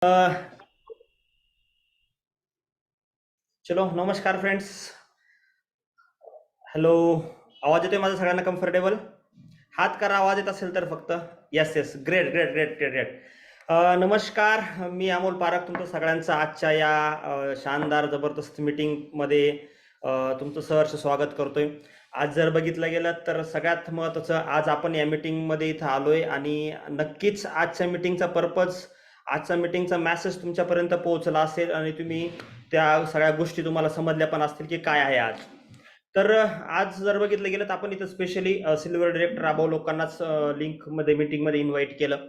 अ, चलो नमस्कार friends. Hello. आवाज येतोय माझा सगळ्यांना कम्फर्टेबल? हात करा आवाज येत असेल तर फक्त. Yes yes, great great great great great. नमस्कार. मी अमोल पारख तुमचं सगळ्यांचं आजच्या या शानदार जबरदस्त मीटिंगमध्ये तुमचं सहर्ष स्वागत करतोय. आज जर बघितलं गेलं तर सगळ्यात महत्त्वाचं, आज आपण या मीटिंगमध्ये इथं आलोय आणि नक्कीच आजच्या मीटिंगचा पर्पज, आजचा मीटिंगचा मेसेज तुमच्यापर्यंत पोहोचला असेल आणि तुम्ही त्या सगळ्या गोष्टी तुम्हाला समजल्या पण असतील की काय आहे आज. तर आज जर बघितलं गेलं तर आपण इथं स्पेशली सिल्वर डायरेक्ट राबव लोकांनाच लिंकमध्ये मीटिंगमध्ये इन्व्हाइट केलं.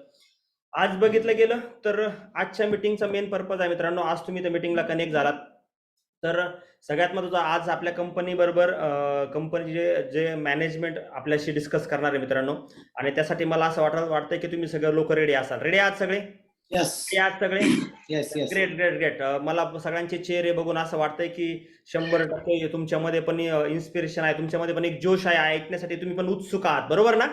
आज बघितलं गेलं तर आजच्या मीटिंगचा मेन पर्पज आहे मित्रांनो, आज तुम्ही त्या मीटिंगला कनेक्ट झालात तर सगळ्यात महत्त्वाचं, आज आपल्या कंपनी बरोबर कंपनीचे जे मॅनेजमेंट आपल्याशी डिस्कस करणार आहे मित्रांनो. आणि त्यासाठी मला असं वाटतंय की तुम्ही सगळे लोक रेडी असाल. रेडी आहात सगळे? येस आज सगळे? Yes yes great great great. मला सगळ्यांचे चेहरे बघून असं वाटतंय की 100% तुमच्यामध्ये पण इन्स्पिरेशन आहे, तुमच्यामध्ये पण एक जोश आहे, ऐकण्यासाठी तुम्ही पण उत्सुक आहात. बरोबर ना?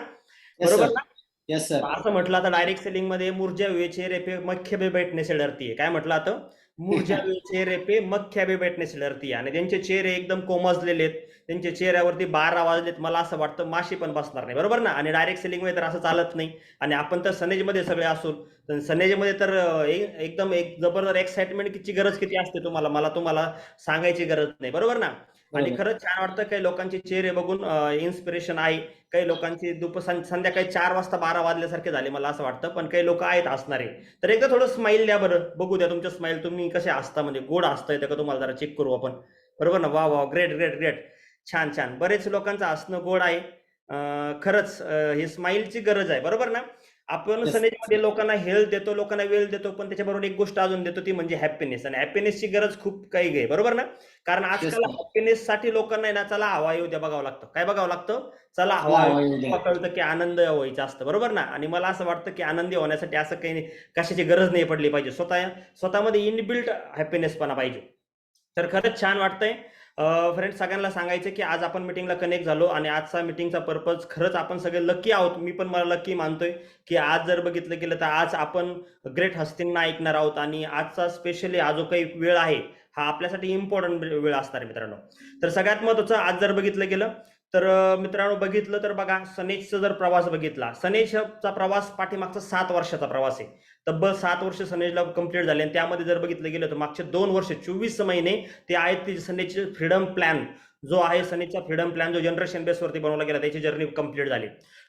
बरोबर ना? Yes sir. असं म्हटलं आता डायरेक्ट सेलिंग मध्ये, मुरझे हुए चेहरे पे मक्खी भी बैठने से डरती है. काय म्हटलं आता? मुरझे हुए चेहरे पे मक्ख्या भी बैठने से डरती है. आणि त्यांचे चेहरे एकदम कोमजलेले आहेत, त्यांच्या चेहऱ्यावरती 12 वाजलेत. मला असं वाटतं माशी पण बसणार नाही. बरोबर ना? आणि डायरेक्ट सेलिंग मध्ये तर असं चालत नाही. आणि आपण तर सनेजमध्ये सगळे असून सनेजमध्ये तर एकदम एक जबरदस्त एक्साइटमेंटची गरज किती असते तुम्हाला तुम्हाला सांगायची गरज नाही. बरोबर ना? आणि खरंच छान वाटतं काही लोकांचे चेहरे बघून, इन्स्पिरेशन आहे. काही लोकांची संध्याकाळी 4 वाजता 12 वाजल्यासारखे झाले मला असं वाटतं, पण काही लोक आहेत हसणारे. तर एकदा थोडं स्माईल द्या बरं, बघू द्या तुमचं स्माईल. तुम्ही कसे हसता, म्हणजे गोड हसता येतं का तुम्हाला? जरा चेक करू आपण. बरोबर ना? वा वा, ग्रेट ग्रेट ग्रेट. छान छान. बरेच लोकांचं हसणं गोड आहे. खरंच ही स्माईलची गरज आहे. बरोबर ना? आपण सनेजमध्ये लोकांना हेल्थ देतो, लोकांना वेळ देतो, पण त्याच्याबरोबर एक गोष्ट अजून देतो, ती म्हणजे हॅपीनेस. आणि हॅपीनेसची गरज खूप काही आहे. बरोबर ना? कारण आजकाल हॅपीनेस साठी लोकांना ना, चला हवा येऊ द्या बघावं लागतं. काय बघावं लागतं? चला हवा कळतं की आनंद व्हायचा असतं. बरोबर ना? आणि मला असं वाटतं की आनंदी होण्यासाठी असं काही कशाची गरज नाही पडली पाहिजे. स्वतःमध्ये इनबिल्ट हॅपीनेसपणा पाहिजे. तर खरंच छान वाटतंय. फ्रेंड्स, सगळ्यांना सांगायचं की आज आपण मीटिंगला कनेक्ट झालो आणि आजचा मीटिंगचा पर्पज, खरंच आपण सगळे लकी आहोत. मी पण मला लकी मानतोय की आज जर बघितलं गेलं तर आज आपण ग्रेट हस्तींना ऐकणार आहोत. आणि आजचा स्पेशली हा जो काही वेळ आहे, हा आपल्यासाठी इम्पॉर्टंट वेळ असणार आहे मित्रांनो. तर सगळ्यात महत्त्वाचं आज जर बघितलं गेलं तर मित्रांनो, बघितलं तर बघा, सनेजचा जर प्रवास बघितला, सनेजचा प्रवास पाठीमागचा 7 वर्षाचा प्रवास आहे. तब्बल 7 वर्ष सनेजला कंप्लीट झाले. आणि त्यामध्ये जर बघितलं गेलं तर मागचे 2 वर्ष 24 महिने ते आहेत ते सनेजचे फ्रीडम प्लॅन जो आहे, सनेजचा फ्रीडम प्लॅन जो जनरेशन बेसवरती बनवला गेला, त्याची जर्नी कंप्लीट झाली.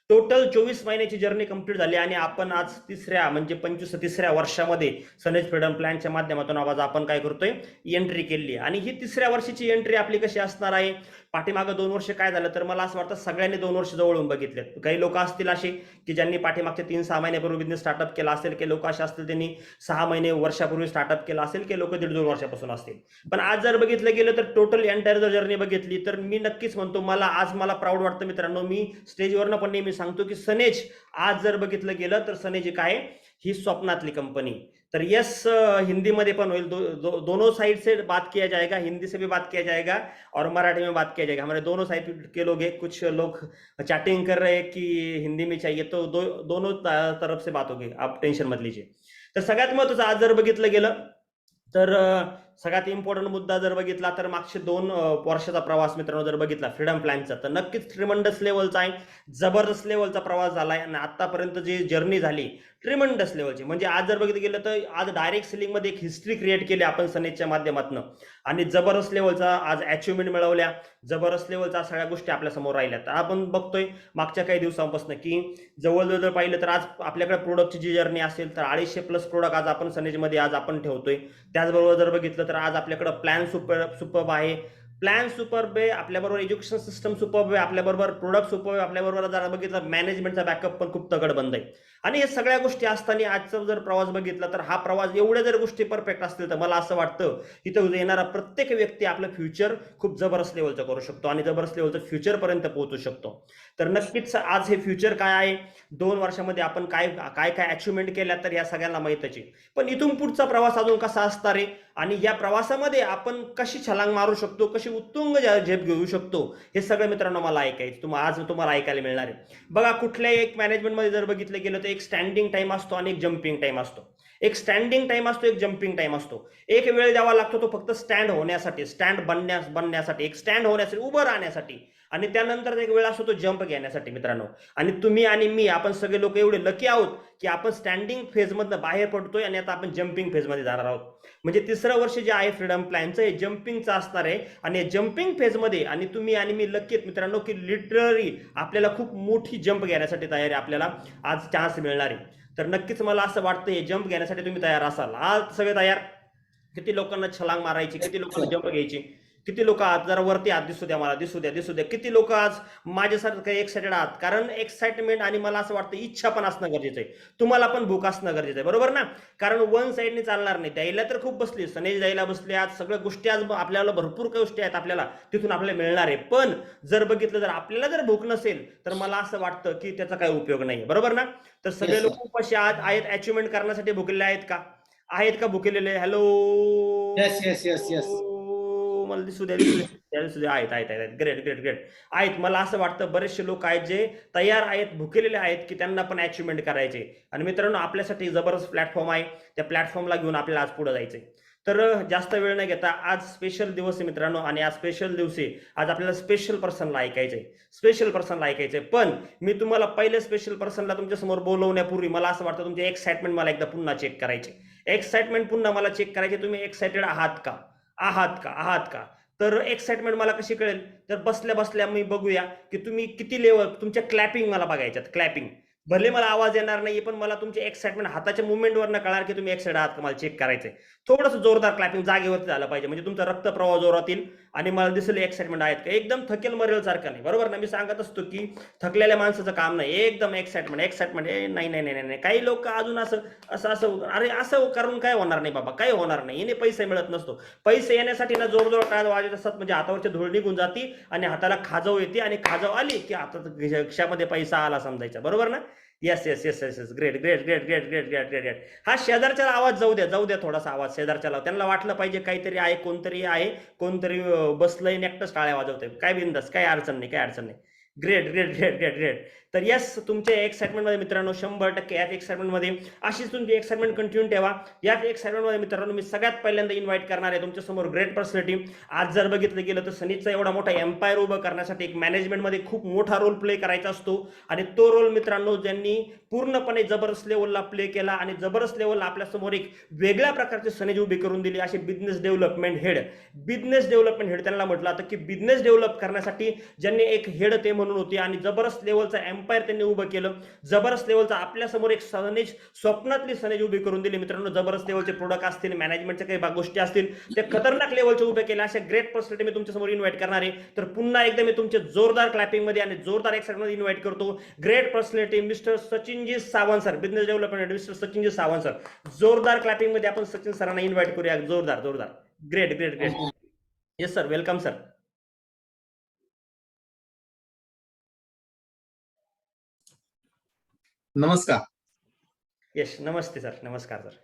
टोटल 24 महिन्याची जर्नी कंप्लीट झाली. आणि आपण आज तिसऱ्या म्हणजे 25-तिसऱ्या वर्षामध्ये सनेज फ्रीडम प्लॅनच्या माध्यमातून आवाज आपण काय करतोय, एंट्री केली. आणि ही तिसऱ्या वर्षाची एंट्री आपली कशी असणार आहे? पाठीमागं 2 वर्ष काय झालं, तर मला असं वाटतं सगळ्यांनी 2 वर्ष जवळून बघितलेत. काही लोक असतील असे की ज्यांनी पाठीमागच्या 3-6 महिन्यापूर्वी बिझनेस स्टार्टअप केला असेल, काही लोक असे असतील त्यांनी 6 महिने वर्षापूर्वी स्टार्टअप केला असेल, काही लोक 1.5-2 वर्षापासून असतील. पण आज जर बघितलं गेलं तर टोटल एंटायर जर जर्नी बघितली तर मी नक्कीच म्हणतो, मला प्राऊड वाटतं मित्रांनो. मी स्टेजवरनं पण नेहमी सांगतो की सनेज आज जर बघितलं गेलं तर सनेज काय, ही स्वप्नातली कंपनी. तर यस, हिंदी में पण होईल, दोनों साइड से बात किया जाएगा, हिंदी से भी बात किया जाएगा और मराठी में बात किया जाएगा. हमारे दोनों साइड के लोग हैं, कुछ लोग चैटिंग कर रहे हैं कि हिंदी में चाहिए, तो दोनों तरफ से बात होगी, आप टेन्शन मत लीजिए. तर सगळ्यात महत्त्वाचं आज जर बघितलं गेलं तर सगळ्यात इम्पॉर्टंट मुद्दा जर बघितला तर मागचे 2 वर्षाचा प्रवास मित्रांनो जर बघितला फ्रीडम प्लॅनचा, तर नक्कीच ट्रिमंडस लेवलचा आहे, जबरदस्त लेवलचा प्रवास झालाय. आणि आतापर्यंत जी जर्नी झाली ट्रिमंडस लेवलची, म्हणजे आज जर बघितलं गेलं तर आज डायरेक्ट सेलिंग मध्ये एक हिस्ट्री क्रिएट केली आपण सनेजच्या माध्यमातून. आणि जबरदस्त लेवलचा आज अचिव्हमेंट मिळवल्या, जबरदस्त लेवलचा सगळ्या गोष्टी आपल्या समोर राहिल्या. तर आपण बघतोय मागच्या काही दिवसांपासून की जवळजवळ जर पाहिलं तर आज आपल्याकडे प्रोडक्टची जी जर्नी असेल तर 250+ प्रोडक्ट आज आपण सनेजमध्ये आज आपण ठेवतोय. त्याचबरोबर जर बघितलं तर आज आपल्याकडे प्लॅन सुपर्ब आहे, प्लॅन सुपर्ब आहे, आपल्याबरोबर एज्युकेशन सिस्टम सुपर्ब आहे, आपल्याबरोबर प्रोडक्ट सुपर्ब आहे, आपल्याबरोबर जर बघितलं मॅनेजमेंटचा बॅकअप पण खूप तगड बंद आहे. आणि हे सगळ्या गोष्टी असताना आजचा जर प्रवास बघितला तर हा प्रवास एवढ्या जर गोष्टी परफेक्ट असतील तर मला असं वाटतं इथं येणारा प्रत्येक व्यक्ती आपलं फ्युचर खूप जबरदस्त लेवलचं करू शकतो आणि जबरदस्त लेवलचं फ्युचर पर्यंत पोहोचू शकतो. तर नक्कीच आज हे फ्युचर काय आहे, 2 वर्षामध्ये आपण काय काय काय अचिव्हमेंट केल्या तर या सगळ्यांना माहितच आहे. पण इथून पुढचा प्रवास अजून कसा असणार आहे आणि या प्रवासामध्ये आपण कशी छलांग मारू शकतो, कशी उत्तुंग झेप घेऊ शकतो, हे सगळं मित्रांनो मला ऐकायचं, आज तुम्हाला ऐकायला मिळणार आहे. बघा, कुठल्याही एक मॅनेजमेंटमध्ये जर बघितलं गेलं तर एक स्टँडिंग टाइम असतो आणि एक जम्पिंग टाइम असतो. एक स्टँडिंग टाइम असतो, एक जम्पिंग टाइम असतो. एक वेळ द्यावा लागतो तो फक्त स्टँड होण्यासाठी, स्टँड बनण्यासाठी, एक स्टँड होण्यासाठी, उभं राहण्यासाठी. आणि त्यानंतर एक वेळ असतो तो जंप घेण्यासाठी मित्रांनो. आणि तुम्ही आणि मी, आपण सगळे लोक एवढे लकी आहोत की आपण स्टँडिंग फेजमधनं बाहेर पडतोय आणि आता आपण जम्पिंग फेजमध्ये जाणार आहोत. म्हणजे तिसरं वर्ष जे आहे फ्रीडम प्लॅनचं, हे जम्पिंगचं असणार आहे. आणि जम्पिंग फेजमध्ये आणि तुम्ही आणि मी लकी आहेत मित्रांनो की लिटरली आपल्याला खूप मोठी जंप घेण्यासाठी तयारी आपल्याला आज चान्स मिळणार आहे. तर नक्कीच मला असं वाटतं हे जंप घेण्यासाठी तुम्ही तयार असाल. आज सगळे तयार? किती लोकांना छलांग मारायची, किती लोकांना जंप घ्यायची, किती लोक आज जरा वरती हात दिसू द्या मला, दिसू द्या, दिसू द्या. किती लोक आज माझ्यासारखं एक्साइटेड आहात? कारण एक्साइटमेंट आणि मला असं वाटतं इच्छा पण असणं गरजेचं आहे. तुम्हाला पण भूक असणं गरजेचं आहे, बरोबर ना? कारण वन साईडने चालणार नाही. द्यायला तर खूप बसली, सनेज द्यायला बसले, आज सगळ्या गोष्टी, आज आपल्याला भरपूर काही गोष्टी आहेत आपल्याला तिथून आपल्याला मिळणार आहे. पण जर बघितलं, जर आपल्याला जर भूक नसेल तर मला असं वाटतं की त्याचा काही उपयोग नाही, बरोबर ना? तर सगळे लोक उपाशी आहेत, अचिव्हमेंट करण्यासाठी भुकलेले आहेत का? आहेत का भुकेलेले? Hello, yes yes yes yes मला दिसू द्या, दिसू द्या, दिसू द्या. आहेत आहेत आहेत, ग्रेट ग्रेट ग्रेट आहेत. मला असं वाटतं बरेचसे लोक आहेत जे तयार आहेत, भुकेलेले आहेत की त्यांना पण अचिव्हमेंट करायचे. आणि मित्रांनो, आपल्यासाठी जबरदस्त प्लॅटफॉर्म आहे. त्या प्लॅटफॉर्मला घेऊन आपल्याला आज पुढे जायचंय. तर जास्त वेळ न घेता, आज स्पेशल दिवस आहे मित्रांनो. आणि आज स्पेशल दिवशी आज आपल्याला स्पेशल पर्सनला ऐकायचंय, स्पेशल पर्सनला ऐकायचंय. पण मी तुम्हाला पहिले स्पेशल पर्सनला तुमच्या समोर बोलवण्यापूर्वी मला असं वाटतं तुमची एक्साइटमेंट मला एकदा पुन्हा चेक करायची. एक्साइटमेंट पुन्हा मला चेक करायची. तुम्ही एक्साइटेड आहात का? आहात का? आहात का? तर एक्साइटमेंट मला कशी कळेल? तर बसल्या बसल्या मी बघूया की तुम्ही किती लेवल, तुमच्या क्लॅपिंग मला बघायच्यात, क्लॅपिंग. भले मला आवाज येणार नाही, पण मला तुमची एक्साइटमेंट हाताच्या मुवमेंटवरनं कळणार की तुम्ही एक्साइटेड आहात का, मला चेक करायचंय. थोडंसं जोरदार क्लॅपिंग जागेवरती झालं पाहिजे, म्हणजे तुमचा रक्तप्रवाह जोरात येईल आणि मला दिसेल एक्साइटमेंट आहेत का. एकदम थकेल मरेल सारखं नाही, बरोबर ना? मी सांगत असतो की थकलेल्या माणसाचं काम नाही, एकदम एक्साइटमेंट एक्साइटमेंट. नाही नाही नाही नाही, काही लोक अजून असं असं असं अरे असं करून काय होणार नाही बाबा, काय होणार नाही, याने पैसे मिळत नसतो. पैसे येण्यासाठी ना जोरजोर टाळ वाजत असतात, म्हणजे हातावरची धूळ निघून जाती आणि हाताला खाजव येते, आणि खाजव आली की आता खिशामध्ये पैसा आला समजायचा, बरोबर ना? Yes yes yes yes yes, great great great great great great great great. हा शेजारच्याला आवाज जाऊ द्या, जाऊ द्या, थोडासा आवाज शेजारच्याला, त्यांना वाटलं पाहिजे काहीतरी आहे, कोणतरी आहे, कोणतरी बसलंय एकटंच टाळ्या वाजवतंय. काय बिंदास, काय अडचण नाही, काय अडचण नाही. Great great great great great. तर येस, तुमच्या एक्साइटमेंटमध्ये मित्रांनो 100% याच एक्साइटमेंटमध्ये अशीच तुमची एक्साइटमेंट कंटिन्यू ठेवा. याच एक्साइटमेंटमध्ये मित्रांनो मी सगळ्यात पहिल्यांदा इन्व्हाइट करणार आहे तुमच्यासमोर ग्रेट पर्सनॅलिटी. आज जर बघितलं गेलं तर सनीचा एवढा मोठा एम्पायर उभं करण्यासाठी एक मॅनेजमेंटमध्ये खूप मोठा रोल प्ले करायचा असतो. आणि तो रोल मित्रांनो ज्यांनी पूर्णपणे जबरदस्त लेवलला प्ले केला आणि जबरदस्त लेवलला आपल्यासमोर एक वेगळ्या प्रकारचे सनेज उभी करून दिली, असे business development head. Business development head त्यांना म्हटलं आता की बिझनेस डेव्हलप करण्यासाठी ज्यांनी एक हेड ते म्हणून होते, आणि जबरदस्त लेवलचा एम्पायर त्यांनी उभं केलं. जबरदस्त लेवलचा आपल्यासमोर एक सनेज, स्वप्नातली सनेज उभी करून दिली मित्रांनो. जबरदस्त लेवलचे प्रोडक्ट असतील, मॅनेजमेंटच्या काही गोष्टी असतील, ते खतरनाक लेवलचे उभे केले. अशा ग्रेट पर्सनॅलिटी मी तुमच्यासमोर इन्व्हाइट करणार आहे. तर पुन्हा एकदा मी तुमचे जोरदार क्लॅपिंग मध्ये आणि जोरदार एक्साइटमेंट इन्व्हाइट करतो great personality mister Sachinji Sawant sir, business development mister Sachinji Sawant sir. जोरदार क्लॅपिंग मध्ये आपण सचिन सरांना इन्व्हाइट करूया, जोरदार जोरदार. Great great great. Yes sir, welcome sir. नमस्कार. यस, नमस्ते सर, नमस्कार सर.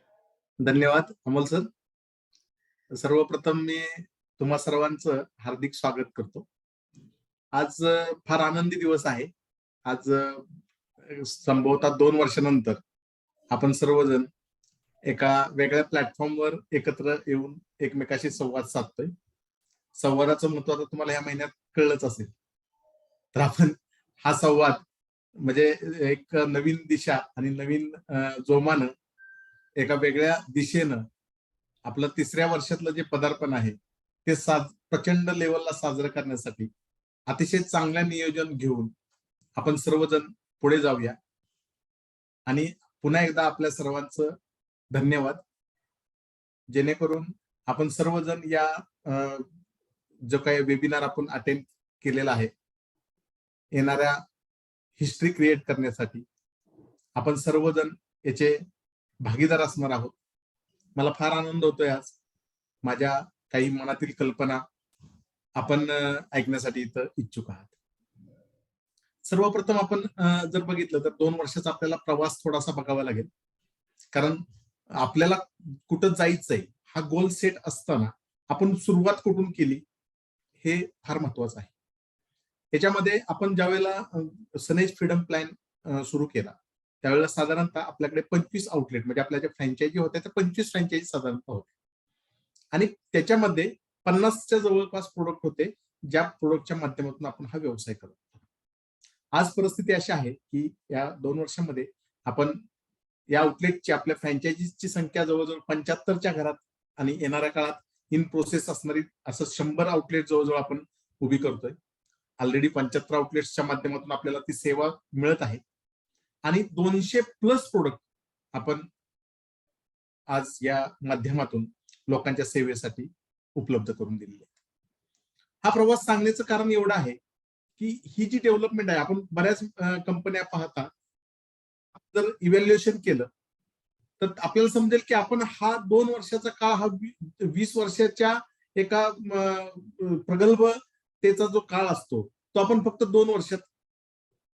धन्यवाद अमोल सर. सर्वप्रथम मी तुम्हा सर्वांचं हार्दिक स्वागत करतो. आज फार आनंदी दिवस आहे. आज संभवतः 2 वर्षानंतर आपण सर्वजण एका वेगळ्या प्लॅटफॉर्मवर एकत्र येऊन एकमेकाशी संवाद साधतोय. संवादाचं महत्व आता तुम्हाला ह्या महिन्यात कळलंच असेल. तर आपण हा संवाद म्हणजे एक नवीन दिशा आणि नवीन जोमानं एका वेगळ्या दिशेनं आपलं 3ऱ्या वर्षातलं जे पदार्पण आहे ते प्रचंड लेवलला साजरं करण्यासाठी अतिशय चांगलं नियोजन घेऊन आपण सर्वजण पुढे जाऊया. आणि पुन्हा एकदा आपल्या सर्वांचं धन्यवाद, जेणेकरून आपण सर्वजण या जो काही वेबिनार आपण अटेंड केलेला आहे, येणाऱ्या हिस्ट्री क्रिएट करण्यासाठी आपण सर्वजण याचे भागीदार असणार आहोत. मला फार आनंद होतोय आज माझ्या काही मनातील कल्पना आपण ऐकण्यासाठी इथं इच्छुक आहात. सर्वप्रथम आपण जर बघितलं तर 2 वर्षाचा आपल्याला प्रवास थोडासा बघावा लागेल, कारण आपल्याला कुठं जायचंय हा गोल सेट असताना आपण सुरुवात कुठून केली हे फार महत्वाचं आहे. याच्यामध्ये आपण ज्यावेळेला सनेज फ्रीडम प्लॅन सुरू केला त्यावेळेला साधारणतः आपल्याकडे 25 आउटलेट म्हणजे आपल्या ज्या फ्रँचायझी होत्या त्या 25 फ्रँचायझी साधारणतः होत्या आणि त्याच्यामध्ये 50च्या जवळपास प्रोडक्ट होते ज्या प्रोडक्टच्या माध्यमातून आपण हा व्यवसाय करत होतो. आज परिस्थिती अशी आहे की या 2 वर्षांमध्ये आपण या आउटलेटची आपल्या फ्रँचायझीची संख्या जवळजवळ 75च्या घरात आणि येणाऱ्या काळात इन प्रोसेस असणारी असं 100 आउटलेट जवळजवळ आपण उभी करतोय. ऑलरेडी 75 आउटलेट्सच्या माध्यमातून आपल्याला ती सेवा मिळत आहे आणि 200+ प्रोडक्ट आपण आज या माध्यमातून लोकांच्या सेवेसाठी उपलब्ध करून दिलेले आहेत. हा प्रवास सांगण्याचं कारण एवढं आहे की ही जी डेव्हलपमेंट आहे, आपण बऱ्याच कंपन्या पाहता जर इव्हॅल्युएशन केलं तर आपल्याला समजेल की आपण हा 2 वर्षाचा काळ हा 20 वर्षाच्या एका प्रगल्भतेचा जो काळ असतो तो आपण फक्त 2 वर्षात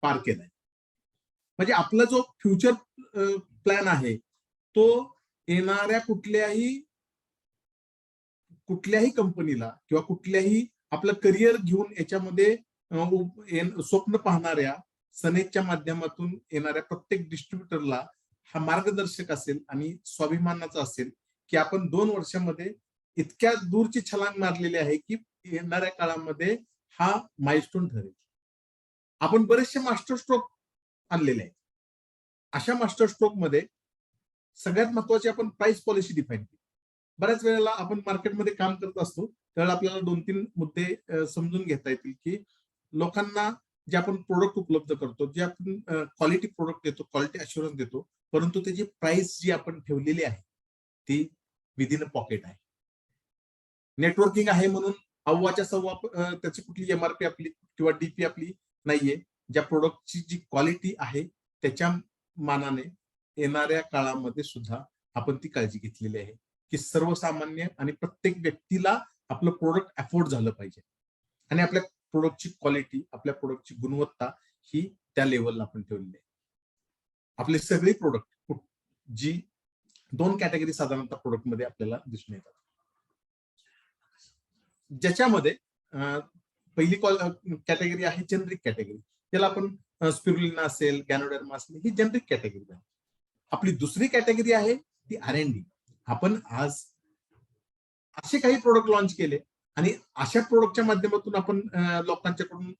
पार केलाय. म्हणजे आपला जो फ्युचर प्लॅन आहे तो येणाऱ्या कुठल्याही कंपनीला किंवा कुठल्याही आपलं करिअर घेऊन याच्यामध्ये स्वप्न पाहणाऱ्या सनेजच्या माध्यमातून येणाऱ्या प्रत्येक डिस्ट्रीब्युटरला हा मार्गदर्शक असेल आणि स्वाभिमानाचा असेल की आपण 2 वर्षामध्ये इतक्या दूरची छलांग मारलेली आहे की येणाऱ्या काळामध्ये हा माइलस्टोन ठरेल. आपण बरेचसे मास्टर स्ट्रोक आणलेले आहेत. अशा मास्टर स्ट्रोक मध्ये सगळ्यात महत्वाची आपण प्राइस पॉलिसी डिफाईन केली. बऱ्याच वेळेला आपण मार्केटमध्ये काम करत असतो त्यावेळेला आपल्याला 2-3 मुद्दे समजून घेता येतील की लोकांना जे आपण प्रोडक्ट उपलब्ध करतो, जे आपण क्वालिटी प्रोडक्ट देतो, क्वालिटी अश्युरन्स देतो, परंतु त्याची प्राइस जी आपण ठेवलेली आहे ती विदिन अ पॉकेट आहे. नेटवर्किंग आहे म्हणून अव्वाच्या सव्वा त्याची कुठली एमआरपी आपली किंवा डीपी आपली नाहीये. ज्या प्रोडक्टची जी क्वालिटी आहे त्याच्या मानाने येणाऱ्या काळामध्ये सुद्धा आपण ती काळजी घेतलेली आहे की सर्वसामान्य आणि प्रत्येक व्यक्तीला आपलं प्रोडक्ट अफोर्ड झालं पाहिजे आणि आपल्या प्रोडक्टची क्वालिटी, आपल्या प्रोडक्टची गुणवत्ता ही त्या लेवलला आपण ठेवलेली आहे. आपले सगळे प्रोडक्ट जी 2 कॅटेगरी साधारणतः प्रोडक्टमध्ये आपल्याला दिसून येतात. ज्याच्यामध्ये पहिली कॅटेगरी आहे जेनरिक कॅटेगरी. त्याला आपण स्पिरुलिना असेल, गॅनोडर्मा असेल ही जेनरिक कॅटेगरी आहे. आपली दुसरी कॅटेगरी आहे ती R&D. आपण आज असे काही प्रोडक्ट लॉन्च केले आणि अशा प्रोडक्टच्या माध्यमातून आपण लोकांच्याकडून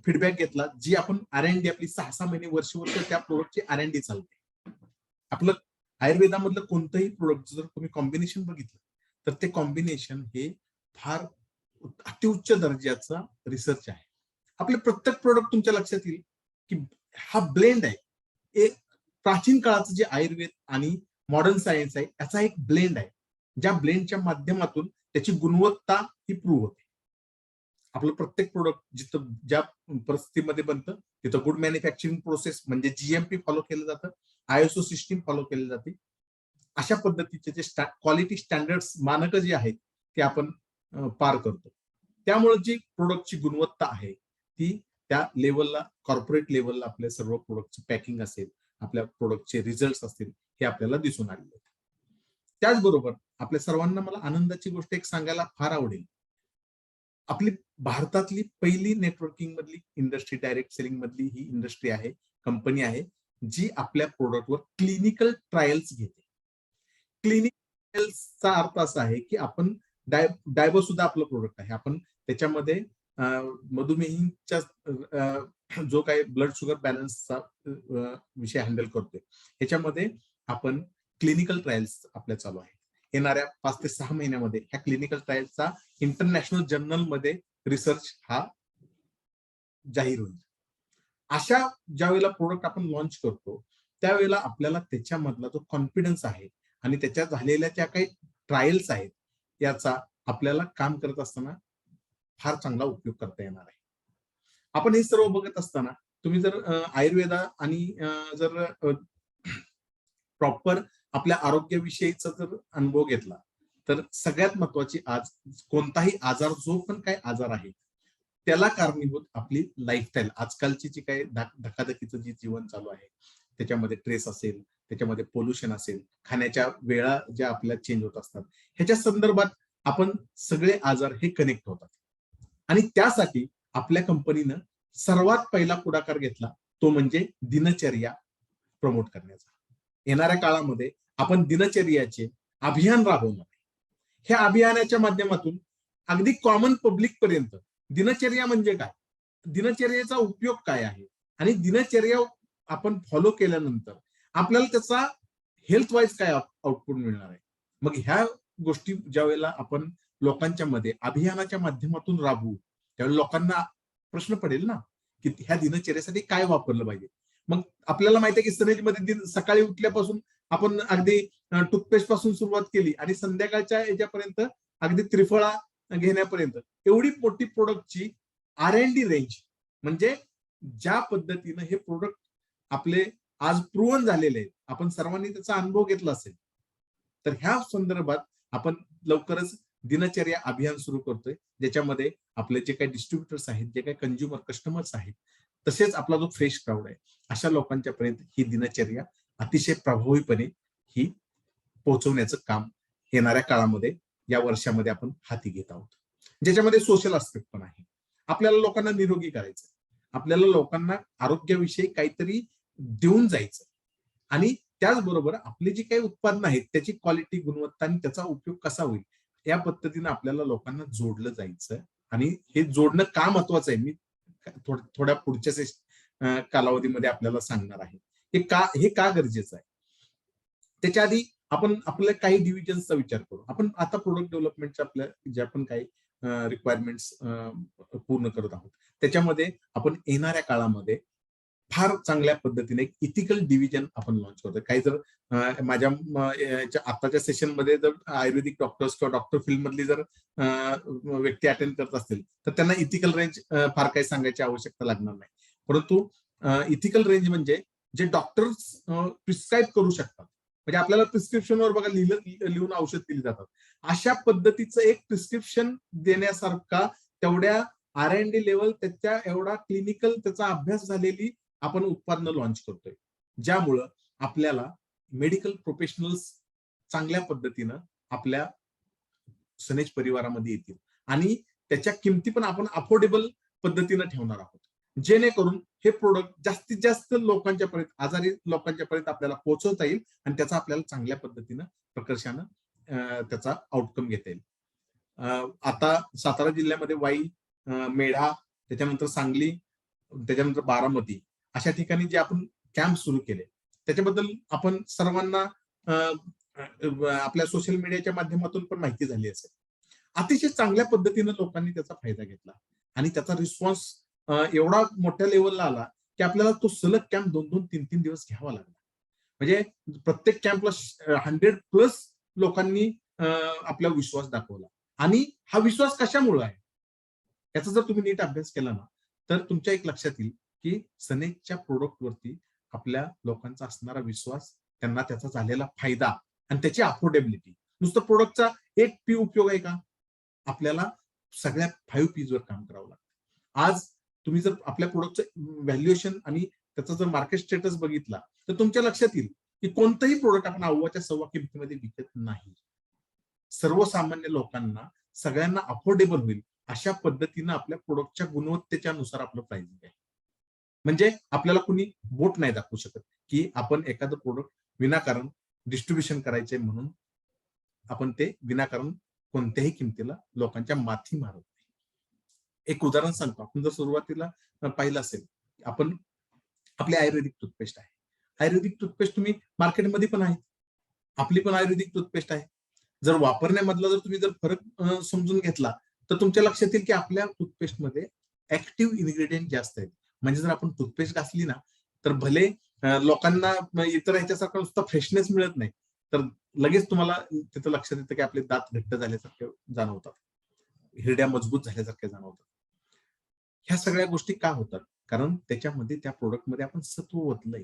फीडबॅक घेतला जी आपण R&D आपली 6-6 महिने वर्ष त्या प्रोडक्टची R&D चालते. आपलं आयुर्वेदामधलं कोणतंही प्रोडक्ट जर तुम्ही कॉम्बिनेशन बघितलं तर ते कॉम्बिनेशन हे फार अतिउच्च दर्जाचा रिसर्च आहे. आपले प्रत्येक प्रोडक्ट तुमच्या लक्षात येईल की हा ब्लेंड आहे. एक प्राचीन काळाचं जे आयुर्वेद आणि मॉडर्न सायन्स आहे याचा एक ब्लेंड आहे. ज्या ब्लेंडच्या माध्यमातून त्याची गुणवत्ता ही प्रूव्ह होते. आपलं प्रत्येक प्रोडक्ट जिथं ज्या परिस्थितीमध्ये बनतं तिथं गुड मॅन्युफॅक्चरिंग प्रोसेस म्हणजे GMP फॉलो केलं जातं, ISO सिस्टीम फॉलो केली जाते. अशा पद्धतीचे जे क्वालिटी स्टँडर्ड्स मानक जे आहेत ते आपण पार करतो. त्यामुळे जी प्रोडक्टची गुणवत्ता आहे ती त्या लेवलला कॉर्पोरेट लेवलला आपल्या सर्व प्रोडक्टची पॅकिंग असेल, आपल्या प्रोडक्टचे रिझल्ट असतील हे आपल्याला दिसून आलेले आहेत. त्याचबरोबर आपल्या सर्वांना मला आनंदाची गोष्ट एक सांगायला फार आवडेल. आपली भारतातली पहिली नेटवर्किंग मधली इंडस्ट्री, डायरेक्ट सेलिंग मधली ही इंडस्ट्री आहे, कंपनी आहे जी आपल्या प्रोडक्टवर क्लिनिकल ट्रायल्स घेते. क्लिनिकल ट्रायल्सचा अर्थ असा आहे की आपण डायबो सुद्धा आपलं प्रोडक्ट आहे. आपण त्याच्यामध्ये मधुमेहींच्या जो काही ब्लड शुगर बॅलन्सचा विषय हँडल करतोय ह्याच्यामध्ये आपण क्लिनिकल ट्रायल्स आपल्या चालू आहे. येणाऱ्या 5 ते 6 महिन्यामध्ये ह्या क्लिनिकल ट्रायल्सचा इंटरनॅशनल जर्नल मध्ये रिसर्च हा जाहीर होईल. अशा ज्या वेळेला प्रोडक्ट आपण लॉन्च करतो त्यावेळेला आपल्याला त्याच्यामधला जो कॉन्फिडन्स आहे आणि त्याच्या झालेल्या ज्या काही ट्रायल्स आहेत याचा आपल्याला काम करत असताना फार चांगला उपयोग करता येणार आहे. आपण हे सर्व बघत असताना तुम्ही जर आयुर्वेदा आणि जर प्रॉपर आपल्या आरोग्याविषयीचा जर अनुभव घेतला तर सगळ्यात महत्वाची आज कोणताही आजार, जो पण काही आजार आहे त्याला कारणीभूत आपली लाईफस्टाईल, आजकालची जी काही धकाधकीचं जे जीवन चालू आहे त्याच्यामध्ये ट्रेस असेल, त्याच्यामध्ये पोल्युशन असेल, खाण्याच्या वेळा ज्या आपल्या चेंज होत असतात ह्याच्या संदर्भात आपण सगळे आजार हे कनेक्ट होतात. आणि त्यासाठी आपल्या कंपनीनं सर्वात पहिला पुढाकार घेतला तो म्हणजे दिनचर्या प्रमोट करण्याचा. येणाऱ्या काळामध्ये आपण दिनचर्याचे अभियान राबवणार आहे. ह्या अभियानाच्या माध्यमातून अगदी कॉमन पब्लिक पर्यंत दिनचर्या म्हणजे काय, दिनचर्याचा उपयोग काय आहे आणि दिनचर्या आपण फॉलो केल्यानंतर आपल्याला त्याचा हेल्थ वाईज काय आउटपुट मिळणार आहे. मग ह्या गोष्टी ज्या वेळेला आपण लोकांच्या मध्ये अभियानाच्या माध्यमातून राबवू त्यावेळेला लोकांना प्रश्न पडेल ना की ह्या दिनचर्यासाठी काय वापरलं पाहिजे. मग आपल्याला माहिती आहे की सनेजमध्ये सकाळी उठल्यापासून आपण अगदी टूथपेस्ट पासून सुरुवात केली आणि संध्याकाळच्या याच्यापर्यंत अगदी त्रिफळा घेण्यापर्यंत एवढी मोठी प्रोडक्टची R&D रेंज, म्हणजे ज्या पद्धतीनं हे प्रोडक्ट आपले आज प्रूव्हन झालेले आहेत, आपण सर्वांनी त्याचा अनुभव घेतला असेल. तर ह्या संदर्भात आपण लवकरच दिनचर्या अभियान सुरू करतोय, ज्याच्यामध्ये आपले जे काही डिस्ट्रीब्युटर्स आहेत, जे काही कंझ्युमर कस्टमर्स आहेत, तसेच आपला जो फ्रेश क्राऊड आहे, अशा लोकांच्या पर्यंत ही दिनचर्या अतिशय प्रभावीपणे ही पोहोचवण्याचं काम येणाऱ्या काळामध्ये या वर्षामध्ये आपण हाती घेत आहोत. ज्याच्यामध्ये सोशल आस्पेक्ट पण आहे. आपल्याला लोकांना निरोगी करायचं, आपल्याला लोकांना आरोग्याविषयी काहीतरी देऊन जायचं आणि त्याचबरोबर आपले जे काही उत्पादन आहेत त्याची क्वालिटी, गुणवत्ता आणि त्याचा उपयोग कसा होईल या पद्धतीने आपल्याला लोकांना जोडलं जायचं. आणि हे जोडणं का महत्वाचं आहे मी थोड्या पुढच्या कालावधीमध्ये आपल्याला सांगणार आहे. हे का गरजेचं आहे. त्याच्या आधी आपण आपल्या काही डिव्हिजन्सचा विचार करू. आपण आता प्रोडक्ट डेव्हलपमेंटच्या आपल्या ज्या पण काही रिक्वायरमेंट्स पूर्ण करत आहोत त्याच्यामध्ये आपण येणाऱ्या काळामध्ये फार चांगल्या पद्धतीने एक इथिकल डिव्हिजन आपण लॉन्च करतोय. काही जर माझ्या आताच्या सेशनमध्ये जर आयुर्वेदिक डॉक्टर्स किंवा डॉक्टर फील्ड मधली जर व्यक्ती अटेंड करत असतील तर त्यांना इथिकल रेंज फार काही सांगायची आवश्यकता लागणार नाही. परंतु इथिकल रेंज म्हणजे जे डॉक्टर्स प्रिस्क्राईब करू शकतात, म्हणजे आपल्याला प्रिस्क्रिप्शनवर बघा लिहून औषध दिली जातात, अशा पद्धतीचं एक प्रिस्क्रिप्शन देण्यासारखा तेवढ्या R&D लेवल त्याच्या एवढा क्लिनिकल त्याचा अभ्यास झालेली आपण उत्पादनं लॉन्च करतोय, ज्यामुळं आपल्याला मेडिकल प्रोफेशनल्स चांगल्या पद्धतीनं आपल्या सनेज परिवारामध्ये येतील आणि त्याच्या किमती पण आपण अफोर्डेबल पद्धतीनं ठेवणार आहोत, जेणेकरून हे प्रोडक्ट जास्तीत जास्त लोकांच्या पर्यंत, आजारी लोकांच्या पर्यंत आपल्याला पोहोचवता येईल आणि त्याचा आपल्याला चांगल्या पद्धतीनं प्रकर्षानं त्याचा आउटकम घेता येईल. आता सातारा जिल्ह्यामध्ये वाई, मेढा, त्याच्यानंतर सांगली, त्याच्यानंतर बारामती अशा ठिकाणी जे आपण कॅम्प सुरू केले त्याच्याबद्दल आपण सर्वांना आपल्या सोशल मीडियाच्या माध्यमातून पण माहिती झाली असेल. अतिशय चांगल्या पद्धतीनं लोकांनी त्याचा फायदा घेतला आणि त्याचा रिस्पॉन्स एवढा मोठ्या लेवलला आला की आपल्याला तो सलग कॅम्प 2-2, 3-3 दिवस घ्यावा लागला. म्हणजे प्रत्येक कॅम्पला 100+ लोकांनी आपला विश्वास दाखवला. आणि हा विश्वास कशामुळे आहे याचा जर तुम्ही नीट अभ्यास केला ना तर तुमच्या एक लक्षात येईल की सनेजच्या प्रोडक्ट वरती आपल्या लोकांचा असणारा विश्वास, त्यांना त्याचा झालेला फायदा आणि त्याची अफोर्डेबिलिटी. नुसतं प्रोडक्टचा एक पी उपयोग आहे का, आपल्याला सगळ्या 5 P's वर काम करावं लागतं. आज तुम्ही जर आपल्या प्रोडक्टचं व्हॅल्युएशन आणि त्याचा जर मार्केट स्टेटस बघितला तर तुमच्या लक्षात येईल की कोणतंही प्रोडक्ट आपण अव्वाच्या सव्वा किमतीमध्ये विकत नाही. सर्वसामान्य लोकांना सगळ्यांना अफोर्डेबल होईल अशा पद्धतीनं आपल्या प्रोडक्टच्या गुणवत्तेच्या नुसार आपलं प्राइसिंग आहे. म्हणजे आपल्याला कुणी बोट नाही दाखवू शकत की आपण एखादं प्रोडक्ट विनाकारण डिस्ट्रीब्युशन करायचे म्हणून आपण ते विनाकारण कोणत्याही किमतीला लोकांच्या माथी मारत नाही. एक उदाहरण सांगतो. आपण जर सुरुवातीला पाहिलं असेल, आपण आपली आयुर्वेदिक टूथपेस्ट आहे. आयुर्वेदिक टूथपेस्ट तुम्ही मार्केटमध्ये पण आहे, आपली पण आयुर्वेदिक टूथपेस्ट आहे. जर वापरण्यामधला जर तुम्ही जर फरक समजून घेतला तर तुमच्या लक्षात येईल की आपल्या टूथपेस्टमध्ये ऍक्टिव्ह इन्ग्रेडियंट जास्त आहेत. म्हणजे जर आपण टूथपेस्ट घासली ना तर भले लोकांना इतर ह्याच्यासारखा नुसता फ्रेशनेस मिळत नाही, तर लगेच तुम्हाला तिथं लक्षात येतं की आपले दात घट्ट झाल्यासारखे जाणवतात, हिरड्या मजबूत झाल्यासारख्या जाणवतात. ह्या सगळ्या गोष्टी का होतात, कारण त्याच्यामध्ये त्या प्रोडक्टमध्ये आपण सत्व ओतलंय.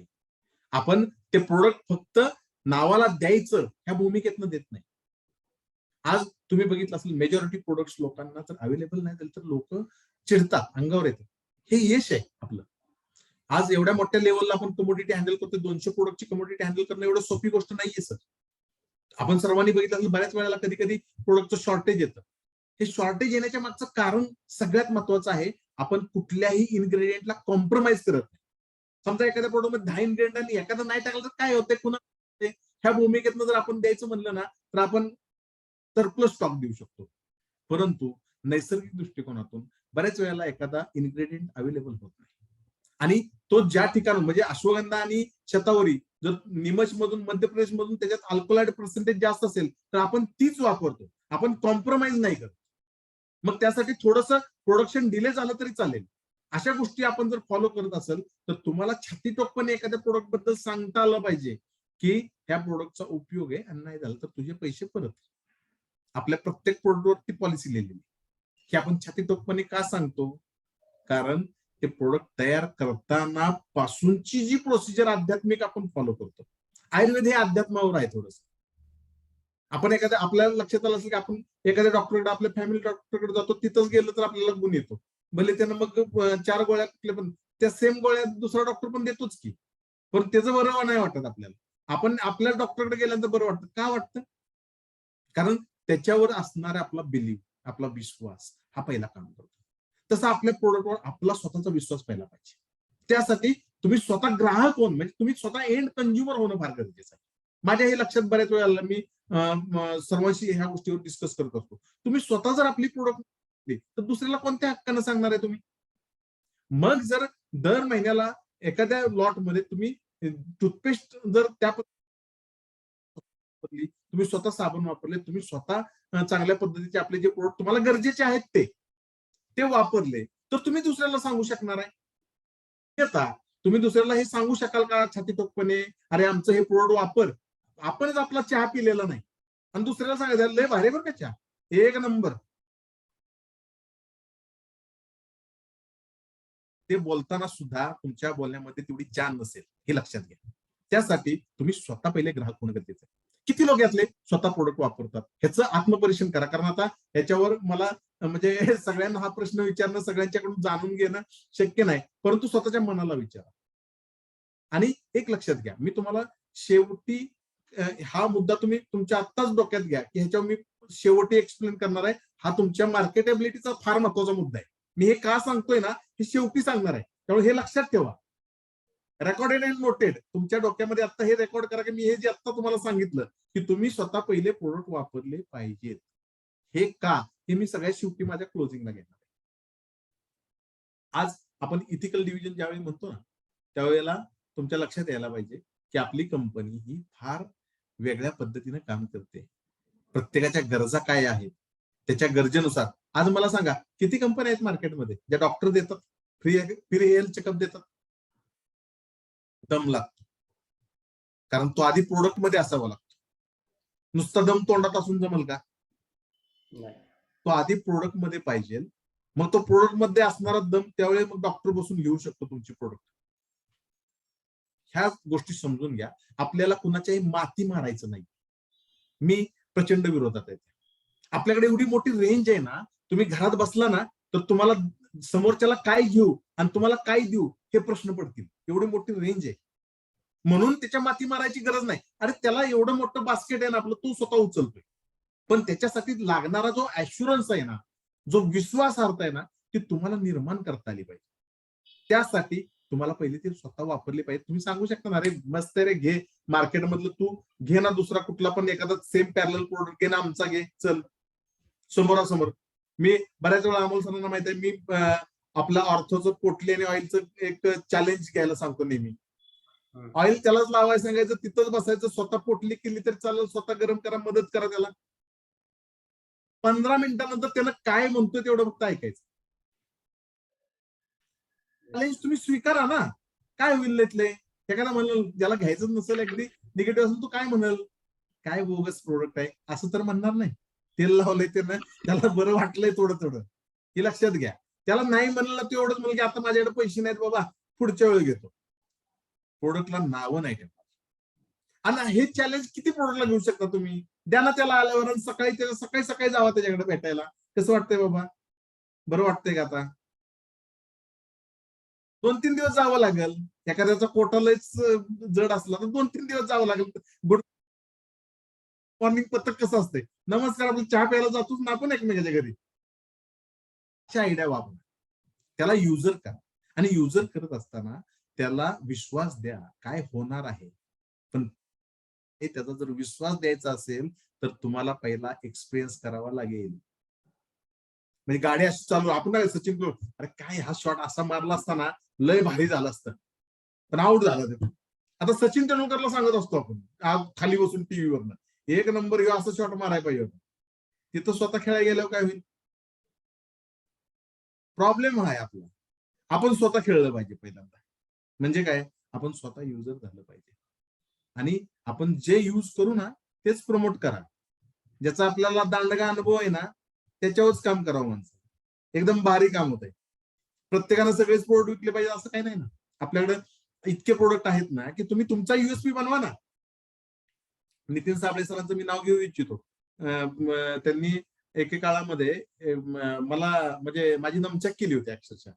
आपण ते प्रोडक्ट फक्त नावाला द्यायचं ह्या भूमिकेतनं देत नाही. आज तुम्ही बघितलं असेल मेजॉरिटी प्रोडक्ट्स लोकांना जर अवेलेबल नाही झाले तर लोक चिडतात, अंगावर येतात. हे यश आहे आपलं. आज एवढ्या मोठ्या लेवलला आपण कमोडिटी हँडल करतो. 200 प्रोडक्टची कमोडिटी हँडल करणं एवढं सोपी गोष्ट नाहीये सर. आपण सर्वांनी बघितलं असेल बऱ्याच वेळेला कधी कधी प्रोडक्टचं शॉर्टेज येतं. हे शॉर्टेज येण्याच्या मागचं कारण सगळ्यात महत्वाचं आहे, आपण कुठल्याही इन्ग्रेडियंटला कॉम्प्रोमाइज करत नाही. समजा एखाद्या प्रोडक्ट मध्ये 10 इन्ग्रेडियंट आणि एखादा नाही टाकलं तर काय होतंय, पुन्हा ह्या भूमिकेतनं जर आपण द्यायचं म्हणलं ना तर आपण सरप्लस स्टॉक देऊ शकतो. परंतु नैसर्गिक दृष्टिकोनातून बऱ्याच वेळेला एखादा इन्ग्रेडियंट अवेलेबल होत नाही आणि तो ज्या ठिकाणी म्हणजे अश्वगंधा आणि शतावरी जर निमच मधून मध्य प्रदेश मधून त्याच्यात अल्कोहोलाइड पर्सेंटेज जास्त असेल तर आपण तीच वापरतो, आपण कॉम्प्रोमाइज नाही करत. मग त्यासाठी थोडंसं प्रोडक्शन डिले झालं तरी चालेल. अशा गोष्टी आपण जर फॉलो करत असेल तर तुम्हाला छातीटोकपणे एखाद्या प्रोडक्ट बद्दल सांगता आलं पाहिजे की ह्या प्रोडक्टचा उपयोग आहे आणि नाही झालं तर तुझे पैसे परत. आपल्या प्रत्येक प्रोडक्टवरती पॉलिसी लिहिलेली की आपण छातीटोकपणे का सांगतो, कारण ते प्रोडक्ट तयार करताना पासूनची जी प्रोसिजर आध्यात्मिक आपण फॉलो करतो. आयुर्वेद हे अध्यात्मावर आहे थोडंसं. आपण एखाद्या आपल्याला लक्षात आलं असेल की आपण एखाद्या डॉक्टरकडे आपल्या फॅमिली डॉक्टरकडे जातो, तिथंच गेलं तर आपल्याला गुण येतो. भले त्यानं मग 4 गोळ्या कुठल्या पण त्या सेम गोळ्या दुसरा डॉक्टर पण देतोच की, पण त्याचं बरं नाही वाटत आपल्याला. आपण आपल्या डॉक्टरकडे गेल्यानंतर बरं वाटतं. का वाटतं? कारण त्याच्यावर असणारा आपला बिलीफ, आपला विश्वास हा पहिला काम करतो. तसं आपल्या प्रोडक्टवर आपला स्वतःचा विश्वास पहिला पाहिजे. त्यासाठी तुम्ही स्वतः ग्राहक होऊन म्हणजे तुम्ही स्वतः एंड कंझ्युमर होणं फार गरजेचं आहे. माझ्या हे लक्षात बऱ्याच वेळा आलं, मी सर्वांशी ह्या गोष्टीवर डिस्कस करत असतो. तुम्ही स्वतः जर आपली प्रोडक्ट तर दुसऱ्याला कोणत्या हक्कानं सांगणार आहे तुम्ही? मग जर दर महिन्याला एखाद्या लॉट मध्ये तुम्ही टूथपेस्ट जर त्या तुम्ही स्वतः साबण वापरले, तुम्ही स्वतः चांगल्या पद्धतीचे आपले जे प्रोडक्ट तुम्हाला गरजेचे आहेत ते वापरले, तर तुम्ही दुसऱ्याला सांगू शकणार आहे. येता तुम्ही दुसऱ्याला हे सांगू शकाल का छातीटोकपणे, अरे आमचं हे प्रोडक्ट वापर, आपणच आपला चहा पिलेला नाही आणि दुसऱ्याला सांगायचं लय भारी बरं का चहा, एक नंबर. ते बोलताना सुद्धा तुमच्या बोलण्यामध्ये तेवढी जान नसेल, हे लक्षात घ्या. त्यासाठी तुम्ही स्वतः पहिले ग्राहक होणं गरजेचं आहे. किती लोक यातले स्वतः प्रोडक्ट वापरतात ह्याचं आत्मपरीक्षण करा. कारण आता ह्याच्यावर मला म्हणजे सगळ्यांना हा प्रश्न विचारणं, सगळ्यांच्याकडून जाणून घेणं शक्य नाही, परंतु स्वतःच्या मनाला विचारा. आणि एक लक्षात घ्या, मी तुम्हाला शेवटी हा मुद्दा तुम्ही तुमच्या आत्ताच डोक्यात घ्या की ह्याच्यावर मी शेवटी एक्सप्लेन करणार आहे. हा तुमच्या मार्केटेबिलिटीचा फार महत्वाचा मुद्दा आहे. मी हे का सांगतोय ना, हे शेवटी सांगणार आहे, त्यामुळे हे लक्षात ठेवा. रेकॉर्डेड अँड नोटेड तुमच्या डोक्यामध्ये आता हे रेकॉर्ड करा की मी हे जे आता तुम्हाला सांगितलं की तुम्ही स्वतः पहिले प्रोडक्ट वापरले पाहिजेत. हे का, हे मी सगळ्यात शेवटी माझ्या क्लोजिंगला घेणार आहे. आज आपण इथिकल डिव्हिजन ज्यावेळी म्हणतो ना, त्यावेळेला तुमच्या लक्षात यायला पाहिजे की आपली कंपनी ही फार वेगळ्या पद्धतीने काम करते. प्रत्येकाच्या गरजा काय आहेत त्याच्या गरजेनुसार. आज मला सांगा, किती कंपन्या आहेत मार्केटमध्ये ज्या डॉक्टर देतात, फ्री हेल्थ चेकअप देतात? दम लागतो, कारण तो आधी प्रोडक्ट मध्ये असावा लागतो. नुसता दम तोंडात असून जमल का? तो आधी प्रोडक्ट मध्ये पाहिजे. मग तो प्रोडक्ट मध्ये असणारा दम त्यावेळी मग डॉक्टर बसून लिहू शकतो तुमची प्रोडक्ट. ह्या गोष्टी समजून घ्या. आपल्याला कुणाच्याही माती मारायचं नाही. मी प्रचंड विरोधात आहे. आपल्याकडे एवढी मोठी रेंज आहे ना, तुम्ही घरात बसला ना तर तुम्हाला समोरच्याला काय घेऊ आणि तुम्हाला काय देऊ हे प्रश्न पडतील. एवढी मोठी रेंज आहे, म्हणून त्याच्या माती मारायची गरज नाही. अरे त्याला एवढं मोठं बास्केट आहे ना आपलं, तू स्वतः उचलतोय, पण त्याच्यासाठी लागणारा जो ऍश्युरन्स आहे ना, जो विश्वासार्हता आहे ना, ती तुम्हाला निर्माण करता आली पाहिजे. त्यासाठी तुम्हाला पहिले ते स्वतः वापरले पाहिजे. तुम्ही सांगू शकता ना, अरे मस्त रे, घे मार्केटमधलं, तू घे ना दुसरा कुठला पण एखादा सेम पॅरलल प्रोडक्ट घे ना, आमचा घे, चल समोरासमोर. मी बऱ्याच वेळा अमोल सरांना माहित आहे, मी आपलं ऑर्थोचं पोटली आणि ऑइलचं एक चॅलेंज घ्यायला सांगतो नेहमी. ऑइल त्यालाच लावायला सांगायचं, तिथंच बसायचं, स्वतः पोटली केली तरी चालेल, स्वतः गरम करा, मदत करा त्याला. 15 मिनिटानंतर त्यानं काय म्हणतोय तेवढं फक्त ऐकायचं. चॅलेंज तुम्ही स्वीकारा ना, काय होईल त्यातले? एखादा म्हणलं ज्याला घ्यायचं नसेल, अगदी निगेटिव्ह असेल, तू काय म्हणाल, काय बोगस प्रोडक्ट आहे असं तर म्हणणार नाही. तेल लावलंय त्यानं, त्याला बरं वाटलंय थोडं थोडं, हे लक्षात घ्या. त्याला नाही म्हणलं ते एवढंच म्हणलं की आता माझ्याकडे पैसे नाहीत बाबा, पुढच्या वेळी घेतो. प्रोडक्टला नावं नाही ठेवणार. आणि हे चॅलेंज किती प्रोडक्टला घेऊ शकता तुम्ही? द्या ना त्याला आल्यावर, सकाळी सकाळी जावा त्याच्याकडे भेटायला. कसं वाटतंय बाबा, बरं वाटतंय का? आता 2-3 दिवस जावं लागेल. एखाद्याचा कोटालाच जड असला तर 2-3 दिवस जावं लागेल. गुड मॉर्निंग पथक कसं असते, नमस्कार, आपण चहा प्यायला जातोच ना आपण एकमेकाच्या घरी. आयडिया वापरा, त्याला युजर करा. आणि युजर करत असताना त्याला विश्वास द्या, काय होणार आहे. पण त्याचा जर विश्वास द्यायचा असेल तर तुम्हाला पहिला एक्सपिरियन्स करावा लागेल. म्हणजे गाडी अशी चालू, आपण काय सचिन बोल, अरे काय हा शॉट असा मारला असताना लय भारी झालं असतं, पण आउट झाला ते. आता सचिन तेंडुलकरला सांगत असतो आपण खाली बसून टीव्ही वरनं, एक नंबर ह्यो असं शॉट मारायला पाहिजे होता. तिथं स्वतः खेळायला गेल्यावर काय होईल? प्रॉब्लेम आहे आपला. आपण स्वतः खेळलं पाहिजे पहिल्यांदा. म्हणजे काय, आपण स्वतः युजर झालं पाहिजे आणि आपण जे युज करू ना तेच प्रमोट करा. ज्याचा आपल्याला दांडगा अनुभव आहे ना त्याच्यावरच काम करावं. माणसं एकदम भारी काम होत आहे. प्रत्येकानं सगळेच प्रोडक्ट विकले पाहिजे असं काही नाही ना. आपल्याकडे इतके प्रोडक्ट आहेत ना की तुम्ही तुमचा युएसपी बनवा ना. नितीन साबळे सरांचं मी नाव घेऊ इच्छितो. त्यांनी एके मला म्हणजे माझी नमचक केली होती अक्षरशः.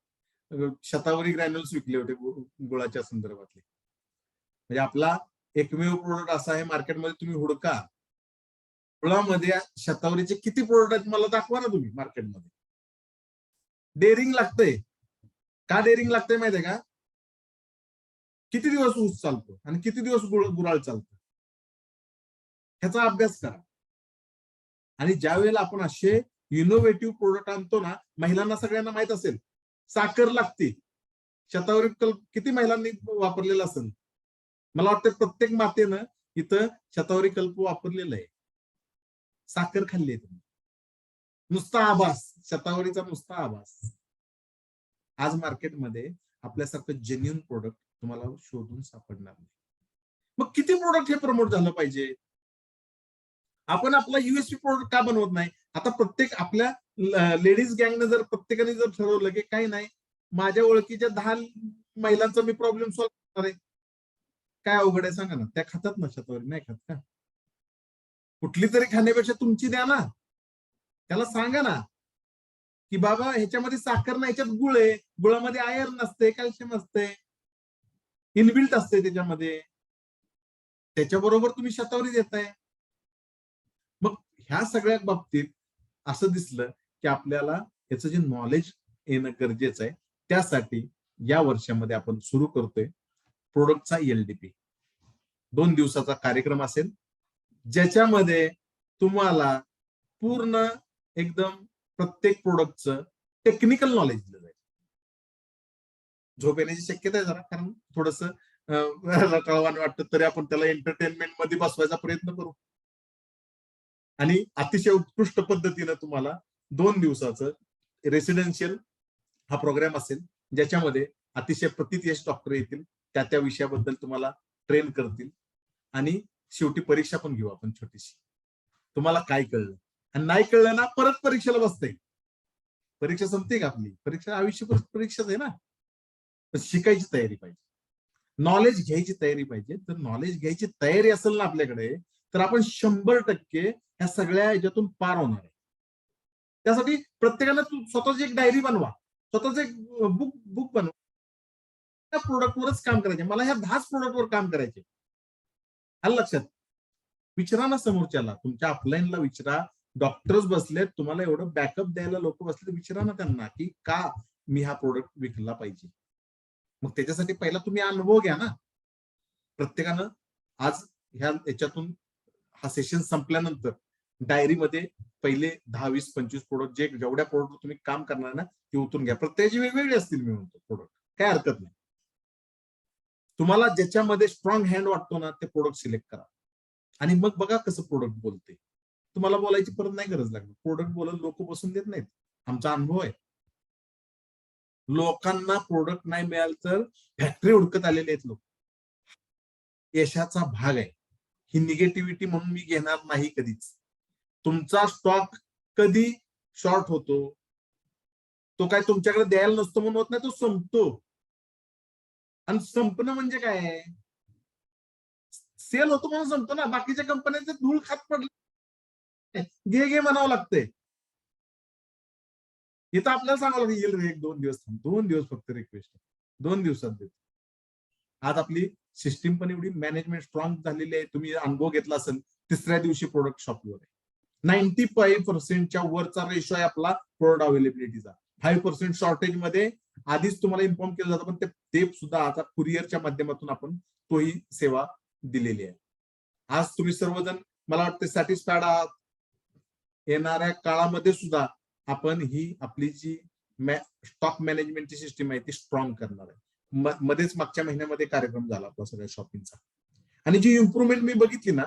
शतावरी ग्रॅन्युल्स विकले होते गुळाच्या संदर्भातले. म्हणजे आपला एकमेव प्रोडक्ट असा आहे मार्केटमध्ये, तुम्ही हुडका गुळामध्ये शतावरीचे किती प्रोडक्ट आहेत मला दाखवा ना तुम्ही मार्केटमध्ये. डेअरिंग लागतंय. का डेअरिंग लागतंय माहितीये का? किती दिवस ऊस चालतो आणि किती दिवस गुराळ चालतो ह्याचा अभ्यास करा. आणि ज्या वेळेला आपण असे इनोव्हेटिव्ह प्रोडक्ट आणतो ना, महिलांना सगळ्यांना माहित असेल साखर लागते. शतावरी किती महिलांनी वापरलेला असेल? मला वाटतं प्रत्येक मातेनं इथं शतावरी कल्प वापरलेलं आहे. साखर खाल्ली आहे. नुसता आभास, शतावरीचा नुसता आभास. आज मार्केटमध्ये आपल्यासारखं जेन्युइन प्रोडक्ट तुम्हाला शोधून सापडणार नाही. मग किती प्रोडक्ट हे प्रमोट झालं पाहिजे? आपण आपला युएसपी प्रोडक्ट का बनवत नाही? आता प्रत्येक आपल्या लेडीज गँगने जर प्रत्येकाने जर ठरवलं की काही नाही, माझ्या ओळखीच्या 10 महिलांचा मी प्रॉब्लेम सॉल्व्ह करणार आहे, काय अवघड आहे सांगा ना. त्या खातात ना शतावरी, नाही खात का? कुठली तरी खाण्यापेक्षा तुमची द्या ना. त्याला सांगा ना की बाबा ह्याच्यामध्ये साखर नाही, ह्याच्यात गुळ आहे, गुळामध्ये आयर्न असते, कॅल्शियम असते, इनबिल्ट असते त्याच्यामध्ये, त्याच्याबरोबर तुम्ही शतावरी देताय. मग ह्या सगळ्या बाबतीत असं दिसलं की आपल्याला याचं जे नॉलेज येणं गरजेचं आहे. त्यासाठी या वर्षामध्ये आपण सुरू करतोय प्रोडक्टचा एलडीपी. 2 दिवसाचा कार्यक्रम असेल ज्याच्यामध्ये तुम्हाला पूर्ण एकदम प्रत्येक प्रोडक्टचं टेक्निकल नॉलेज दिलं जाईल. झोप येण्याची शक्यता आहे जरा, कारण थोडस रटाळवाण वाटतं, तरी आपण त्याला एंटरटेनमेंट मध्ये बसवायचा प्रयत्न करू. आणि अतिशय उत्कृष्ट पद्धतीनं तुम्हाला 2 दिवसाचं रेसिडेन्शियल हा प्रोग्राम असेल, ज्याच्यामध्ये अतिशय प्रतियश डॉक्टर येतील, त्या विषयाबद्दल तुम्हाला ट्रेन करतील आणि शेवटी परीक्षा पण घेऊ आपण छोटीशी. तुम्हाला काय कळलं आणि नाही कळलं ना, परत परीक्षेला बसता येईल. परीक्षा संपते का आपली? परीक्षा आयुष्यभर परीक्षाच आहे ना. शिकायची तयारी पाहिजे, नॉलेज घ्यायची तयारी पाहिजे. तर नॉलेज घ्यायची तयारी असेल ना आपल्याकडे, तर आपण 100% ह्या सगळ्या ह्याच्यातून पार होणार आहे. त्यासाठी प्रत्येकाला स्वतःची एक डायरी बनवा, स्वतःच एक बुक बनवा. त्या प्रोडक्टवरच काम करायचे. मला ह्या 10 प्रोडक्टवर काम करायचे. आलं लक्षात? विचारा ना समोरच्याला, तुमच्या अपलाईनला विचारा. डॉक्टर्स बसलेत, तुम्हाला एवढं बॅकअप द्यायला लोक बसले, विचारा ना त्यांना की का मी हा प्रोडक्ट विकला पाहिजे. मग त्याच्यासाठी पहिला तुम्ही अनुभव घ्या ना. प्रत्येकानं आज याच्यातून हा सेशन संपल्यानंतर डायरीमध्ये पहिले 10, 20, 25 प्रोडक्ट जेवढ्या प्रोडक्ट तुम्ही काम करणार ना ते उतरून घ्या. प्रत्येकाची वेगवेगळी असतील मी म्हणतो प्रोडक्ट, काय हरकत नाही. तुम्हाला ज्याच्यामध्ये स्ट्रॉंग हँड वाटतो ना ते प्रोडक्ट सिलेक्ट करा आणि मग बघा कसं प्रोडक्ट बोलते. तुम्हाला बोलायची परत नाही गरज लागली. प्रोडक्ट बोलून लोक बसून देत नाहीत. आमचा अनुभव आहे. लोकांना प्रोडक्ट नाही मिळालं तर फॅक्टरी हुडकत आलेले आहेत लोक. यशाचा भाग आहे. ही निगेटिव्हिटी म्हणून मी घेणार नाही कधीच. तुमचा स्टॉक कधी शॉर्ट होतो, तो काय तुमच्याकडे द्यायला नसतो म्हणून होत नाही, तो संपतो. आणि संपणं म्हणजे काय? सेल होतो म्हणून संपतो ना. बाकीच्या कंपन्यांचे धूळ खात पडले, घे म्हणावं लागतंय. इथं आपल्याला सांगावं लागेल येईल रे, 1-2 दिवस थांब, 2 दिवस फक्त रिक्वेस्ट, 2 दिवसात देतो. आज आपली सिस्टीम पण एवढी मॅनेजमेंट स्ट्रॉंग झालेली आहे. तुम्ही अनुभव घेतला असेल, तिसऱ्या दिवशी प्रोडक्ट शॉपवर आहे. 95% वरचा रेशो आहे आपला प्रोडक्ट अवेलेबिलिटीचा. 5% शॉर्टेज मध्ये आधीच तुम्हाला इन्फॉर्म केलं जातं, पण ते सुद्धा आता कुरिअरच्या माध्यमातून आपण तोही सेवा दिलेली आहे. आज तुम्ही सर्वजण मला वाटतं सॅटिस्फाईड आहात. येणाऱ्या काळामध्ये सुद्धा आपण ही आपली जी स्टॉक मॅनेजमेंटची सिस्टीम आहे ती स्ट्रॉंग करणार आहे. मध्येच मागच्या महिन्यामध्ये कार्यक्रम झाला आपला सगळ्या शॉपिंगचा, आणि जी इम्प्रुव्हमेंट मी बघितली ना,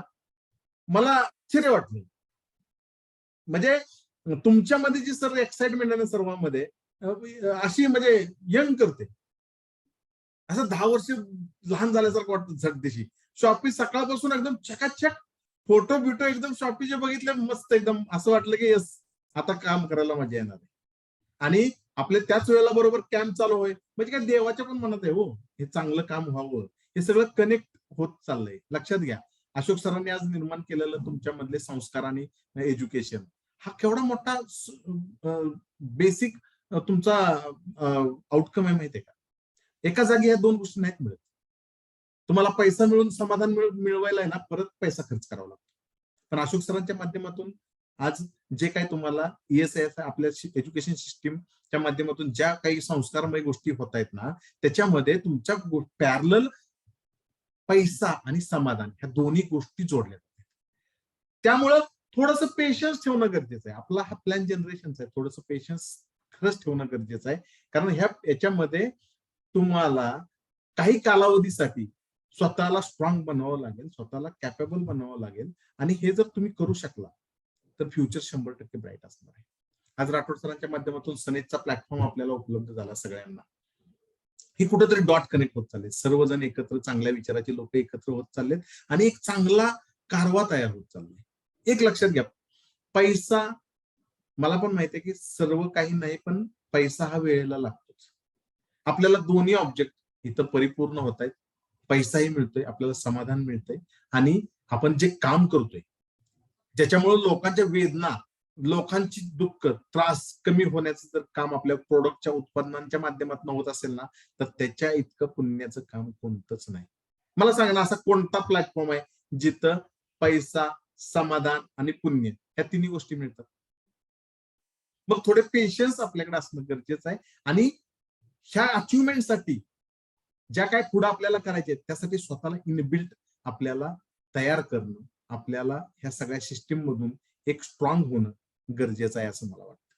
मला आश्चर्य वाटलं. म्हणजे तुमच्यामध्ये जी सर्व एक्साइटमेंट आहे ना सर्वांमध्ये, अशी म्हणजे यंग करते, असं 10 वर्ष लहान झाल्यासारखं वाटतं झटदिशी. शॉपी सकाळपासून एकदम चकाचक फोटो बिटो एकदम शॉपीचे बघितले, मस्त एकदम असं वाटलं की यस, आता काम करायला मजा येणार आहे. आणि आपले त्याच वेळेला बरोबर कॅम्प चालू होय, म्हणजे काय देवाच्या पण मनात आहे हो, हे चांगलं काम व्हावं, हे सगळं कनेक्ट होत चाललंय. लक्षात घ्या, अशोक सरांनी आज निर्माण केलेलं तुमच्यामधले संस्कार आणि एज्युकेशन हा केवढा मोठा बेसिक तुमचा आउटकम आहे माहितीये का. एका जागी या दोन गोष्टी नाहीत मिळत. तुम्हाला पैसा मिळून समाधान मिळवायला आहे ना, परत पैसा खर्च करावा लागतो. पण अशोक सरांच्या माध्यमातून आज जे काही तुम्हाला ESIF आपल्या एज्युकेशन सिस्टीमच्या माध्यमातून ज्या काही संस्कारमय गोष्टी होत आहेत ना, त्याच्यामध्ये तुमच्या पॅरलल पैसा आणि समाधान ह्या दोन्ही गोष्टी जोडल्या जातात. त्यामुळं थोडंसं पेशन्स ठेवणं गरजेचं आहे. आपला हा प्लॅन जनरेशनचा आहे, थोडंसं पेशन्स खरंच ठेवणं गरजेचं आहे. कारण याच्यामध्ये तुम्हाला काही कालावधीसाठी स्वतःला स्ट्रॉंग बनवावं लागेल, स्वतःला कॅपेबल बनवावं लागेल, आणि हे जर तुम्ही करू शकला तर फ्युचर 100% ब्राईट असणार आहे. आज राठोड सरांच्या माध्यमातून सनेजचा प्लॅटफॉर्म आपल्याला उपलब्ध झाला सगळ्यांना. हे कुठेतरी डॉट कनेक्ट होत चालले, सर्वजण एकत्र, चांगल्या विचाराचे लोक एकत्र होत चाललेत, आणि एक चांगला कारवा तयार होत चाललाय. एक लक्षात घ्या, पैसा, मला पण माहितीये की सर्व काही नाही, पण पैसा हा वेळेला लागतोच. आपल्याला दोन्ही ऑब्जेक्ट इथं परिपूर्ण होत आहेत. पैसाही मिळतोय, आपल्याला समाधान मिळतंय, आणि आपण जे काम करतोय ज्याच्यामुळे लोकांच्या वेदना, लोकांची दुःख, त्रास कमी होण्याचं जर काम आपल्या प्रोडक्टच्या उत्पन्नांच्या माध्यमातून होत असेल ना, तर त्याच्या इतकं पुण्याचं काम कोणतंच नाही. मला सांगा ना, असा कोणता प्लॅटफॉर्म आहे जिथं पैसा, समाधान आणि पुण्य ह्या तिन्ही गोष्टी मिळतात. मग थोडे पेशन्स आपल्याकडे असणं गरजेचं आहे, आणि ह्या अचिव्हमेंटसाठी ज्या काय पुढे आपल्याला करायचे त्यासाठी स्वतःला इनबिल्ट आपल्याला तयार करणं, आपल्याला ह्या सगळ्या सिस्टीम मधून एक स्ट्रॉंग होणं गरजेचं आहे असं मला वाटतं.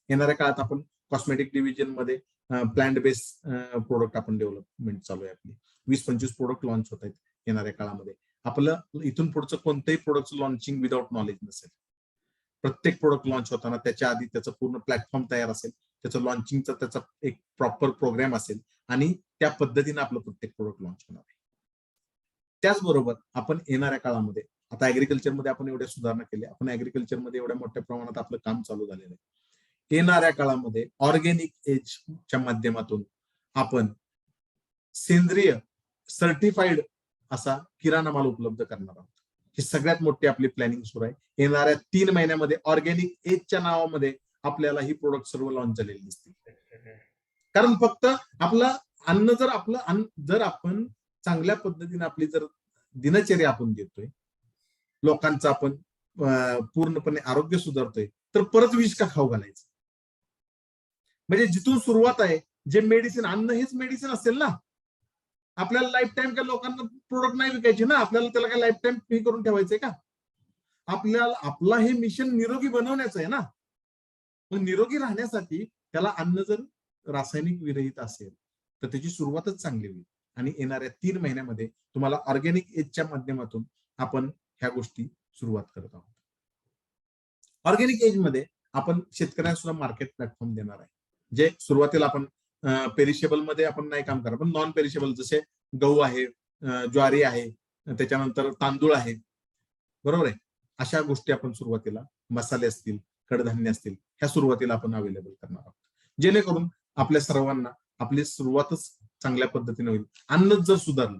येणाऱ्या काळात आपण कॉस्मेटिक डिव्हिजन मध्ये प्लांट बेस्ड प्रोडक्ट आपण डेव्हलपमेंट चालू आहे आपली. 20-25 प्रोडक्ट लॉन्च होत आहेत येणाऱ्या काळामध्ये. आपलं इथून पुढचं कोणतंही प्रोडक्ट लॉन्चिंग विदाउट नॉलेज नसेल. प्रत्येक प्रोडक्ट लॉन्च होताना त्याच्या आधी त्याचं पूर्ण प्लॅटफॉर्म तयार असेल, त्याचं लॉन्चिंगचा त्याचा एक प्रॉपर प्रोग्राम असेल, आणि त्या पद्धतीने आपलं प्रत्येक प्रोडक्ट लॉन्च होणार आहे. त्याचबरोबर आपण येणाऱ्या काळामध्ये, आता ऍग्रिकल्चरमध्ये आपण एवढ्या सुधारणा केल्या, आपण ऍग्रिकल्चरमध्ये एवढ्या मोठ्या प्रमाणात आपलं काम चालू झालेलं आहे. येणाऱ्या काळामध्ये ऑर्गॅनिक एजच्या माध्यमातून आपण सेंद्रिय सर्टिफाईड असा किराणा माल उपलब्ध करणार आहोत. ही सगळ्यात मोठी आपली प्लॅनिंग सुरू आहे. येणाऱ्या 3 महिन्यामध्ये ऑर्गॅनिक एजच्या नावामध्ये आपल्याला ही प्रोडक्ट सर्व लॉन्च झालेली दिसतील. कारण फक्त आपलं अन्न जर आपण चांगल्या पद्धतीने आपली जर दिनचर्या आपण देतोय, लोकांचं आपण पूर्णपणे आरोग्य सुधारतोय, तर परत विष का खाऊ घालायचं. म्हणजे जिथून सुरुवात आहे, जे मेडिसिन, अन्न हेच मेडिसिन असेल ना. आपल्याला लाईफ टाइम काय लोकांना प्रोडक्ट नाही विकायचे ना, आपल्याला त्याला काय लाईफ टाइम फ्री करून ठेवायचंय का. आपल्याला आपला हे मिशन निरोगी बनवण्याचं आहे ना. मग निरोगी राहण्यासाठी त्याला अन्न जर रासायनिक विरहित असेल तर त्याची सुरुवातच चांगली होईल. आणि येणाऱ्या 3 महिन्यामध्ये तुम्हाला ऑर्गॅनिक एजच्या माध्यमातून आपण ह्या गोष्टी सुरुवात करत आहोत. ऑर्गॅनिक एज मध्ये आपण शेतकऱ्यांना सुद्धा मार्केट प्लॅटफॉर्म देणार आहे. जे सुरुवातीला आपण पेरिशेबल मध्ये आपण नाही काम करणार, पण नॉन पेरिशेबल जसे गहू आहे, ज्वारी आहे, त्याच्यानंतर तांदूळ आहे, बरोबर आहे, अशा गोष्टी आपण सुरुवातीला, मसाले असतील, कडधान्य असतील, ह्या सुरुवातीला आपण अवेलेबल करणार आहोत. जेणेकरून आपल्या सर्वांना आपली सुरुवातच चांगल्या पद्धतीने होईल. अन्नच जर सुधारलं,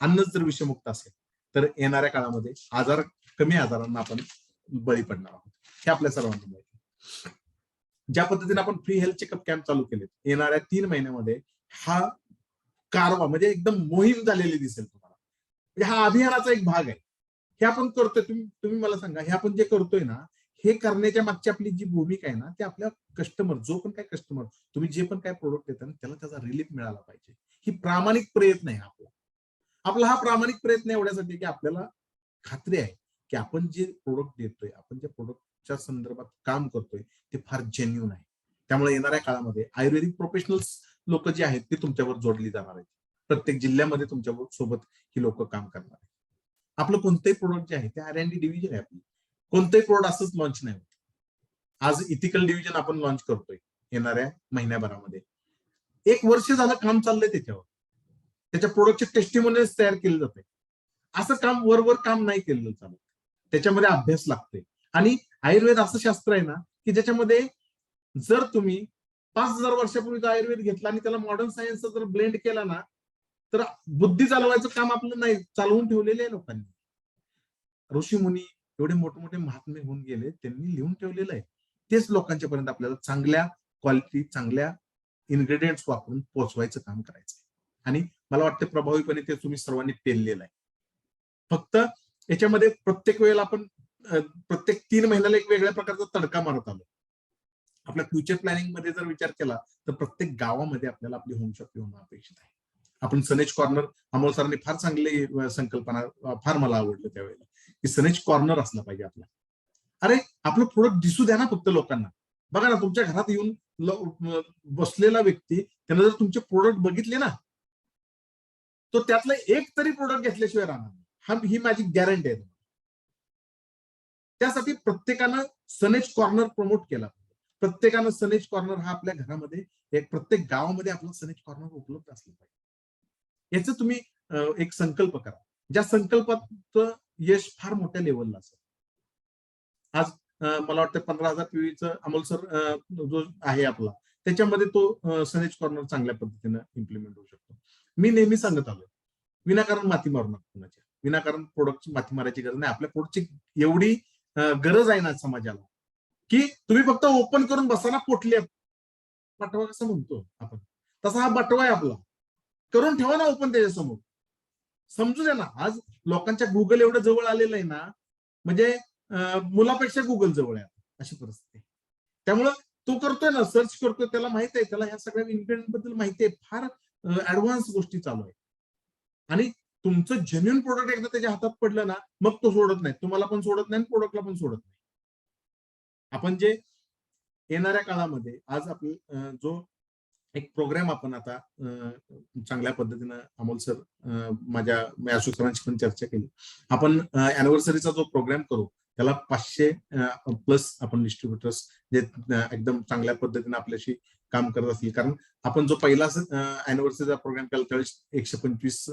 अन्नच जर विषमुक्त असेल, तर येणाऱ्या काळामध्ये कमी आजारांना आपण बळी पडणार आहोत. हे आपल्या सर्वांना माहिती. ज्या पद्धतीने आपण फ्री हेल्थ चेकअप कॅम्प चालू केले, येणाऱ्या 3 महिन्यामध्ये हा कारवा म्हणजे एकदम मोहीम झालेली दिसेल तुम्हाला. म्हणजे हा अभियानाचा एक भाग आहे. हे आपण करतोय, तुम्ही मला सांगा, हे आपण जे करतोय ना, हे करण्याच्या मागची आपली जी भूमिका आहे ना, ते आपल्या कस्टमर, जो पण काय कस्टमर, तुम्ही जे पण काय प्रोडक्ट देता ना, त्याला त्याचा रिलीफ मिळाला पाहिजे. ही प्रामाणिक प्रयत्न आहे आपला. आपला हा प्रामाणिक प्रयत्न एवढ्यासाठी की आपल्याला खात्री आहे की आपण जे प्रोडक्ट देतोय, आपण ज्या प्रोडक्टच्या संदर्भात काम करतोय, ते फार जेन्युन आहे. त्यामुळे येणाऱ्या काळामध्ये आयुर्वेदिक प्रोफेशनल्स लोक जे आहेत ते तुमच्यावर जोडली जाणार आहेत. प्रत्येक जिल्ह्यामध्ये तुमच्या सोबत ही लोक काम करणार आहेत. आपलं कोणतेही प्रोडक्ट जे आहे ते R&D डिव्हिजन आहे आपली. कोणतेही प्रोडक्ट असंच लॉन्च नाही होत. आज इथिकल डिव्हिजन आपण लॉन्च करतोय येणाऱ्या महिन्याभरामध्ये. 1 वर्ष झालं काम चाललंय त्याच्यावर. त्याच्या प्रोडक्टचे टेस्टिमोनियल्स तयार केले जाते. असं काम वर काम नाही केलेलं चालत. त्याच्यामध्ये अभ्यास लागतोय. आणि आयुर्वेद असं शास्त्र आहे ना की ज्याच्यामध्ये जर तुम्ही 5,000 वर्षापूर्वीचा आयुर्वेद घेतला आणि त्याला मॉडर्न सायन्सचा जर ब्लेंड केला ना, तर बुद्धी चालवायचं काम आपलं नाही, चालवून ठेवलेलं आहे लोकांनी. ऋषी मुनी एवढे मोठे मोठे महात्मे होऊन गेले, त्यांनी लिहून ठेवलेलं आहे. तेच लोकांच्या पर्यंत आपल्याला चांगल्या क्वालिटी, चांगल्या इन्ग्रेडियंट्स वापरून पोहोचवायचं काम करायचं. आणि मला वाटतं प्रभावीपणे ते तुम्ही सर्वांनी पेललेलं आहे. फक्त याच्यामध्ये प्रत्येक वेळेला आपण प्रत्येक 3 महिन्याला एक वेगळ्या प्रकारचा तडका मारत आलो. आपल्या फ्युचर प्लॅनिंग मध्ये जर विचार केला तर प्रत्येक गावामध्ये आपल्याला आपली होम शॉप होणं अपेक्षित आहे. आपण सनेज कॉर्नर, अमोल सरांनी फार चांगली संकल्पना, फार मला आवडलं त्यावेळेला की सनेज कॉर्नर असला पाहिजे आपला. अरे आपलं प्रोडक्ट दिसू द्या ना फक्त लोकांना. बघा ना, तुमच्या घरात येऊन बसलेला व्यक्ती त्यानं जर तुमचे प्रोडक्ट बघितले ना, तो त्यातलं एक तरी प्रोडक्ट घेतल्याशिवाय राहणार नाही. ही माझी गॅरंटी आहे. त्यासाठी प्रत्येकानं सनेज कॉर्नर प्रमोट केला. प्रत्येकानं सनेज कॉर्नर हा आपल्या घरामध्ये, एक प्रत्येक गावामध्ये आपला सनेज कॉर्नर उपलब्ध असलं पाहिजे. याचं तुम्ही एक संकल्प करा. ज्या संकल्पात यश फार मोठ्या लेवलला असेल. आज मला वाटतं 15,000 PVचं अमोल सर जो आहे आपला, त्याच्यामध्ये तो सनेज कॉर्नर चांगल्या पद्धतीनं इम्प्लिमेंट होऊ शकतो. मी नेहमी सांगत आलो, विनाकारण माती मारू नका कुणाच्या. विनाकारण प्रोडक्ट माती मारायची गरज नाही. आपल्या प्रोडक्टची एवढी गरज आहे ना समाजाला की तुम्ही फक्त ओपन करून बसा ना, पोटल्या बटवा कसं म्हणतो आपण, तसा हा बटवा आहे आपला. करून ठेवा ना ओपन त्याच्यासमोर. समजू द्या ना, आज लोकांच्या गुगल एवढं जवळ आलेलं आहे ना, म्हणजे मुलापेक्षा गुगल जवळ आहे अशी परिस्थिती. त्यामुळं तो करतोय ना, सर्च करतोय, त्याला माहित आहे, त्याला ह्या सगळ्या इन्ग्रेडियंट बद्दल माहिती आहे. फार ऍडव्हान्स गोष्टी चालू आहेत. आणि तुमचं जेन्युइन प्रोडक्ट एकदा त्याच्या हातात पडलं ना, मग तो सोडत नाही. तुम्हाला पण सोडत नाही, प्रोडक्टला पण सोडत नाही. आपण जे येणाऱ्या काळामध्ये आज आपला जो एक प्रोग्राम आपण आता चांगल्या पद्धतीनं अमोल सर, मी अशोक सरांशी पण चर्चा केली. आपण अॅनिव्हर्सरीचा जो प्रोग्राम करू त्याला 500 प्लस आपण डिस्ट्रीब्युटर्स जे एकदम चांगल्या पद्धतीने आपल्याशी काम करत असतील. कारण आपण जो पहिला अॅनिव्हर्सरीचा प्रोग्राम केला त्यावेळेस 125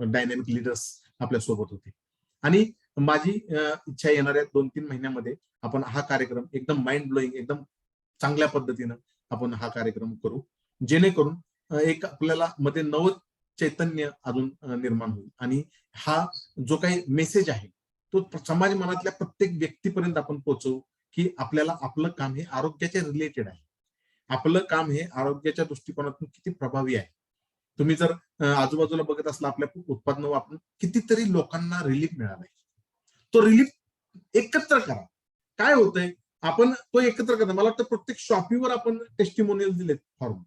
डायनॅमिक लीडर्स आपल्या सोबत होते. आणि माझी इच्छा येणाऱ्या 2-3 महिन्यामध्ये आपण हा कार्यक्रम एकदम माइंड ब्लोईंग, एकदम चांगल्या पद्धतीनं आपण हा कार्यक्रम करू, जेणेकरून एक आपल्याला मध्ये नव चैतन्य अजून निर्माण होईल. आणि हा जो काही मेसेज आहे तो समाज मनातल्या प्रत्येक व्यक्तीपर्यंत आपण पोहोचवू की आपल्याला आपलं काम हे आरोग्याच्या रिलेटेड आहे. आपलं काम हे आरोग्याच्या दृष्टिकोनातून किती प्रभावी आहे. तुम्ही जर आजूबाजूला बघत असला, आपल्या उत्पादनं वापरून कितीतरी लोकांना रिलीफ मिळालाय. तो रिलीफ एकत्र करा. काय होतंय, आपण तो एकत्र करा. मला वाटतं प्रत्येक शॉपीवर आपण टेस्टिमोनियल दिलेत फॉर्म,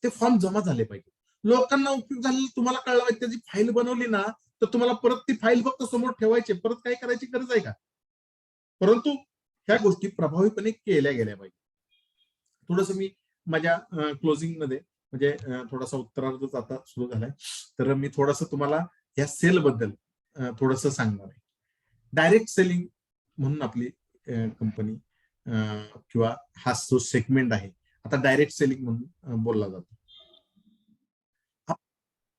ते फॉर्म जमा झाले पाहिजे. लोकांना उपयोग झालेला तुम्हाला कळला पाहिजे. त्याची फाईल बनवली ना, तर तुम्हाला परत ती फाईल फक्त समोर ठेवायची, परत काय करायची गरज आहे का? परंतु ह्या गोष्टी प्रभावीपणे केल्या गेल्या पाहिजे. थोडस मी माझ्या क्लोजिंग मध्ये, म्हणजे थोडासा उत्तरार्धच आता सुरू झालाय, तर मी थोडस तुम्हाला या सेल बद्दल थोडस सांगणार आहे. डायरेक्ट सेलिंग म्हणून आपली कंपनी किंवा हा जो सेगमेंट आहे आता डायरेक्ट सेलिंग म्हणून बोलला जातो.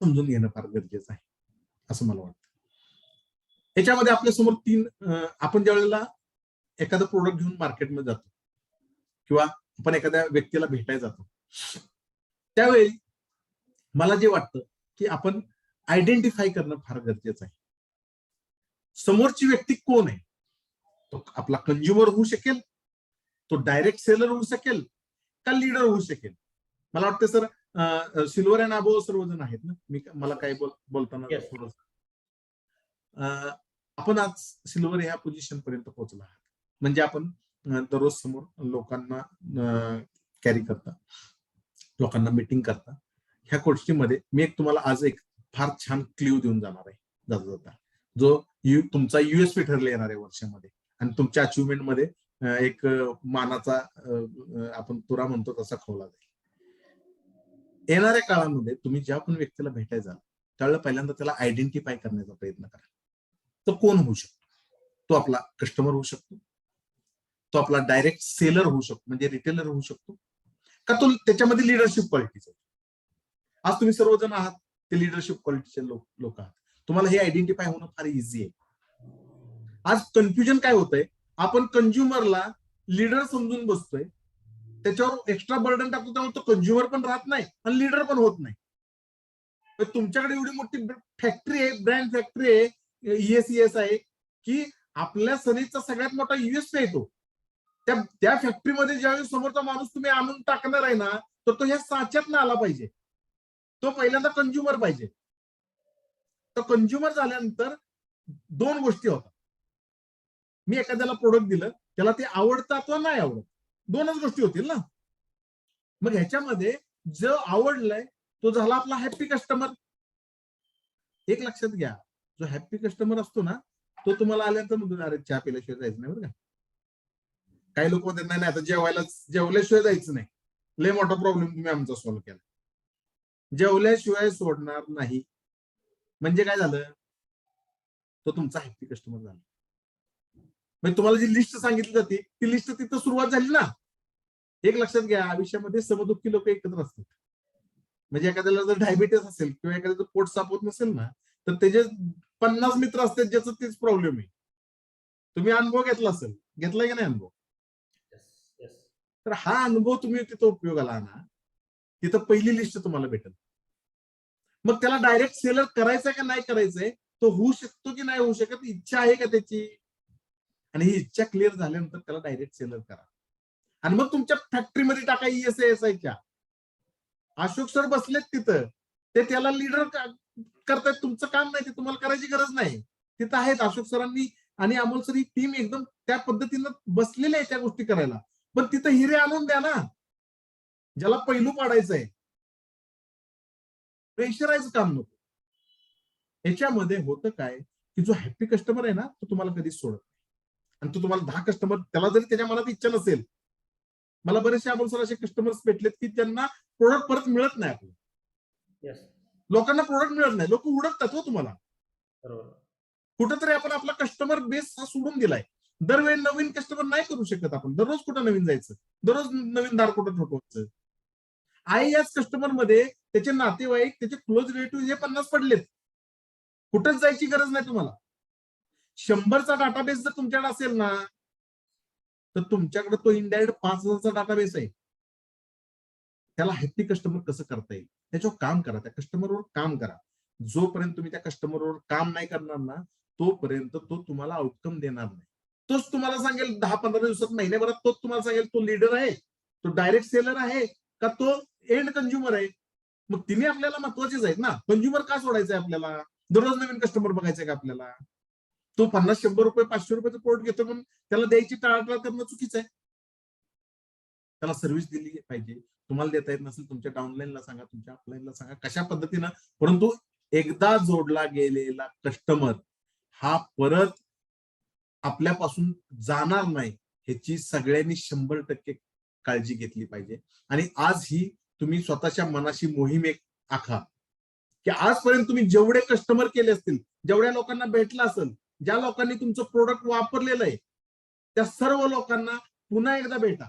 समजून घेणं फार गरजेचं आहे असं मला वाटतं. याच्यामध्ये आपल्या समोर 3, आपण ज्या वेळेला एखादं प्रोडक्ट घेऊन मार्केटमध्ये जातो किंवा आपण एखाद्या व्यक्तीला भेटायला जातो, त्यावेळी मला जे वाटतं की आपण आयडेंटिफाय करणं फार गरजेचं आहे. समोरची व्यक्ती कोण आहे? तो आपला कंझ्युमर होऊ शकेल, तो डायरेक्ट सेलर होऊ शकेल, का लीडर होऊ शकेल. मला वाटतं सर सिल्वर अँड अबोव्ह सर्वजण आहेत ना. मला काय बोलताना थोडं, आपण आज सिल्वर ह्या पोझिशन पर्यंत पोहोचलो आहात. म्हणजे आपण दररोज समोर लोकांना कॅरी करता, लोकांना मीटिंग करता. ह्या गोष्टीमध्ये मी एक तुम्हाला आज एक फार छान क्ल्यू देऊन जाणार आहे जाता जाता, जो तुमचा युएसपी ठरले येणाऱ्या वर्षामध्ये आणि तुमच्या अचिव्हमेंट मध्ये एक मानाचा आपण तुरा म्हणतो तसा खोला जाईल. येणाऱ्या काळामध्ये तुम्ही ज्या पण व्यक्तीला भेटायचा त्यावेळेला पहिल्यांदा त्याला आयडेंटिफाय करण्याचा प्रयत्न करा. तो कोण होऊ शकतो? तो आपला कस्टमर होऊ शकतो, तो आपला डायरेक्ट सेलर होऊ शकतो म्हणजे रिटेलर होऊ शकतो, का तो त्याच्यामध्ये लिडरशिप क्वालिटीचे. आज तुम्ही सर्वजण आहात ते लिडरशिप क्वालिटीचे लोक आहात. तुम्हाला हे आयडेंटिफाय होणं फार इझी आहे. आज कन्फ्युजन काय होतंय, आपण कंझ्युमरला लीडर समजून बसतोय, त्याच्यावर एक्स्ट्रा बर्डन टाकतो, त्यामुळे तो कंझ्युमर पण राहत नाही आणि लीडर पण होत नाही. तुमच्याकडे एवढी मोठी फॅक्टरी आहे, ब्रँड फॅक्टरी आहे, ESES आहे, की आपल्या सनीचा सगळ्यात मोठा युएसपी आहे तो. त्या फॅक्टरीमध्ये ज्यावेळी समोरचा माणूस तुम्ही आणून टाकणार आहे ना, तर तो ह्या साच्यात आला पाहिजे. तो पहिल्यांदा कंझ्युमर पाहिजे. तर कंझ्युमर झाल्यानंतर दोन गोष्टी होतात. मी एखाद्याला प्रोडक्ट दिलं, त्याला ते आवडतं अथवा नाही आवडत, दोनच गोष्टी होतील ना. मग ह्याच्यामध्ये जो आवडलाय तो झाला आपला हॅपी कस्टमर. एक लक्षात घ्या, जो हॅपी कस्टमर असतो ना, तो तुम्हाला आल्यानंतर म्हणतो अरे चहा पिल्याशिवाय जायचं नाही बरं का. काही लोक म्हणतात नाही आता जेवल्याशिवाय जायचं नाही. लय मोठा प्रॉब्लेम तुम्ही आमचा सॉल्व्ह केला. जेवल्याशिवाय सोडणार नाही म्हणजे काय झालं, तो तुमचा हॅपी कस्टमर झाला. म्हणजे तुम्हाला जी लिस्ट सांगितली जाते ती लिस्ट तिथं सुरुवात झाली ना. एक लक्षात घ्या, आयुष्यामध्ये समदुःखी लोक एकत्र असतात. म्हणजे एखाद्याला जर डायबिटीस असेल किंवा एखाद्याचं पोट साफ होत नसेल ना, तर त्याचे 50 मित्र असतात ज्याचं तेच प्रॉब्लेम आहे. तुम्ही अनुभव घेतला असेल, घेतलाय की नाही अनुभव? तर हा अनुभव तुम्ही तिथं उपयोगाला आणा, तिथं पहिली लिस्ट तुम्हाला भेटेल. मग त्याला डायरेक्ट सेलर करायचंय का नाही करायचंय, तो होऊ शकतो की नाही होऊ शकत, इच्छा आहे का त्याची, आणि ही इच्छा क्लिअर झाल्यानंतर त्याला डायरेक्ट सेलर करा. आणि मग तुमच्या फॅक्टरीमध्ये टाका ESESच्या. अशोक सर बसलेत तिथं, ते त्याला लीडर करतायत. तुमचं काम नाही, ते तुम्हाला करायची गरज नाही. तिथं आहेत अशोक सरांनी आणि अमोल सर, ही टीम एकदम त्या पद्धतीनं बसलेली आहे त्या गोष्टी करायला. पण तिथं हिरे आणून द्या ना, ज्याला पैलू पाडायचंय. प्रेशरायचं काम नको. याच्यामध्ये होतं काय, की जो हॅपी कस्टमर आहे ना, तो तुम्हाला कधीच सोडत नाही. आणि तो तुम्हाला 10 कस्टमर, त्याला जरी त्याच्या मनात इच्छा नसेल, मला बरेचसे अमोल सर असे कस्टमर्स भेटलेत की त्यांना प्रोडक्ट परत मिळत नाही. आपलं लोकांना प्रोडक्ट मिळत नाही, लोक हुडकतात हो तुम्हाला. कुठंतरी आपण आपला कस्टमर बेस हा सोडून दिलाय. दरवेळी नवीन कस्टमर नाही करू शकत आपण. दररोज कुठं नवीन जायचं, दररोज नवीन दार कुठं ठोकवायचं. आई याच कस्टमर मध्ये त्याचे नातेवाईक, त्याचे क्लोज रिलेटिव्ह हे 50 पडलेत. कुठंच जायची गरज नाही तुम्हाला. 100चा डाटाबेस जर तुमच्याकडे असेल ना, तर तुमच्याकडे तो इनडायरेक्ट 5000चा डाटाबेस आहे. त्याला हॅपी कस्टमर कसं करता येईल त्याच्यावर काम करा, त्या कस्टमरवर काम करा. जोपर्यंत तुम्ही त्या कस्टमरवर काम नाही करणार ना, तोपर्यंत तो तुम्हाला आउटकम देणार नाही. तोच तुम्हाला सांगेल 10-15 दिवसात, महिन्याभरात तोच तुम्हाला सांगेल तो लीडर आहे, तो डायरेक्ट सेलर आहे का तो एंड कंझ्युमर आहे. मग तिने आपल्याला महत्वाचेच आहेत ना. कंझ्युमर का सोडायचंय आपल्याला, दररोज नवीन कस्टमर बघायचंय का आपल्याला. तो 50-100 रुपये 500 रुपयाचं प्रोडक्ट घेतो म्हणून त्याला द्यायची टाळाटाळ करणं चुकीचं आहे. त्याला सर्व्हिस दिली पाहिजे. तुम्हाला देता येत नसेल तुमच्या डाऊनलाईनला सांगा, तुमच्या अपलाईनला सांगा कशा पद्धतीनं. परंतु एकदा जोडला गेलेला कस्टमर हा परत आपल्यापासून जाणार नाही, ह्याची सगळ्यांनी 100% काळजी घेतली पाहिजे. आणि आज ही तुम्ही स्वतःच्या मनाशी मोहीम एक आखा, की आजपर्यंत तुम्ही जेवढे कस्टमर केले असतील, जेवढ्या लोकांना भेटला असेल, ज्या लोकांनी तुमचं प्रोडक्ट वापरलेलं आहे, त्या सर्व लोकांना पुन्हा एकदा भेटा.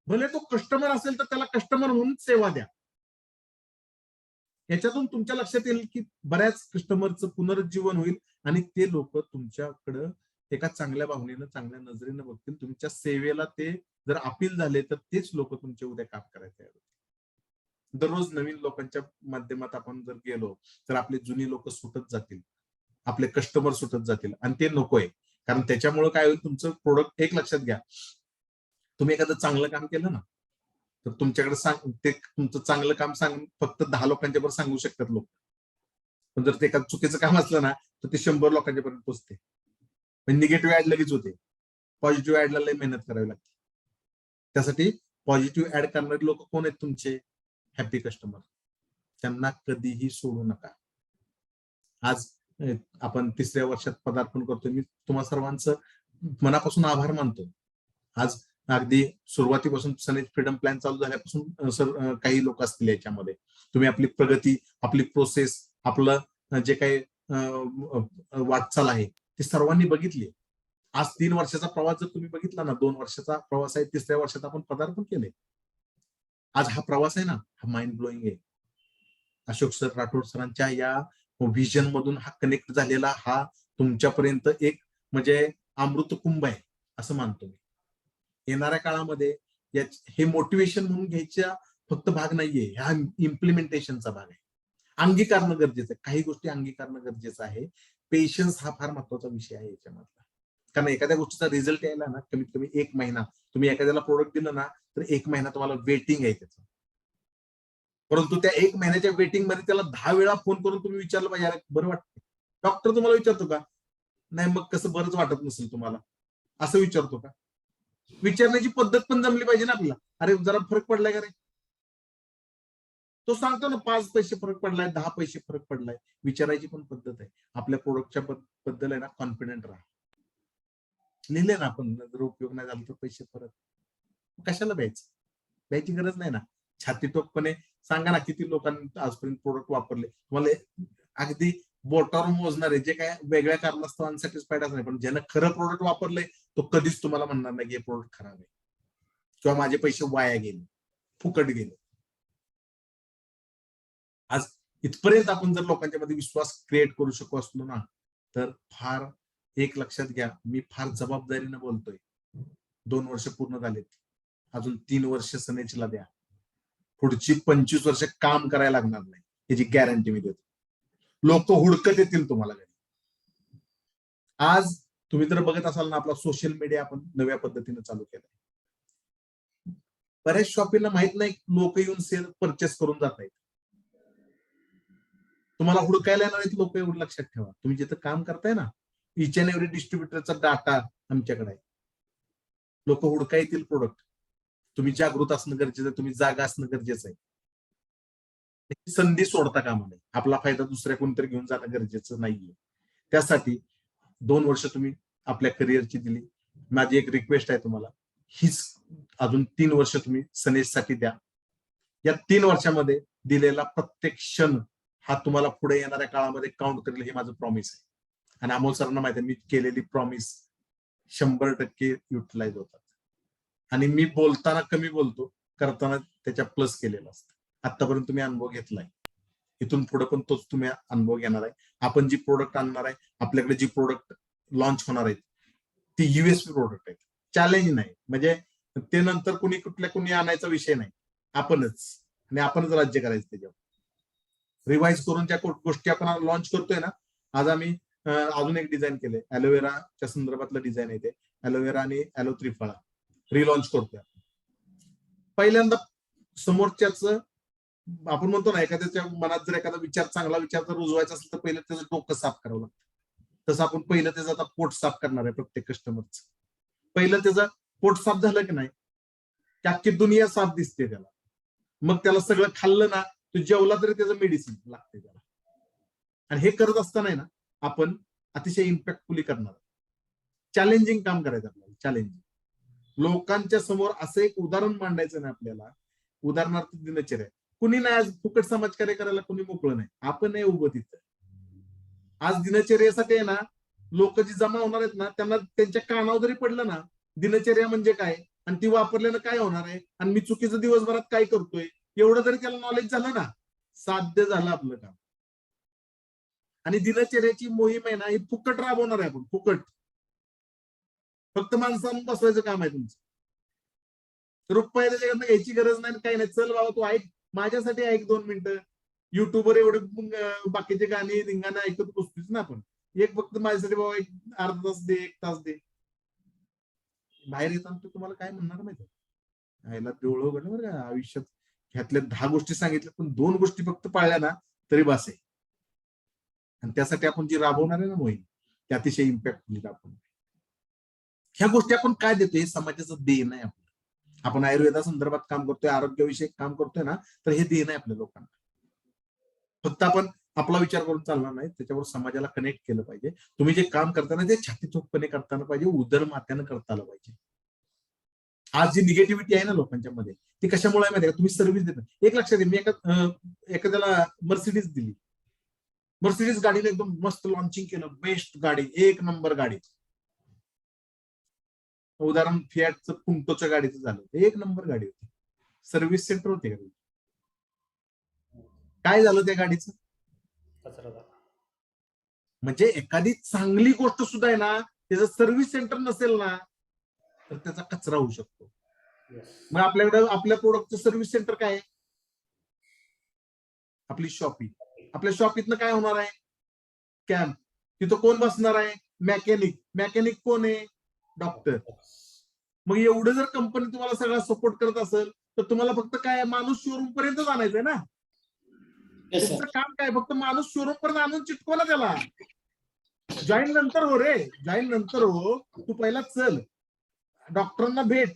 भले तो कस्टमर असेल तर त्याला कस्टमर म्हणून सेवा द्या. याच्यातून तुमच्या लक्षात येईल की बऱ्याच कस्टमरचं पुनरुज्जीवन होईल आणि ते लोक तुमच्याकडं एका चांगल्या भावनेनं, चांगल्या नजरेनं बघतील. तुमच्या सेवेला ते जर अपील झाले तर तेच लोक तुमचे उद्या काम करायला तयार होतील. दररोज नवीन लोकांच्या माध्यमात आपण जर गेलो तर आपले जुनी लोक सुटत जातील, आपले कस्टमर सुटत जातील आणि ते नकोय. कारण त्याच्यामुळे काय होईल, तुमचं प्रोडक्ट, एक लक्षात घ्या, तुम्ही एखादं चांगलं काम केलं ना, तर तुमच्याकडे ते तुमचं चांगलं काम फक्त 10 लोकांच्या वर सांगू शकतात लोक. पण जर ते एखादं चुकीचं काम असलं ना, तर ते 100 लोकांच्या पर्यंत पोहोचते. निगेटिव्ह ऍड लगेच होते. पॉझिटिव्ह ऍडला लय मेहनत करावी लागते. त्यासाठी पॉझिटिव्ह ऍड करणारे लोक कोण आहेत तुमचे? Happy customer. त्यांना कधीही सोडू नका. आज आपण 3ऱ्या वर्षात पदार्पण करतोय. मी तुम्हा सर्वांचं मनापासून आभार मानतो. आज अगदी सुरुवातीपासून सनेज फ्रीडम प्लॅन चालू झाल्यापासून काही लोक असतील याच्यामध्ये. तुम्ही आपली प्रगती, आपली प्रोसेस, आपलं जे काही वाटचाल आहे ती सर्वांनी बघितली. आज 3 वर्षाचा प्रवास जर तुम्ही बघितला ना, 2 वर्षाचा प्रवास आहे, 3ऱ्या वर्षात आपण पदार्पण केले. आज हा प्रवास आहे ना, हा माइंड ब्लोईंग आहे. अशोक सर राठोड सरांच्या या व्हिजन मधून हा कनेक्ट झालेला हा तुमच्यापर्यंत एक म्हणजे अमृत कुंभ आहे असं मानतो मी. येणाऱ्या काळामध्ये हे मोटिवेशन म्हणून घ्यायचा फक्त भाग नाहीये, हा इम्प्लिमेंटेशनचा भाग आहे. अंगीकारणं गरजेचं आहे. काही गोष्टी अंगीकारणं गरजेचं आहे. पेशन्स हा फार महत्वाचा विषय आहे याच्यामधला. कारण एखाद्या गोष्टीचा रिझल्ट यायला ना कमीत कमी 1 महिना, तुम्ही एखाद्याला प्रोडक्ट दिलं ना तर 1 महिना तुम्हाला वेटिंग आहे त्याचं. परंतु त्या 1 महिन्याच्या वेटिंग मध्ये त्याला 10 वेळा फोन करून तुम्ही विचारलं पाहिजे, अरे बरं वाटतं? डॉक्टर तुम्हाला विचारतो का? नाही, मग कसं बरंच वाटत नसेल तुम्हाला, असं विचारतो का? विचारण्याची पद्धत पण जमली पाहिजे ना आपल्याला. अरे जरा फरक पडलाय का रे? तो सांगतो ना 5 पैसे फरक पडलाय, 10 पैसे फरक पडलाय. विचारायची पण पद्धत आहे. आपल्या प्रोडक्टच्या बद्दल आहे ना कॉन्फिडंट राहा. लिहिले ना आपण, जर उपयोग नाही झाला तर पैसे परत. कशाला द्यायची गरज नाही ना. छातीटोकपणे सांगा ना किती लोकांनी आजपर्यंत प्रोडक्ट वापरले. तुम्हाला अगदी बोटावर मोजणारे जे काय वेगळ्या कारणास्तव अनसॅटिस्फाईड असणार, पण ज्यानं खरं प्रोडक्ट वापरलंय तो कधीच तुम्हाला म्हणणार नाही की हे प्रोडक्ट खराब आहे किंवा माझे पैसे वाया गेले, फुकट गेले. आज इथपर्यंत आपण जर लोकांच्या मध्ये विश्वास क्रिएट करू शकू असलो ना, तर फार एक लक्षात घ्या, मी फार जबाबदारीनं बोलतोय. 2 वर्ष पूर्ण झालेत, अजून 3 वर्ष सनेजला द्या. पुढची 25 वर्ष काम करायला लागणार नाही याची गॅरंटी मी देतो. लोक हुडकत येतील तुम्हाला घरी. आज तुम्ही जर बघत असाल ना, आपला सोशल मीडिया आपण नव्या पद्धतीने चालू केलाय. बऱ्याच शॉपिंगला माहित नाही, लोक येऊन सेल परचेस करून जात आहेत. तुम्हाला हुडकायला येणार आहेत लोक, एवढं लक्षात ठेवा. तुम्ही जिथं काम करताय ना, इच अँड एव्हरी डिस्ट्रीब्युटरचा डाटा आमच्याकडे आहे. लोक हुडकाय येतील प्रोडक्ट. तुम्ही जागृत असणं गरजेचं आहे, तुम्ही जागा असणं गरजेचं आहे. संधी सोडता कामा नये. आपला फायदा दुसऱ्या कोणतरी घेऊन जाणं गरजेचं नाहीये. त्यासाठी 2 वर्ष तुम्ही आपल्या करिअरची दिली. माझी एक रिक्वेस्ट आहे तुम्हाला, हीच अजून 3 वर्ष तुम्ही सनेजसाठी द्या. या 3 वर्षामध्ये दिलेला प्रत्येक क्षण हा तुम्हाला पुढे येणाऱ्या काळामध्ये काउंट करेल, हे माझं प्रॉमिस आहे. आणि अमोल सरांना माहिती आहे, मी केलेली प्रॉमिस 100% युटिलाइज होतात. आणि मी बोलताना कमी बोलतो, करताना त्याच्या प्लस केलेलं असतं. आतापर्यंत तुम्ही अनुभव घेतलाय, इथून पुढे पण तोच तुम्ही अनुभव घेणार आहे. आपण जी प्रोडक्ट आणणार आहे, आपल्याकडे जी प्रोडक्ट लॉन्च होणार आहेत ती युएसपी प्रोडक्ट आहेत. चॅलेंज नाही, म्हणजे ते नंतर कुणी आणायचा विषय नाही. आपणच, आणि आपणच राज्य करायचं त्याच्यावर. रिवाइज करून ज्या गोष्टी आपण लॉन्च करतोय ना, आज आम्ही अजून एक डिझाईन केले, ॲलोवेराच्या संदर्भातलं डिझाईन आहे ते. ॲलोवेरा आणि ॲलो त्रिफळा रिलॉन्च करतोय. पहिल्यांदा समोरच्याच, आपण म्हणतो ना, एखाद्याच्या मनात जर एखादा विचार, चांगला विचार जर रुजवायचा असेल तर पहिलं त्याचं डोकं साफ करावं लागतं. तसं आपण पहिलं त्याचं आता पोट साफ करणार आहे प्रत्येक कस्टमरचं. पहिलं त्याचं पोट साफ झालं की नाही, की अख्खी दुनिया साफ दिसते त्याला. मग त्याला सगळं खाल्लं ना, तो जेवला तरी त्याचं मेडिसिन लागते त्याला. आणि हे करत असताना ना, आपण अतिशय इम्पॅक्टफुली करणार, चॅलेंजिंग काम करायचं आपल्याला. चॅलेंजिंग लोकांच्या समोर असं एक उदाहरण मांडायचं ना आपल्याला. उदाहरणार्थ दिनचर्या. कुणी नाही आज फुकट समाजकार्य करायला, कुणी मोकळं नाही. आपण नाही उभं तिथं. आज दिनचर्येसाठी आहे ना, लोक जी जमा होणार आहेत ना, त्यांना त्यांच्या कानावर जरी पडलं ना, दिनचर्या म्हणजे काय आणि ती वापरल्यानं काय होणार आहे आणि मी चुकीचं दिवसभरात काय करतोय, एवढं जरी त्याला नॉलेज झालं ना, साध्य झालं आपलं काम. आणि दिनचर्याची मोहीम आहे ना, ही फुकट राबवणार आहे आपण, फुकट. फक्त माणसांना बसवायचं काम आहे तुमचं. रुपये त्याच्याकडनं घ्यायची गरज नाही, काही नाही. चल बाबा तू ऐक, माझ्यासाठी ऐक 2 मिनिटं. युट्यूबवर एवढे बाकीचे गाणी धिंगाणं ऐकत बसतोच ना आपण. एक फक्त माझ्यासाठी बाबा एक अर्धा तास दे, 1 तास दे. बाहेर येताना तू तुम्हाला काय म्हणणार माहिती, ह्याला डोळं उघडलं बरं का, आयुष्यात ह्यातल्या 10 गोष्टी सांगितल्या पण 2 गोष्टी फक्त पाळल्या ना तरी बास आहे. आणि त्यासाठी आपण जी राबवणार आहे ना मोहीम, ती अतिशय इम्पॅक्टफुली राबवणार. ह्या गोष्टी आपण काय देतोय, हे समाजाचं देणं आहे आपलं. आपण आयुर्वेदा संदर्भात काम करतोय, आरोग्यविषयक काम करतोय ना, तर हे देणं आहे आपल्या लोकांना. फक्त आपण आपला विचार करून चालणार नाही, त्याच्यावर समाजाला कनेक्ट केलं पाहिजे. तुम्ही जे काम करताना ते छातीचोखपणे करताना पाहिजे, उदरमात्यानं करता आलं पाहिजे. आज जी निगेटिव्हिटी आहे ना लोकांच्या मध्ये, ती कशामुळे आहे माहिती आहे का? तुम्ही सर्व्हिस देता. एक लक्षात घ्या, मी एखाद्याला मर्सिडीज दिली, मर्सिडीज गाडीने एकदम मस्त लॉन्चिंग केलं, बेस्ट गाडी, एक नंबर गाडी. उदाहरण फियाटचं पुंटोच्या गाडीचं झालं, एक नंबर गाडी होती, सर्व्हिस सेंटर होते का? काय झालं त्या गाडीचं? म्हणजे एखादी चांगली गोष्ट सुद्धा आहे ना, त्याचं सर्व्हिस सेंटर नसेल ना, तर त्याचा कचरा होऊ शकतो. मग आपल्याकडे आपल्या प्रोडक्टचं सर्व्हिस सेंटर काय आहे? आपली शॉपी. आपल्या शॉपीतनं काय होणार आहे? कॅम्प. तिथं कोण बसणार आहे? मॅकॅनिक. मॅकॅनिक कोण आहे? डॉक्टर. मग एवढं जर कंपनी तुम्हाला सगळा सपोर्ट करत असेल, तर तुम्हाला फक्त काय, माणूस शोरूम पर्यंत आणायचंय ना. तुमचं काम काय, फक्त माणूस शोरूम पर्यंत आणून चिटकव ना त्याला. जॉईन नंतर हो रे, जॉईन नंतर हो. तू पहिला चल, डॉक्टरांना भेट.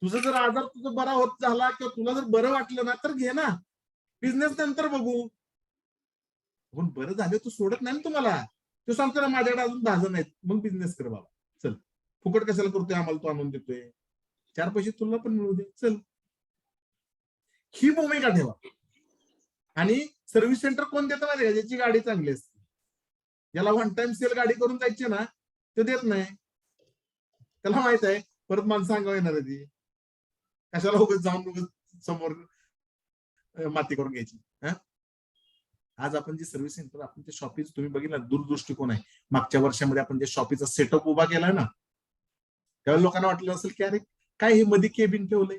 तुझं जर आजार तुझा बरा होत झाला किंवा तुला जर बरं वाटलं ना, तर घे ना. बिझनेस नंतर बघू. पण बरं झालं तू सोडत नाही ना तुम्हाला. तू सांगतो ना माझ्याकडे अजून 10 जण आहेत, मग बिझनेस कर बाबा. चल, फुकट कशाला करतोय, आम्हाला तो आणून देतोय, 4 पैसे तुला पण मिळू दे, चल. ही भूमिका ठेवा. आणि सर्व्हिस सेंटर कोण देतं माहिती का? ज्याची गाडी चांगली असते, ज्याला वन टाइम सेल गाडी करून जायची ना, ते देत नाही. त्याला माहित आहे परत माणसं सांगावं येणार आहे ती, कशाला उगाच जाऊन उगाच समोर माती करून घ्यायची. आज आपण जे सर्व्हिस सेंटर, आपण ते शॉपीज तुम्ही बघितलं, दूरदृष्टिकोन आहे. मागच्या वर्षामध्ये आपण जे शॉपीचा सेटअप उभा केलाय ना, त्यावेळेला लोकांना वाटलं असेल की अरे काय हे मध्ये केबिन ठेवलंय.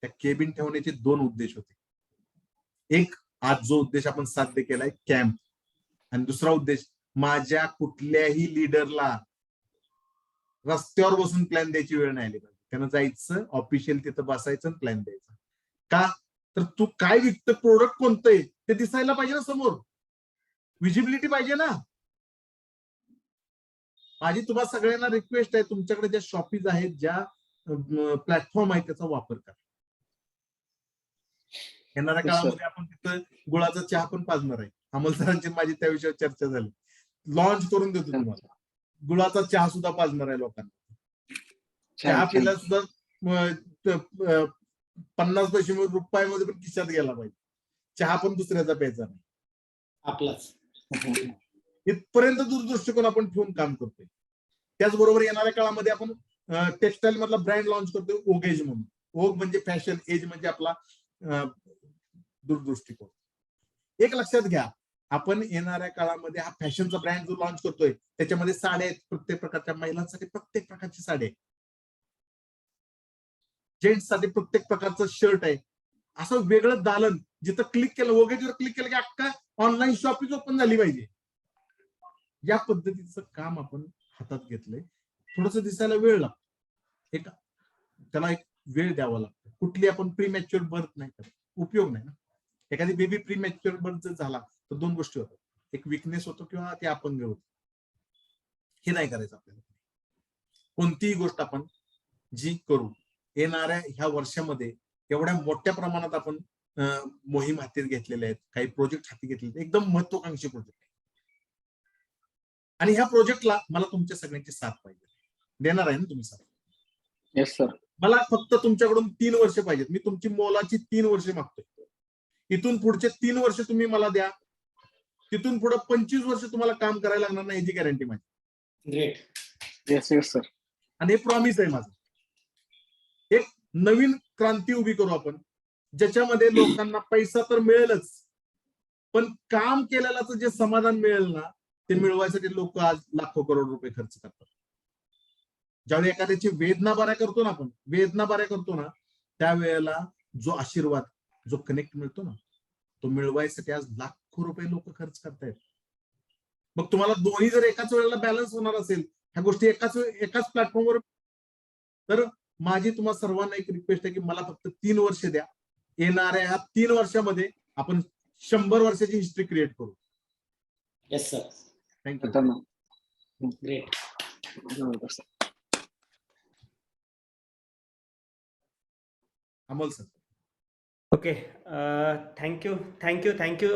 त्या केबिन ठेवण्याचे 2 उद्देश होते. एक, आज जो उद्देश आपण साध्य केलाय, कॅम्प. आणि दुसरा उद्देश, माझ्या कुठल्याही लीडरला रस्त्यावर बसून प्लॅन द्यायची वेळ नाही आली पाहिजे. त्यानं जायचं, ऑफिशियल तिथं बसायचं, प्लॅन द्यायचा. का? तर तू काय विकतं, प्रोडक्ट कोणतं आहे ते दिसायला पाहिजे ना समोर, विजिबिलिटी पाहिजे ना. माझी तुम्हाला सगळ्यांना रिक्वेस्ट आहे, तुमच्याकडे ज्या शॉपीज आहेत, ज्या प्लॅटफॉर्म आहेत, त्याचा वापर करा. येणाऱ्या काळामध्ये आपण तिथं गुळाचा चहा पण पाजणार आहे. अमोल सरांची माझी त्या विषयावर चर्चा झाली. लॉन्च करून देतो तुम्हाला, गुळाचा चहा सुद्धा पाजणार आहे लोकांना. चहा पिला सुद्धा 50 पैसे रुपयामध्ये पण खिशात गेला पाहिजे. चहा पण दुसऱ्याचा प्यायचा नाही, आपलाच. इथपर्यंत दूरदृष्टिकोन आपण ठेवून काम करतोय. त्याचबरोबर येणाऱ्या काळामध्ये आपण टेक्सटाईल मधला ब्रँड लॉन्च करतोय, ओग एज म्हणून. ओग म्हणजे फॅशन, एज म्हणजे आपला दूरदृष्टिकोन. एक लक्षात घ्या, आपण येणाऱ्या काळामध्ये हा फॅशनचा ब्रँड जो लॉन्च करतोय, त्याच्यामध्ये साड्या आहेत, प्रत्येक प्रकारच्या महिलांसाठी प्रत्येक प्रकारची साडी आहे, जेंट्ससाठी प्रत्येक प्रकारचं शर्ट आहे. असं वेगळं दालन, जिथं क्लिक केलं, ओगेजवर क्लिक केलं की अख्खा ऑनलाईन शॉपिंग ओपन झाली पाहिजे. या पद्धतीचं काम आपण हातात घेतलंय. थोडस दिसायला वेळ लागतो, त्याला एक वेळ द्यावा लागतो. कुठली आपण प्रीमॅच्युअर बर्थ नाही करत, उपयोग नाही ना. एखादी बेबी प्रीमॅच्युअर बर्थ जर झाला तर 2 गोष्टी होतात, एक विकनेस होतो किंवा ते अपंग होतो. हे नाही करायचं आपल्याला. कोणतीही गोष्ट आपण जी करू, येणाऱ्या ह्या वर्षामध्ये एवढ्या मोठ्या प्रमाणात आपण मोहीम हाती घेतलेल्या आहेत, काही प्रोजेक्ट हाती घेतलेले, एकदम महत्वाकांक्षी प्रोजेक्ट. आणि ह्या प्रोजेक्टला मला तुमच्या सगळ्यांची साथ पाहिजे. देणार आहे ना तुम्ही साथ? Yes sir. मला फक्त तुमच्याकडून 3 वर्ष पाहिजेत. मी तुमची मोलाची 3 वर्ष मागतोय. इथून पुढचे 3 वर्ष तुम्ही मला द्या, तिथून पुढे 25 वर्ष तुम्हाला काम करायला लागणार नाही, याची गॅरंटी माझी. ग्रेट. Yes yes sir. आणि हे प्रॉमिस आहे माझं. एक नवीन क्रांती उभी करू आपण, ज्याच्यामध्ये लोकांना पैसा तर मिळेलच, पण काम केलेल्याचं जे समाधान मिळेल ना, ते मिळवायसाठी लोक आज लाखो करोड रुपये खर्च करतात. ज्यावेळी एखाद्याची वेदना बऱ्या करतो ना, आपण वेदना बऱ्या करतो ना, त्यावेळेला जो आशीर्वाद, जो कनेक्ट मिळतो ना, तो मिळवायसाठी आज लाखो रुपये लोक खर्च करतायत. मग तुम्हाला दोन्ही जर एकाच वेळेला बॅलन्स होणार असेल, ह्या गोष्टी एकाच प्लॅटफॉर्मवर, तर माझी तुम्हाला सर्वांना एक रिक्वेस्ट आहे की मला फक्त 3 वर्ष द्या. येणाऱ्या ह्या 3 वर्षामध्ये आपण 100 वर्षाची हिस्ट्री क्रिएट करू. Yes sir. Thank you. Great. Amol sir. Okay. Thank you thank you thank you.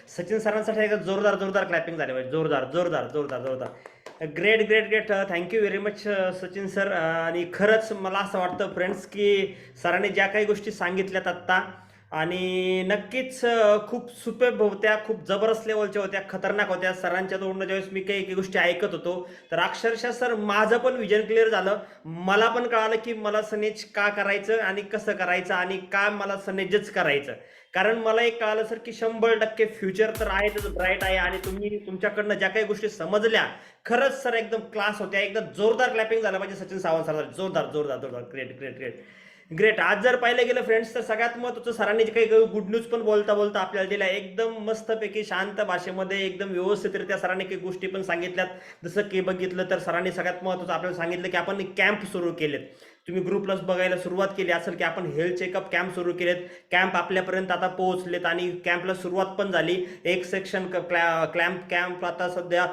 Sachin सरांसाठी एक जोरदार जोरदार क्लॅपिंग झाले पाहिजे. जोरदार जोरदार जोरदार जोरदार. Great great great. Thank you very much Sachin sir. आणि खरंच मला असं वाटतं फ्रेंड्स की सरांनी ज्या काही गोष्टी सांगितल्यात आत्ता आणि नक्कीच खूप सुपेब होत्या, खूप जबरदस्त लेवलच्या होत्या, खतरनाक होत्या. सरांच्या तोंडून ज्यावेळेस मी काही काही गोष्टी ऐकत होतो तर अक्षरशः सर माझं पण विजन क्लिअर झालं. मला पण कळालं की मला सनेज का करायचं आणि कसं करायचं आणि का मला सनेजच करायचं. कारण मला एक कळालं सर की 100% फ्युचर तर आहेच, ब्राईट आहे. आणि तुम्ही तुमच्याकडनं ज्या काही गोष्टी समजल्या खरंच सर एकदम क्लास होत्या. एकदम जोरदार क्लॅपिंग झालं पाहिजे सचिन सावंत सर. जोरदार जोरदार जोरदार. Great great great great. आज जर पाहिलं गेलं फ्रेंड्स तर सगळ्यात महत्त्वाचं सरांनी जे काही गुड न्यूज पण बोलता बोलता आपल्याला दिल्या एकदम मस्तपैकी शांत भाषेमध्ये एकदम व्यवस्थितरित्या सरांनी काही गोष्टी पण सांगितल्यात. जसं की बघितलं तर सरांनी सगळ्यात महत्त्वाचं आपल्याला सांगितलं की आपण कॅम्प सुरू केलेत. तुम्ही ग्रुप प्लस बघायला सुरुवात केली असेल की आपण हेल्थ चेकअप कॅम्प सुरू केलेत. कॅम्प आपल्यापर्यंत आता पोहोचलेत आणि कॅम्पला सुरुवात पण झाली. एक सेक्शन कॅम्प आता सध्या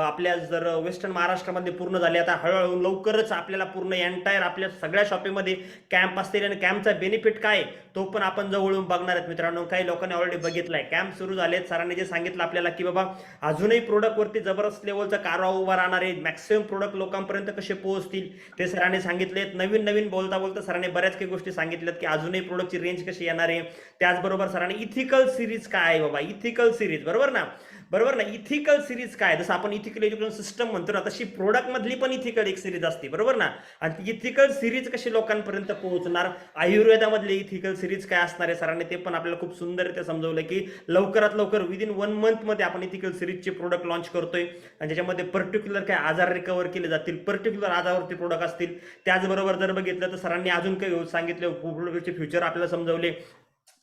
आपल्या जर वेस्टर्न महाराष्ट्रामध्ये पूर्ण झाले. आता हळूहळू लवकरच आपल्याला पूर्ण एंटायर आपल्या सगळ्या शॉपिंगमध्ये कॅम्प असतील आणि कॅम्पचा बेनिफिट काय तो पण आपण जवळून बघणार आहेत मित्रांनो. काही लोकांनी ऑलरेडी बघितलाय. कॅम्प सुरू झालेत. सरांनी जे सांगितलं आपल्याला की बाबा अजूनही प्रोडक्टवरती जबरदस्त लेवलचा कारवा उभा राहणार आहे. मॅक्सिमम प्रोडक्ट लोकांपर्यंत कसे पोहोचतील ते सरांनी सांगितलेत. नवीन नवीन बोलता बोलता सरांनी बऱ्याच काही गोष्टी सांगितल्यात की अजूनही प्रोडक्टची रेंज कशी येणार आहे. त्याचबरोबर सरांनी इथिकल सिरीज काय आहे बाबा, इथिकल सिरीज बरोबर ना, बरोबर ना. इथिकल सिरीज काय, जसं आपण इथिकल एज्युकेशन सिस्टम म्हणतो ना तशी प्रोडक्ट मधली पण इथिकल एक सिरीज असते बरोबर ना. आणि इथिकल सिरीज कशी लोकांपर्यंत पोहोचणार, आयुर्वेदामधली इथिकल सिरीज काय असणार आहे सरांनी ते पण आपल्याला खूप सुंदररित्या समजवलं की लवकरात लवकर विदिन 1 मंथ मध्ये आपण इथिकल सिरीजचे प्रोडक्ट लॉन्च करतोय. आणि त्याच्यामध्ये पर्टिक्युलर काय आजार रिकवर केले जातील, पर्टिक्युलर आजारावरती प्रोडक्ट असतील. त्याचबरोबर जर बघितलं तर सरांनी अजून काही सांगितलं, प्रोडक्टचे फ्युचर आपल्याला समजवले.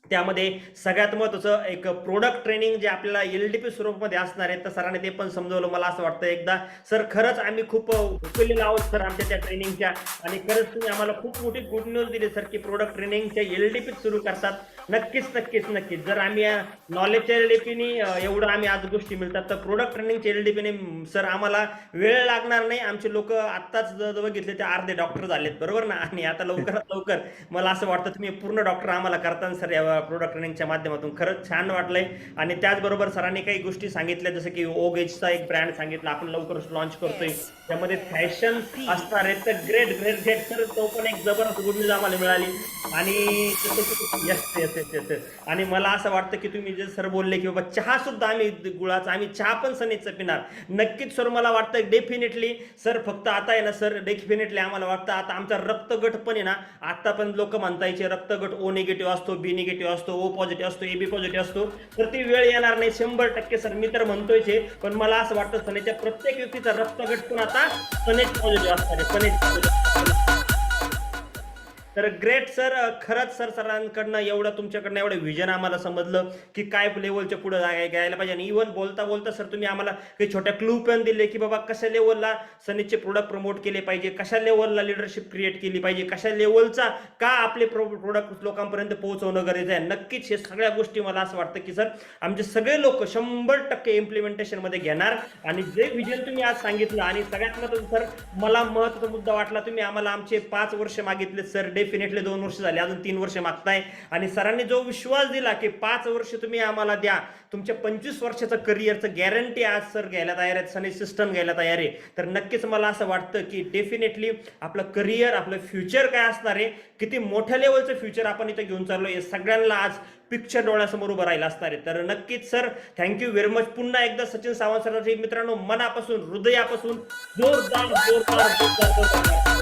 त्यामध्ये सगळ्यात महत्त्वाचं एक प्रोडक्ट ट्रेनिंग जे आपल्याला LDP स्वरूपामध्ये असणार आहे तर सरांनी ते पण समजवलं. मला असं वाटतं एकदा सर खरंच आम्ही खूप उपलेले आहोत सर आमच्या त्या ट्रेनिंगच्या. आणि खरंच तुम्ही आम्हाला खूप मोठी गुड न्यूज दिली सर की प्रोडक्ट ट्रेनिंगच्या LDP सुरू करतात. नक्कीच नक्कीच नक्कीच. जर आम्ही नॉलेजच्या LDPनी एवढं आम्ही आज गोष्टी मिळतात तर प्रोडक्ट ट्रेनिंगच्या LDPने सर आम्हाला वेळ लागणार नाही. आमचे लोक आत्ताच बघितले ते अर्धे डॉक्टर झालेत बरोबर ना. आणि आता लवकरात लवकर मला असं वाटतं तुम्ही पूर्ण डॉक्टर आम्हाला करताना सर या प्रोडक्ट ट्रेनिंगच्या माध्यमातून. खरंच छान वाटलंय. आणि त्याचबरोबर सरांनी काही गोष्टी सांगितल्या जसं की ओगेजचा एक ब्रँड सांगितला आपण लवकरच लॉन्च करतोय. त्यामध्ये फॅशन असणार आहे तर ग्रेट ग्रेट ग्रेट सर तो पण एक जबरदस्त गुड न्यूज आम्हाला मिळाली. आणि येस येस येस येस. आणि मला असं वाटतं की तुम्ही जे सर बोलले की बाबा चहा सुद्धा आम्ही गुळाचा आम्ही चहा पण सनेजचा पिणार. नक्कीच सर मला वाटतं डेफिनेटली सर फक्त आता आहे ना सर डेफिनेटली आम्हाला वाटतं आता आमचा रक्तगट पण आहे ना. आता पण लोक म्हणतायचे रक्तगट O निगेटिव्ह असतो, B निगेटिव्ह असतो, O पॉझिटिव्ह असतो, AB पॉझिटिव्ह असतो. तर ती वेळ येणार नाही 100% सर. मी तर म्हणतोय पण मला असं वाटतं सनेजच्या प्रत्येक व्यक्तीचा रक्तगट पण आता सनेज पॉझिटिव्ह असणार आहे. सनेज पॉझिटिव्ह. तर ग्रेट सर. खरंच सर सरांकडनं एवढं तुमच्याकडनं एवढं विजन आम्हाला समजलं की काय लेवलच्या पुढे घ्यायला पाहिजे. आणि इव्हन बोलता बोलता सर तुम्ही आम्हाला काही छोट्या क्लू पण दिले की बाबा कशा लेवलला सनेजचे प्रोडक्ट प्रमोट केले पाहिजे, कशा लेवलला लिडरशिप क्रिएट केली पाहिजे, कशा लेवलचा का आपले प्रोडक्ट लोकांपर्यंत पोहोचवणं गरजेचं आहे. नक्कीच हे सगळ्या गोष्टी मला असं वाटतं की सर आमचे सगळे लोक 100% इम्प्लिमेंटेशन मध्ये घेणार. आणि जे विजन तुम्ही आज सांगितलं आणि सगळ्यात महत्त्वाचं सर मला महत्त्वाचा मुद्दा वाटला तुम्ही आम्हाला आमचे 5 वर्ष मागितले सर. डेफिनेटली 2 वर्ष झाले, अजून 3 वर्ष मागताय. आणि सरांनी जो विश्वास दिला की 5 वर्ष तुम्ही आम्हाला द्या, तुमच्या 25 वर्षाचं करिअरचं गॅरंटी आज सर घ्यायला तयार आहेत, सनेज सिस्टम घ्यायला तयार आहे. तर नक्कीच मला असं वाटतं की डेफिनेटली आपलं करिअर आपलं फ्युचर काय असणार आहे, किती मोठ्या लेवलचं फ्युचर आपण इथे घेऊन चाललो हे सगळ्यांना आज पिक्चर डोळ्यासमोर उभं राहिलं असणार आहे. तर नक्कीच सर थँक्यू व्हेरी मच. पुन्हा एकदा सचिन सावंत सरांचे मित्रांनो मनापासून हृदयापासून जोरदार जोरदार जोरदार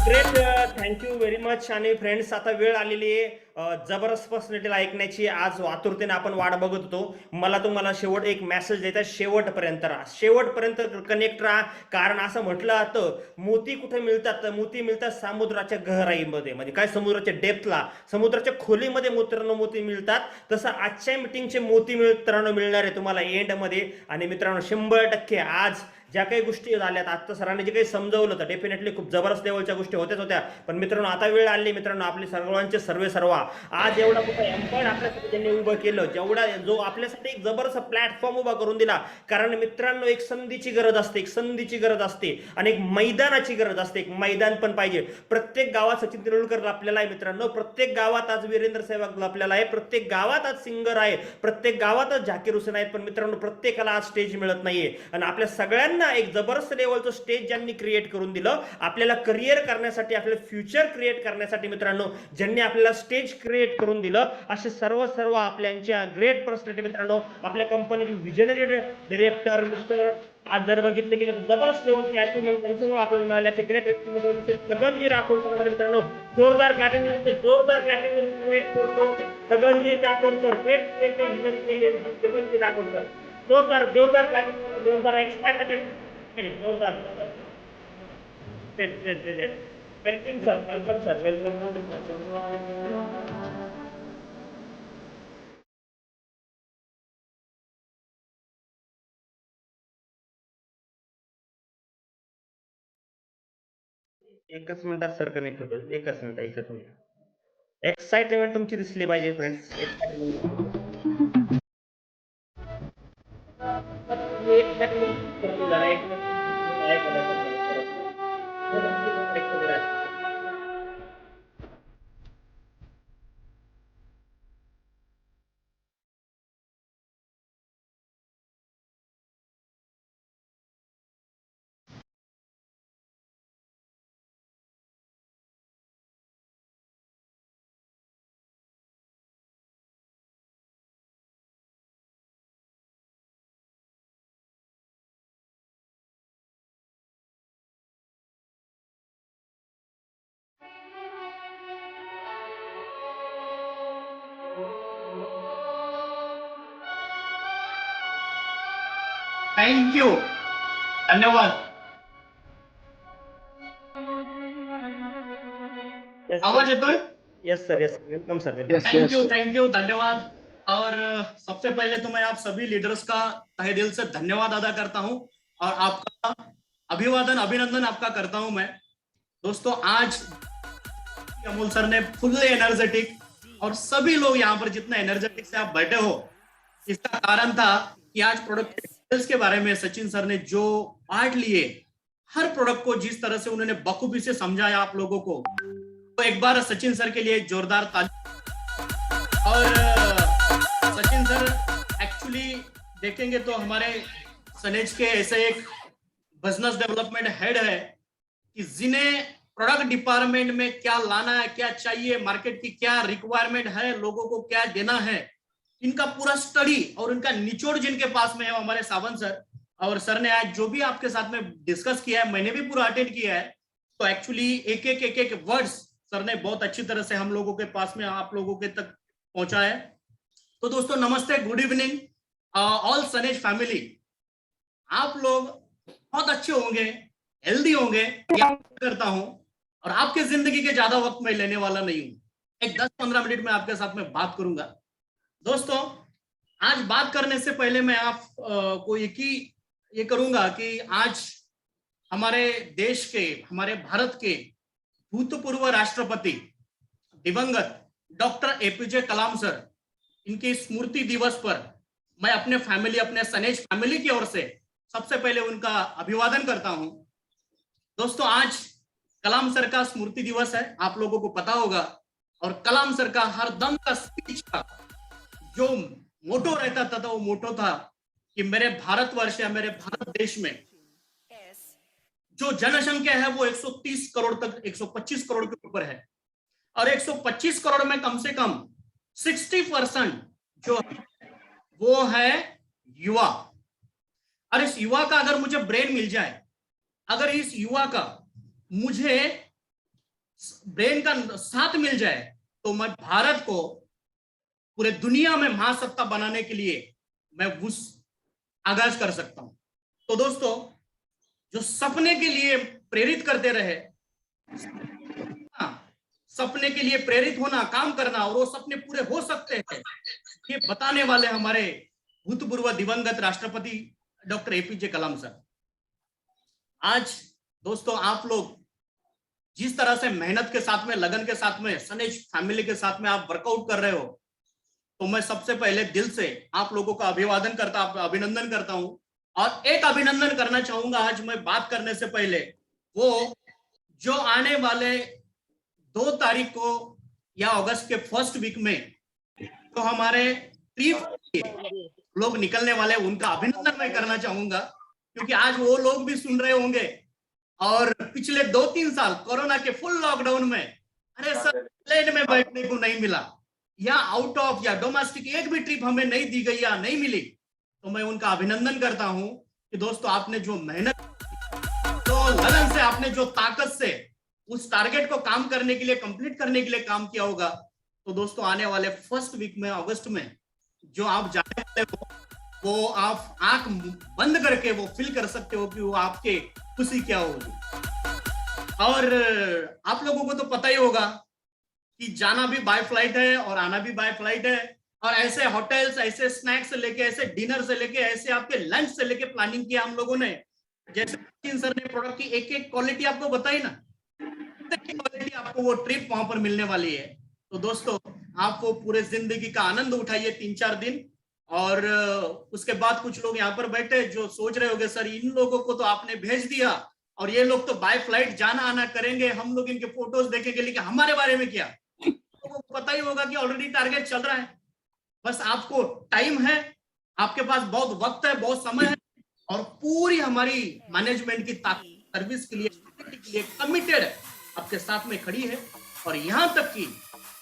ग्रेट. Thank you very much. आणि फ्रेंड्स आता वेळ आलेली आहे जबरदस्त पर्सनॅलिटीला ऐकण्याची. आज आतुरतेने आपण वाट बघत होतो. मला तुम्हाला शेवट एक मेसेज द्यायचा, शेवटपर्यंत राहा, शेवटपर्यंत कनेक्ट राहा. कारण असं म्हटलं जातं मोती कुठे मिळतात, मोती मिळतात समुद्राच्या गहराईमध्ये, म्हणजे काय समुद्राच्या डेप्थला, समुद्राच्या खोलीमध्ये मित्रांनो मोती मिळतात. तसं आजच्या मिटिंगचे मोती मित्रांनो मिळणार आहे तुम्हाला एंडमध्ये. आणि मित्रांनो 100% आज ज्या काही गोष्टी झाल्यात आता सरांनी जे काही समजवलं तर डेफिनेटली खूप जबरदस्त लेवलच्या गोष्टी होत्या. पण मित्रांनो आता वेळ आली मित्रांनो आपली सर्वांचे सर्वा आज एवढा मोठा एम्पायर आपल्यासाठी त्यांनी उभं केलं, जेवढा जो आपल्यासाठी एक जबरदस्त प्लॅटफॉर्म उभा करून दिला. कारण मित्रांनो एक संधीची गरज असते, एक संधीची गरज असते आणि एक मैदानाची गरज असते. एक मैदान पण पाहिजे. प्रत्येक गावात सचिन तेंडुलकर आपल्याला आहे मित्रांनो, प्रत्येक गावात आज वीरेंद्र सहवाग आपल्याला आहे, प्रत्येक गावात आज सिंगर आहे, प्रत्येक गावातच झाकीर हुसेन आहेत. पण मित्रांनो प्रत्येकाला आज स्टेज मिळत नाहीये आणि आपल्या सगळ्यांना एक जबरदस्त लेवलचं स्टेज ज्यांनी क्रिएट करून दिलं आपल्याला करिअर करण्यासाठी, आपलं फ्युचर क्रिएट करण्यासाठी मित्रांनो, ज्यांनी आपल्याला स्टेज क्रिएट करून दिलं असे सर्व आपल्या ग्रेट पर्सनॅलिटी मित्रांनो, आपल्या कंपनीचे विजनरी डिरेक्टर मिस्टर आज जर बघितलं की जबरदस्त लेवलची अचीवमेंट त्यांच्यामुळे आपल्याला मिळाल्या. ते ग्रेट व्यक्तिमत्व गगनजी राठोड मित्रांनो, जोरदार क्रिएट करतो गगनजी राठोडकर, गगनजी राठोडकर, जोरदार एक्स्ट्रा वेलकम सर एकच मिनिटात सर कनेक्ट होतो. एकच मिनिट. एक्साइटमेंट तुमची दिसली पाहिजे फ्रेंड्स. थँक यू, धन्यवाद. आवाज येतोय? Yes sir, yes welcome sir. Thank you, धन्यवाद. और सबसे पहले तो मैं आप सभी लीडर्स का तहे दिल से धन्यवाद अदा करता हूं और आपका अभिनंदन आपका करता हूं मैं. दोस्तों आज अमोल सर ने फुल्ली एनर्जेटिक और सभी लोग यहाँ पर जितने एनर्जेटिक से आप बैठे हो, इसका कारण था कि आज प्रोडक्ट डिटेल्स के बारे में सचिन सर ने जो पार्ट लिए, हर प्रोडक्ट को जिस तरह से उन्होंने बखूबी से समझाया आप लोगों को, तो एक बार सचिन सर के लिए जोरदार ताली. और सचिन सर एक्चुअली देखेंगे तो हमारे सनेज के ऐसे एक बिजनेस डेवलपमेंट हेड है कि जिन्हें प्रोडक्ट डिपार्टमेंट में क्या लाना है, क्या चाहिए, मार्केट की क्या रिक्वायरमेंट है, लोगों को क्या देना है, इनका पूरा स्टडी और इनका निचोड़ जिनके पास में है हमारे सावंत सर. और सर ने आज जो भी आपके साथ में डिस्कस किया है, मैंने भी पूरा अटेंड किया है, तो एक्चुअली एक वर्ड्स सर ने बहुत अच्छी तरह से हम लोगों के पास में, आप लोगों के तक पहुंचा है. तो दोस्तों नमस्ते, गुड इवनिंग ऑल सनेज फैमिली. आप लोग बहुत अच्छे होंगे, हेल्दी होंगे, करता हूं. और आपके जिंदगी के ज्यादा वक्त मैं लेने वाला नहीं हूं. एक 10-15 मिनट में आपके साथ में बात करूंगा. दोस्तों आज बात करने से पहले मैं आप को ये करूंगा कि आज हमारे देश के, हमारे भारत के भूतपूर्व राष्ट्रपति दिवंगत डॉक्टर एपीजे कलाम सर, इनकी स्मृति दिवस पर मैं अपने सनेज फैमिली की ओर से सबसे पहले उनका अभिवादन करता हूं. दोस्तों आज कलाम सर का स्मृति दिवस है, आप लोगों को पता होगा. और कलाम सर का हर दम का स्पीच का जो मोटो रहता था वो मोटो था कि मेरे भारतवर्ष या मेरे भारत देश में जो जनसंख्या है वो 130 करोड़ तक, 125 करोड़ के ऊपर है. और 125 करोड़ में कम से कम 60% जो वो है युवा. और इस युवा का अगर मुझे ब्रेन मिल जाए, अगर इस युवा का मुझे ब्रेन का साथ मिल जाए, तो मैं भारत को पूरे दुनिया में महासत्ता बनाने के लिए मैं उस आगाज कर सकता हूं. तो दोस्तों जो सपने के लिए प्रेरित करते रहे, सपने के लिए प्रेरित होना, काम करना और वो सपने पूरे हो सकते हैं, ये बताने वाले हमारे भूतपूर्व दिवंगत राष्ट्रपति डॉक्टर एपीजे कलाम सर. आज दोस्तों आप लोग जिस तरह से मेहनत के साथ में, लगन के साथ में, सनेज फैमिली के साथ में आप वर्कआउट कर रहे हो, तो मैं सबसे पहले दिल से आप लोगों का अभिनंदन करता हूं। और एक अभिनंदन करना चाहूंगा आज मैं बात करने से पहले, वो जो आने वाले 2 तारीख को या अगस्त के फर्स्ट वीक में तो हमारे ट्रिप लोग निकलने वाले, उनका अभिनंदन मैं करना चाहूंगा, क्योंकि आज वो लोग भी सुन रहे होंगे। और पिछले 2-3 साल कोरोना के फुल लॉकडाउन में, अरे सर प्लेन में बैठने को नहीं मिला, या आउट ऑफ या डोमेस्टिक एक भी ट्रिप हमें नहीं दी गई या नहीं मिली, तो मैं उनका अभिनंदन करता हूं कि दोस्तों आपने जो मेहनत, जो लगन से, आपने जो ताकत से उस टारगेट को काम करने के लिए, कंप्लीट करने के लिए काम किया होगा। तो दोस्तों आने वाले फर्स्ट वीक में, अगस्त में जो आप जाने वाले हो, वो आप आंख बंद करके वो फील कर सकते हो कि वो आपके खुशी क्या होगी। और आप लोगों को तो पता ही होगा कि जाना भी बाय फ्लाइट है और आना भी बाय फ्लाइट है। और ऐसे होटल्स, ऐसे स्नैक्स से लेके, ऐसे डिनर से लेके, ऐसे आपके लंच से लेके प्लानिंग किया हम लोगों ने। जैसे सचिन सर ने प्रोडक्ट की एक एक क्वालिटी आपको बताई ना, क्वालिटी आपको वो ट्रिप वहां पर मिलने वाली है। तो दोस्तों आप वो पूरे जिंदगी का आनंद उठाइए 3-4 दिन। और उसके बाद कुछ लोग यहाँ पर बैठे जो सोच रहे होंगे, सर इन लोगों को तो आपने भेज दिया और ये लोग तो बाय फ्लाइट जाना आना करेंगे, हम लोग इनके फोटोज देखेंगे, लेकिन हमारे बारे में क्या? तो पता ही होगा कि ऑलरेडी टारगेट चल रहा है। बस आपको टाइम है, आपके पास बहुत वक्त है, बहुत समय है, और पूरी हमारी मैनेजमेंट की सर्विस के लिए कमिटेड आपके साथ में खड़ी है। और यहां तक कि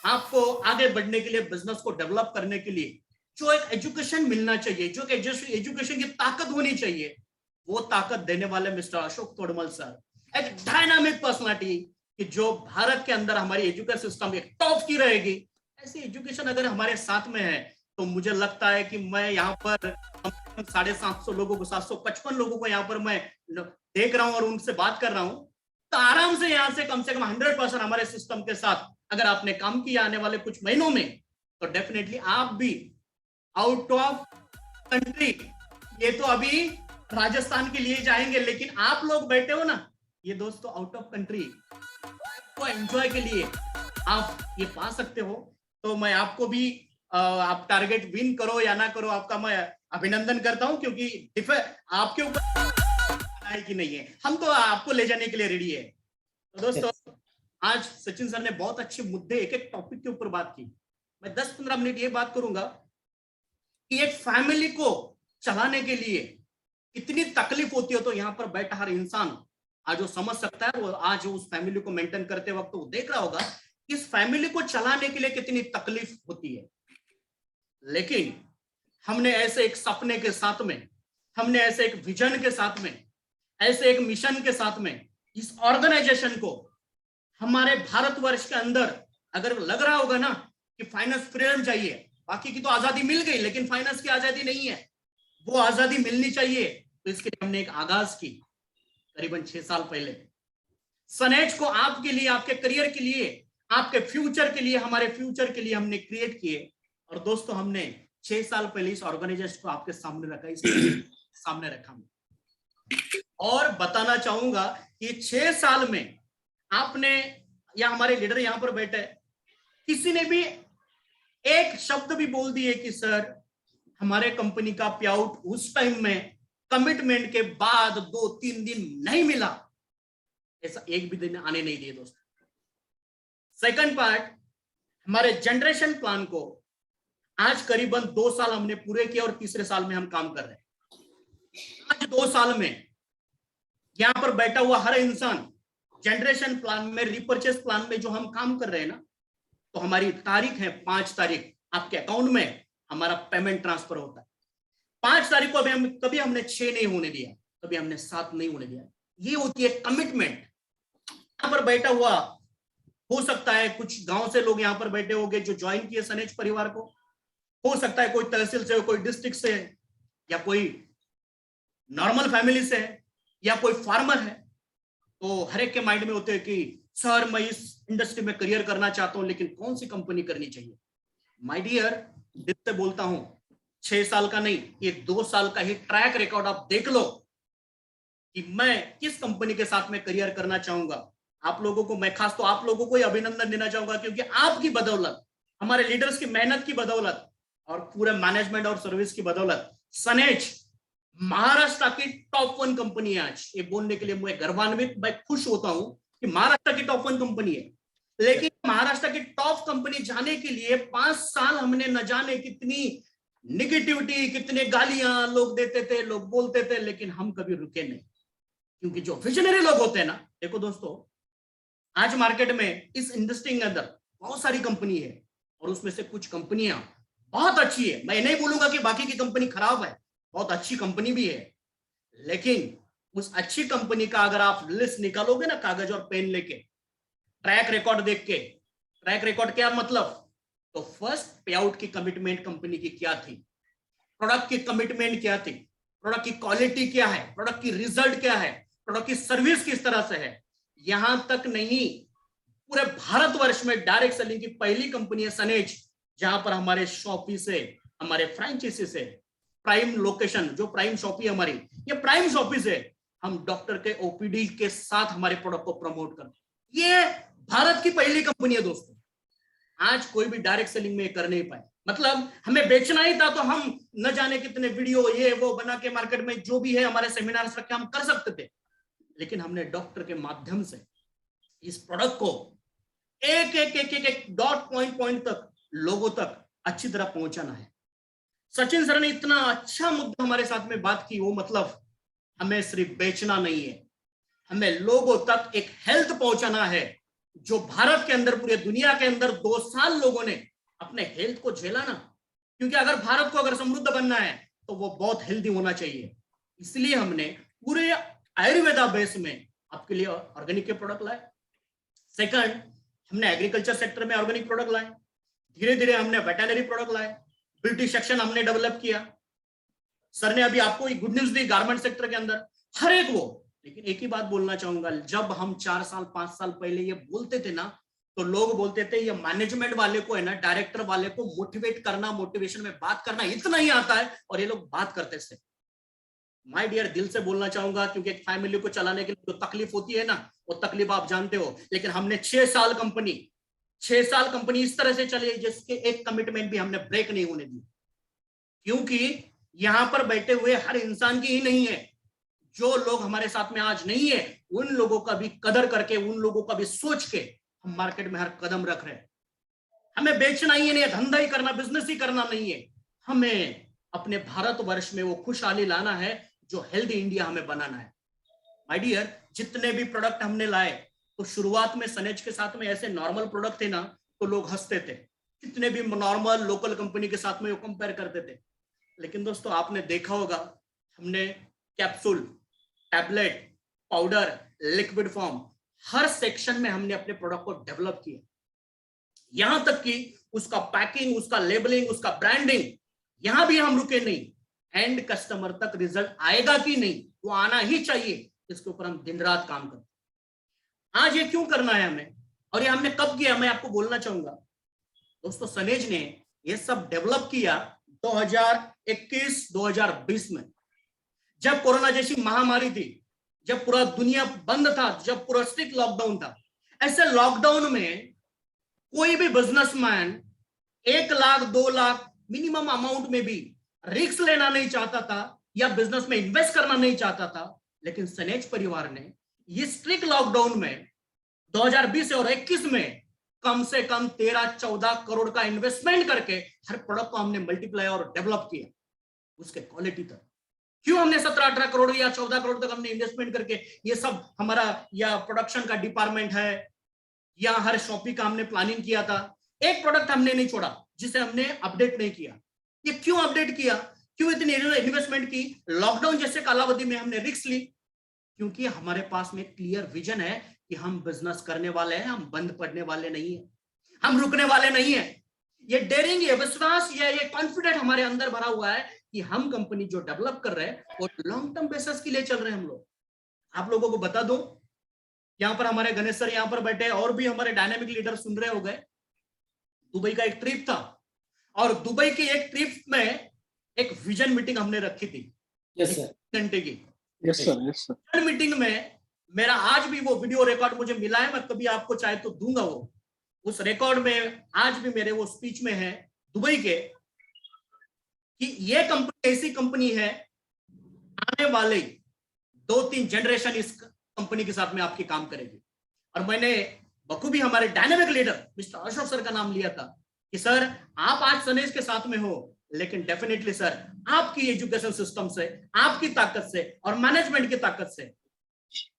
आपको आगे बढ़ने के लिए, बिजनेस को डेवलप करने के लिए जो एक एजुकेशन मिलना चाहिए, जो एजुकेशन की ताकत होनी चाहिए, वो ताकत देने वाले मिस्टर अशोक तोड़मल सर, एक डायनामिक पर्सनालिटी कि जो भारत के अंदर हमारी एजुकेशन सिस्टम एक टॉप की रहेगी। ऐसी एजुकेशन अगर हमारे साथ में है तो मुझे लगता है कि मैं यहाँ पर 750 लोगों को, 755 लोगों को यहाँ पर मैं देख रहा हूँ और उनसे बात कर रहा हूँ, तो आराम से यहाँ से कम 100% हमारे सिस्टम के साथ अगर आपने काम किया आने वाले कुछ महीनों में, तो डेफिनेटली आप भी आउट ऑफ कंट्री, ये तो अभी राजस्थान के लिए जाएंगे, लेकिन आप लोग बैठे हो ना, ये दोस्तों आउट ऑफ कंट्री को एंजॉय के लिए आप ये पा सकते हो। तो मैं आपको भी आप टारगेट विन करो या ना करो, आपका मैं अभिनंदन करता हूं, क्योंकि आपके ऊपर है कि नहीं है, हम तो आपको ले जाने के लिए रेडी है। तो दोस्तों आज सचिन सर ने बहुत अच्छे मुद्दे, एक एक टॉपिक के ऊपर बात की। मैं 10-15 मिनट ये बात करूंगा कि एक फैमिली को चलाने के लिए इतनी तकलीफ होती है, तो यहाँ पर बैठा हर इंसान आज वो समझ सकता है, वो आज उस फैमिली को मेंटेन करते वक्त वो देख रहा होगा इस फैमिली को चलाने के लिए कितनी तकलीफ होती है। लेकिन हमने ऐसे एक सपने के साथ में, हमने ऐसे एक विजन के साथ में, ऐसे एक मिशन के साथ में इस ऑर्गेनाइजेशन को हमारे भारतवर्ष के अंदर, अगर लग रहा होगा ना कि फाइनेंस फ्रीडम चाहिए, बाकी की तो आजादी मिल गई, लेकिन फाइनेंस की आजादी नहीं है, वो आजादी मिलनी चाहिए, तो इसके लिए हमने एक आगाज की करीबन 6 साल पहले। सनेज को आपके लिए, आपके करियर के लिए, आपके फ्यूचर के लिए, हमारे फ्यूचर के लिए हमने क्रिएट किए। और दोस्तों हमने 6 साल पहले इस ऑर्गेनाइजेशन को आपके सामने रखा, इसके सामने रखा। और बताना चाहूंगा कि 6 साल में आपने, या हमारे लीडर यहां पर बैठे, किसी ने भी एक शब्द भी बोल दिए कि सर हमारे कंपनी का पे आउट उस टाइम में कमिटमेंट के बाद 2-3 दिन नहीं मिला, ऐसा एक भी दिन आने नहीं दिए दोस्तों। सेकंड पार्ट, हमारे जनरेशन प्लान को आज करीबन 2 साल हमने पूरे किए और तीसरे साल में हम काम कर रहे हैं। आज 2 साल में यहां पर बैठा हुआ हर इंसान जनरेशन प्लान में, रिपर्चेस प्लान में जो हम काम कर रहे हैं ना, तो हमारी तारीख है 5 तारीख, आपके अकाउंट में हमारा पेमेंट ट्रांसफर होता है 5 तारीख को। कभी हमने 6 नहीं होने दिया, कभी हमने 7 नहीं होने दिया। ये होती है कमिटमेंट। यहां पर बैठा हुआ हो सकता है कुछ गांव से लोग यहां पर बैठे होंगे जो ज्वाइन किए सनेज परिवार को, हो सकता है कोई तहसील से, कोई डिस्ट्रिक्ट से, या कोई नॉर्मल फैमिली से है, या कोई फार्मर है। तो हर एक के माइंड में होते हैं कि सर मैं इस इंडस्ट्री में करियर करना चाहता हूं, लेकिन कौन सी कंपनी करनी चाहिए। माय डियर, दिल से बोलता हूं, 6 साल का नहीं, ये 2 साल का ही ट्रैक रिकॉर्ड आप देख लो। कि मैं किस कंपनी के साथ में करियर करना चाहूंगा। आप लोगों को मैं खास तो आप लोगों को ही अभिनंदन देना चाहूंगा, क्योंकि आपकी बदौलत, हमारे लीडर्स की मेहनत की बदौलत और पूरे मैनेजमेंट और सर्विस की बदौलत सनेज महाराष्ट्र की टॉप 1 कंपनी है। आज ये बोलने के लिए मैं गर्वान्वित, मैं खुश होता हूं कि महाराष्ट्र की टॉप 1 कंपनी है। लेकिन महाराष्ट्र की टॉप कंपनी जाने के लिए 5 साल हमने न जाने कितनी निगेटिविटी, कितने गालियां लोग देते थे, लोग बोलते थे, लेकिन हम कभी रुके नहीं। क्योंकि जो विजनरी लोग होते हैं ना, देखो दोस्तों, आज मार्केट में इस इंडस्ट्री के अंदर बहुत सारी कंपनी है और उसमें से कुछ कंपनियां बहुत अच्छी है। मैं नहीं बोलूंगा कि बाकी की कंपनी खराब है, बहुत अच्छी कंपनी भी है। लेकिन उस अच्छी कंपनी का अगर आप लिस्ट निकालोगे ना, कागज और पेन लेके, ट्रैक रिकॉर्ड देख के, ट्रैक रिकॉर्ड क्या मतलब, तो फर्स्ट पे आउट की कमिटमेंट कंपनी की क्या थी, प्रोडक्ट की कमिटमेंट क्या थी, प्रोडक्ट की क्वालिटी क्या है, प्रोडक्ट की रिजल्ट क्या है, प्रोडक्ट की सर्विस किस तरह से है। यहां तक नहीं, पूरे भारतवर्ष में डायरेक्ट सेलिंग की पहली कंपनी है सनेज, जहां पर हमारे शॉपी से, हमारे फ्रेंचाइजी से, प्राइम लोकेशन जो प्राइम शॉपी हमारी, ये प्राइम शॉपी से हम डॉक्टर के ओपीडी के साथ हमारे प्रोडक्ट को प्रमोट करते। ये भारत की पहली कंपनी है दोस्तों। आज कोई भी डायरेक्ट सेलिंग में कर नहीं पाए। मतलब हमें बेचना ही था तो हम न जाने कितने वीडियो ये वो बना के मार्केट में जो भी है हमारे सेमिनार्स रख के हम कर सकते थे, लेकिन हमने डॉक्टर के माध्यम से इस प्रोडक्ट को एक एक एक एक, एक डॉट पॉइंट तक लोगों तक अच्छी तरह पहुंचाना है। सचिन सर ने इतना अच्छा मुद्दा हमारे साथ में बात की, वो मतलब हमें सिर्फ बेचना नहीं है, हमें लोगों तक एक हेल्थ पहुंचाना है जो भारत के अंदर, पूरे दुनिया के अंदर 2 साल लोगों ने अपने हेल्थ को झेला ना। क्योंकि अगर भारत को अगर समृद्ध बनना है तो वो बहुत हेल्दी होना चाहिए। इसलिए हमने पूरे आयुर्वेदा बेस में आपके लिए ऑर्गेनिक के प्रोडक्ट लाए। सेकंड, हमने एग्रीकल्चर सेक्टर में ऑर्गेनिक प्रोडक्ट लाए। धीरे धीरे हमने वेटरनरी प्रोडक्ट लाए। ब्यूटी सेक्शन हमने डेवलप किया। सर ने अभी आपको एक गुड न्यूज दी गारमेंट सेक्टर के अंदर, हर एक वो। लेकिन एक ही बात बोलना चाहूंगा, जब हम 4 साल 5 साल पहले ये बोलते थे ना, तो लोग बोलते थे ये मैनेजमेंट वाले को है ना, डायरेक्टर वाले को मोटिवेट करना, मोटिवेशन में बात करना इतना ही आता है, और ये लोग बात करते थे। माय डियर, दिल से बोलना चाहूंगा, क्योंकि एक फैमिली को चलाने के लिए जो तकलीफ होती है ना, वो तकलीफ आप जानते हो। लेकिन हमने 6 साल कंपनी इस तरह से चली जिसके एक कमिटमेंट भी हमने ब्रेक नहीं होने दी। क्योंकि यहां पर बैठे हुए हर इंसान की ही नहीं है, जो लोग हमारे साथ में आज नहीं है, उन लोगों का भी कदर करके, उन लोगों का भी सोच के हम मार्केट में हर कदम रख रहे हैं। हमें बेचना ही नहीं है, धंधा ही करना, बिजनेस ही करना नहीं है। हमें अपने भारतवर्ष में वो खुशहाली लाना है जो हेल्दी इंडिया हमें बनाना है। माय डियर, जितने भी प्रोडक्ट हमने लाए, तो शुरुआत में सनेज के साथ में ऐसे नॉर्मल प्रोडक्ट थे ना, तो लोग हंसते थे। जितने भी नॉर्मल लोकल कंपनी के साथ में वो कंपेयर करते थे। लेकिन दोस्तों, आपने देखा होगा, हमने capsule, tablet, powder, liquid form, हर सेक्शन में हमने अपने प्रोडक्ट को डेवलप किया। यहां तक कि उसका पैकिंग, उसका लेबलिंग, उसका ब्रांडिंग, यहां भी हम रुके नहीं। एंड कस्टमर तक रिजल्ट आएगा कि नहीं, वो आना ही चाहिए, इसके ऊपर हम दिन रात काम करते हैं। आज ये क्यों करना है हमें, और ये हमने कब किया, मैं आपको बोलना चाहूंगा। दोस्तों, सनेज ने ये सब डेवलप किया 2021-2020 में, जब कोरोना जैसी महामारी थी, जब पूरा दुनिया बंद था, जब पूरा स्ट्रिक्ट लॉकडाउन था। ऐसे लॉकडाउन में कोई भी businessman 1 lakh 2 lakh minimum amount में भी रिस्क लेना नहीं चाहता था, या बिजनेस में इन्वेस्ट करना नहीं चाहता था। लेकिन सनेज परिवार ने ये स्ट्रिक्ट लॉकडाउन में 2020 और 21 में कम से कम 13-14 करोड़ का इन्वेस्टमेंट करके हर प्रोडक्ट को हमने मल्टीप्लाई और डेवलप किया, उसके क्वालिटी तक। क्यों हमने 17-18 करोड़ या 14 करोड़ तक हमने इन्वेस्टमेंट करके, ये सब हमारा या प्रोडक्शन का डिपार्टमेंट है, या हर शॉपी का हमने प्लानिंग किया था। एक प्रोडक्ट हमने नहीं छोड़ा जिसे हमने अपडेट नहीं किया। ये क्यों अपडेट किया, क्यों इतनी इन्वेस्टमेंट की, लॉकडाउन जैसे कालावधि में हमने रिस्क ली? क्योंकि हमारे पास में क्लियर विजन है कि हम बिजनेस करने वाले हैं, हम बंद पड़ने वाले नहीं है, हम रुकने वाले नहीं है। ये डेयरिंग, ये विश्वास, ये कॉन्फिडेंट हमारे अंदर भरा हुआ है कि हम कंपनी जो डेवलप कर रहे हैं वो लॉन्ग टर्म बेसिस के लिए चल रहे हैं हम लोग। आप लोगों को बता दूं, यहाँ पर हमारे गणेश सर यहाँ पर बैठे, और भी हमारे डायनामिक लीडर सुन रहे हो गए। दुबई का एक ट्रिप था, और दुबई की एक ट्रिप में एक विजन मीटिंग हमने रखी थी, 1 घंटे की, यस सर। मीटिंग में मेरा आज भी वो वीडियो रिकॉर्ड मुझे मिला है, मैं कभी आपको चाहे तो दूंगा वो। उस रिकॉर्ड में आज भी मेरे वो स्पीच में है दुबई के, कि ये कंपनी ऐसी कंपनी है, आने वाले 2-3 जनरेशन इस कंपनी के साथ में आपकी काम करेगी। और मैंने बखूबी हमारे dynamic leader mister Ashok sir का नाम लिया था कि सर आप आज सनेज के साथ में हो, लेकिन डेफिनेटली सर आपकी एजुकेशन सिस्टम से, आपकी ताकत से और मैनेजमेंट की ताकत से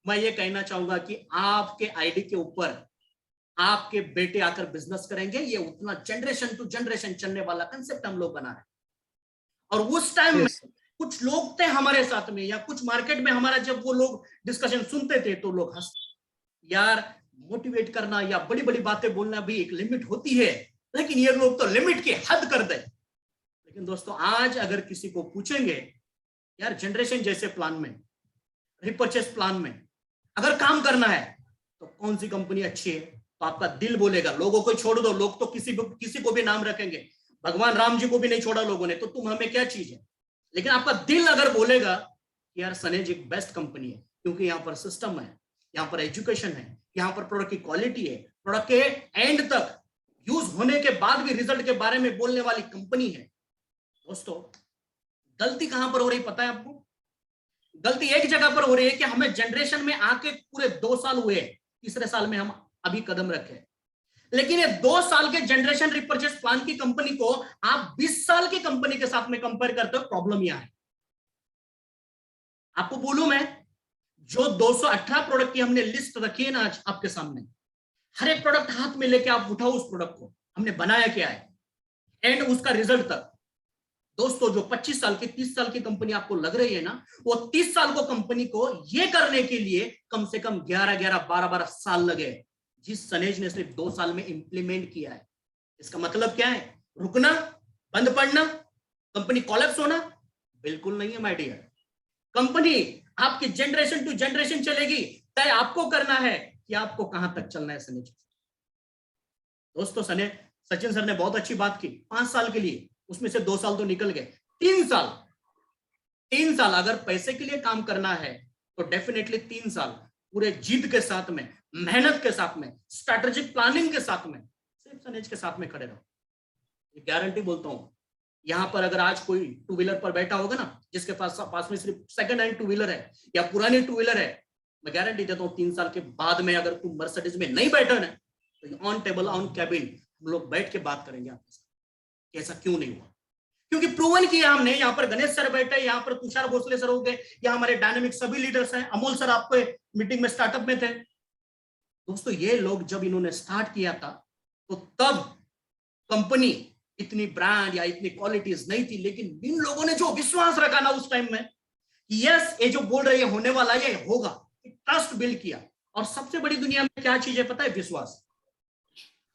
मैं ये कहना चाहूंगा कि आपके आईडी के ऊपर आपके बेटे आकर बिजनेस करेंगे। ये उतना जनरेशन टू जनरेशन चलने वाला कंसेप्ट हम लोग बना रहे हैं। और उस टाइम में कुछ लोग थे हमारे साथ में, या कुछ मार्केट में हमारा जब वो लोग डिस्कशन सुनते थे तो लोग हंसते, यार मोटिवेट करना या बड़ी बड़ी बातें बोलना भी एक लिमिट होती है, लेकिन ये लोग तो लिमिट की हद कर दे। लेकिन दोस्तों आज अगर किसी को पूछेंगे यार जनरेशन जैसे प्लान में, रिपर्चेस प्लान में अगर काम करना है तो कौन सी कंपनी अच्छी है, तो आपका दिल बोलेगा। लोगों को छोड़ दो, लोग तो किसी को भी नाम रखेंगे, भगवान राम जी को भी नहीं छोड़ा लोगों ने, तो तुम हमें क्या चीज है। लेकिन आपका दिल अगर बोलेगा कि यार सनेज एक बेस्ट कंपनी है, क्योंकि यहाँ पर सिस्टम है, यहाँ पर एजुकेशन है, यहाँ पर प्रोडक्ट की क्वालिटी है, प्रोडक्ट के एंड तक यूज होने के बाद भी रिजल्ट के बारे में बोलने वाली कंपनी है। दोस्तों गलती कहां पर हो रही पता है आपको? गलती एक जगह पर हो रही है कि हमें जनरेशन में आके पूरे 2 साल हुए, तीसरे साल में हम अभी कदम रखे, लेकिन ये 2 साल के जनरेशन रिपर्चेस प्लान की कंपनी को आप 20 साल की कंपनी के साथ में कंपेयर करते हो। प्रॉब्लम यहां है, आपको बोलूं मैं, जो 218 प्रोडक्ट की हमने लिस्ट रखी है ना आज आपके सामने, हर एक प्रोडक्ट हाथ में लेके आप उठाओ उस प्रोडक्ट को, हमने बनाया क्या है एंड उसका रिजल्ट तक। दोस्तों जो 25 साल की 30 साल की कंपनी आपको लग रही है ना, वो 30 साल को कंपनी को ये करने के लिए कम से कम 11-11, 12-12 साल लगे, जिस सनेज ने सिर्फ 2 साल में इंप्लीमेंट किया है। इसका मतलब क्या है? रुकना, बंद पड़ना, कंपनी कोलैप्स होना? बिल्कुल नहीं है माय डियर। कंपनी आपकी जनरेशन टू जनरेशन चलेगी, तय आपको करना है कि आपको कहां तक चलना है सनेज। दोस्तों सचिन सर ने बहुत अच्छी बात की, 5 साल के लिए, उसमें से 2 साल तो निकल गए, 3 साल अगर पैसे के लिए काम करना है तो डेफिनेटली 3 साल पूरे जिद के साथ में, मेहनत के साथ में, स्ट्रेटेजिक प्लानिंग के साथ में, सिर्फ सनेज के साथ में खड़े रहो। ये गारंटी बोलता हूं। यहां पर अगर आज कोई 2 व्हीलर पर बैठा होगा ना, जिसके पास में सिर्फ सेकंड हैंड 2 व्हीलर है या पुरानी 2 व्हीलर है, मैं गारंटी देता हूं 3 साल के बाद में अगर तुम मर्सिडीज में नहीं बैठे ना, तो ऑन टेबल ऑन कैबिन हम लोग बैठ के बात करेंगे आपके साथ कि ऐसा क्यों नहीं हुआ। क्योंकि प्रूवन किया हमने। यहाँ पर गणेश सर बैठे, यहाँ पर तुषार भोसले सर हो गए, यहाँ हमारे डायनामिक सभी लीडर्स हैं, अमोल सर आपके मीटिंग में स्टार्टअप में थे। दोस्तों ये लोग जब इन्होंने स्टार्ट किया था तो तब कंपनी इतनी ब्रांड या इतनी क्वालिटीज नहीं थी, लेकिन इन लोगों ने जो विश्वास रखा ना उस टाइम में कि यस ये जो बोल रहे हैं होने वाला ये होगा, ट्रस्ट बिल्ड किया। और सबसे बड़ी दुनिया में क्या चीज है पता है? विश्वास।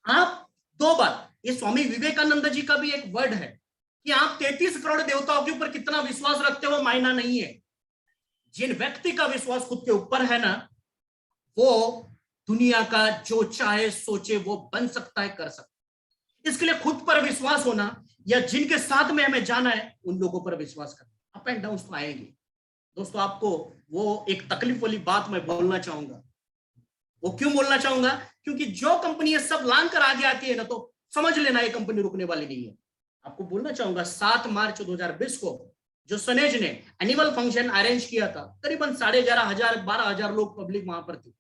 आप 2 बार, ये स्वामी विवेकानंद जी का भी एक वर्ड है कि आप 33 करोड़ देवताओं के ऊपर कितना विश्वास रखते हो मायना नहीं है। जिन व्यक्ति का विश्वास खुद के ऊपर है ना, वो दुनिया का जो चाहे सोचे वो बन सकता है, कर सकता है। इसके लिए खुद पर विश्वास होना या जिनके साथ में हमें जाना है उन लोगों पर विश्वास करना। अप एंड डाउन तो आएंगे। दोस्तों आपको वो एक तकलीफ वाली बात मैं बोलना चाहूंगा। वो क्यों बोलना चाहूंगा? क्योंकि जो कंपनी ये सब लांग कर आगे आती है ना, तो समझ लेना ये कंपनी रुकने वाली नहीं है। आपको बोलना चाहूंगा 7 मार्च 2020 को जो सनेज ने एनुअल फंक्शन अरेंज किया था, करीबन 11,500 12,000 लोग पब्लिक वहां पर थी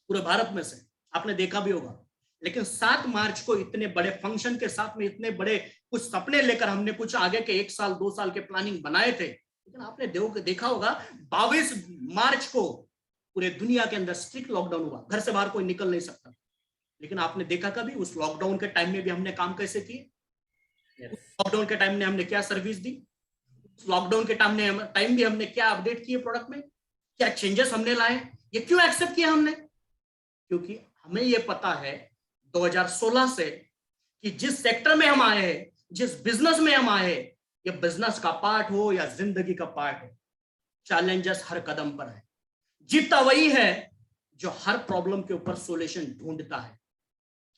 पूरे भारत में से, आपने देखा भी होगा। लेकिन 7 मार्च को इतने बड़े फंक्शन के साथ में इतने बड़े कुछ सपने लेकर हमने कुछ आगे के 1 साल 2 साल के प्लानिंग बनाए थे, लेकिन आपने देखा होगा 22 मार्च को पूरे दुनिया के अंदर स्ट्रिक्ट लॉकडाउन हुआ, घर से बाहर कोई निकल नहीं सकता। लेकिन आपने देखा कभी उस लॉकडाउन के टाइम में भी हमने काम कैसे किए? लॉकडाउन के टाइम में हमने क्या सर्विस दी? लॉकडाउन के टाइम भी हमने क्या अपडेट किए प्रोडक्ट में, क्या चेंजेस हमने लाए? ये क्यों एक्सेप्ट किया हमने? क्योंकि हमें ये पता है 2016 से कि जिस सेक्टर में हम आए हैं, जिस बिजनेस में हम आए हैं, ये बिजनेस का पार्ट हो या जिंदगी का पार्ट हो, चैलेंजेस हर कदम पर है। जीतता वही है जो हर प्रॉब्लम के ऊपर सॉल्यूशन ढूंढता है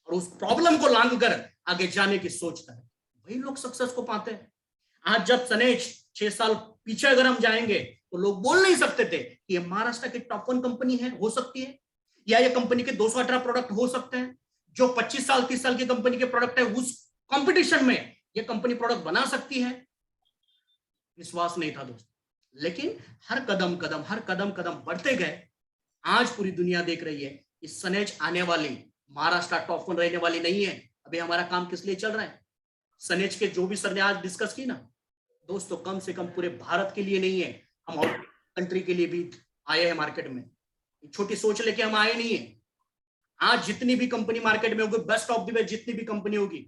और उस प्रॉब्लम को लांग कर आगे जाने की सोचता है, वही लोग सक्सेस को पाते हैं। आज जब सनेज 6 साल पीछे अगर हम जाएंगे तो लोग बोल नहीं सकते थे कि ये महाराष्ट्र की टॉप 1 कंपनी है, हो सकती है, या ये कंपनी के 218 प्रोडक्ट हो सकते हैं, जो 25 साल 30 साल की कंपनी के प्रोडक्ट है उस कंपटीशन में ये कंपनी प्रोडक्ट बना सकती है। विश्वास नहीं था दोस्तों, लेकिन हर कदम कदम बढ़ते गए। आज पूरी दुनिया देख रही है कि सनेज आने वाली, महाराष्ट्र टॉप 1 रहने वाली नहीं है। अभी हमारा काम किस लिए चल रहा है? सनेज के जो भी सर ने आज डिस्कस की ना दोस्तों, कम से कम पूरे भारत के लिए नहीं है, हम और कंट्री के लिए भी आए हैं मार्केट में। छोटी सोच लेके हम आए नहीं है। आज जितनी भी कंपनी मार्केट में होगी, बेस्ट ऑफ द बेस्ट जितनी भी कंपनी होगी,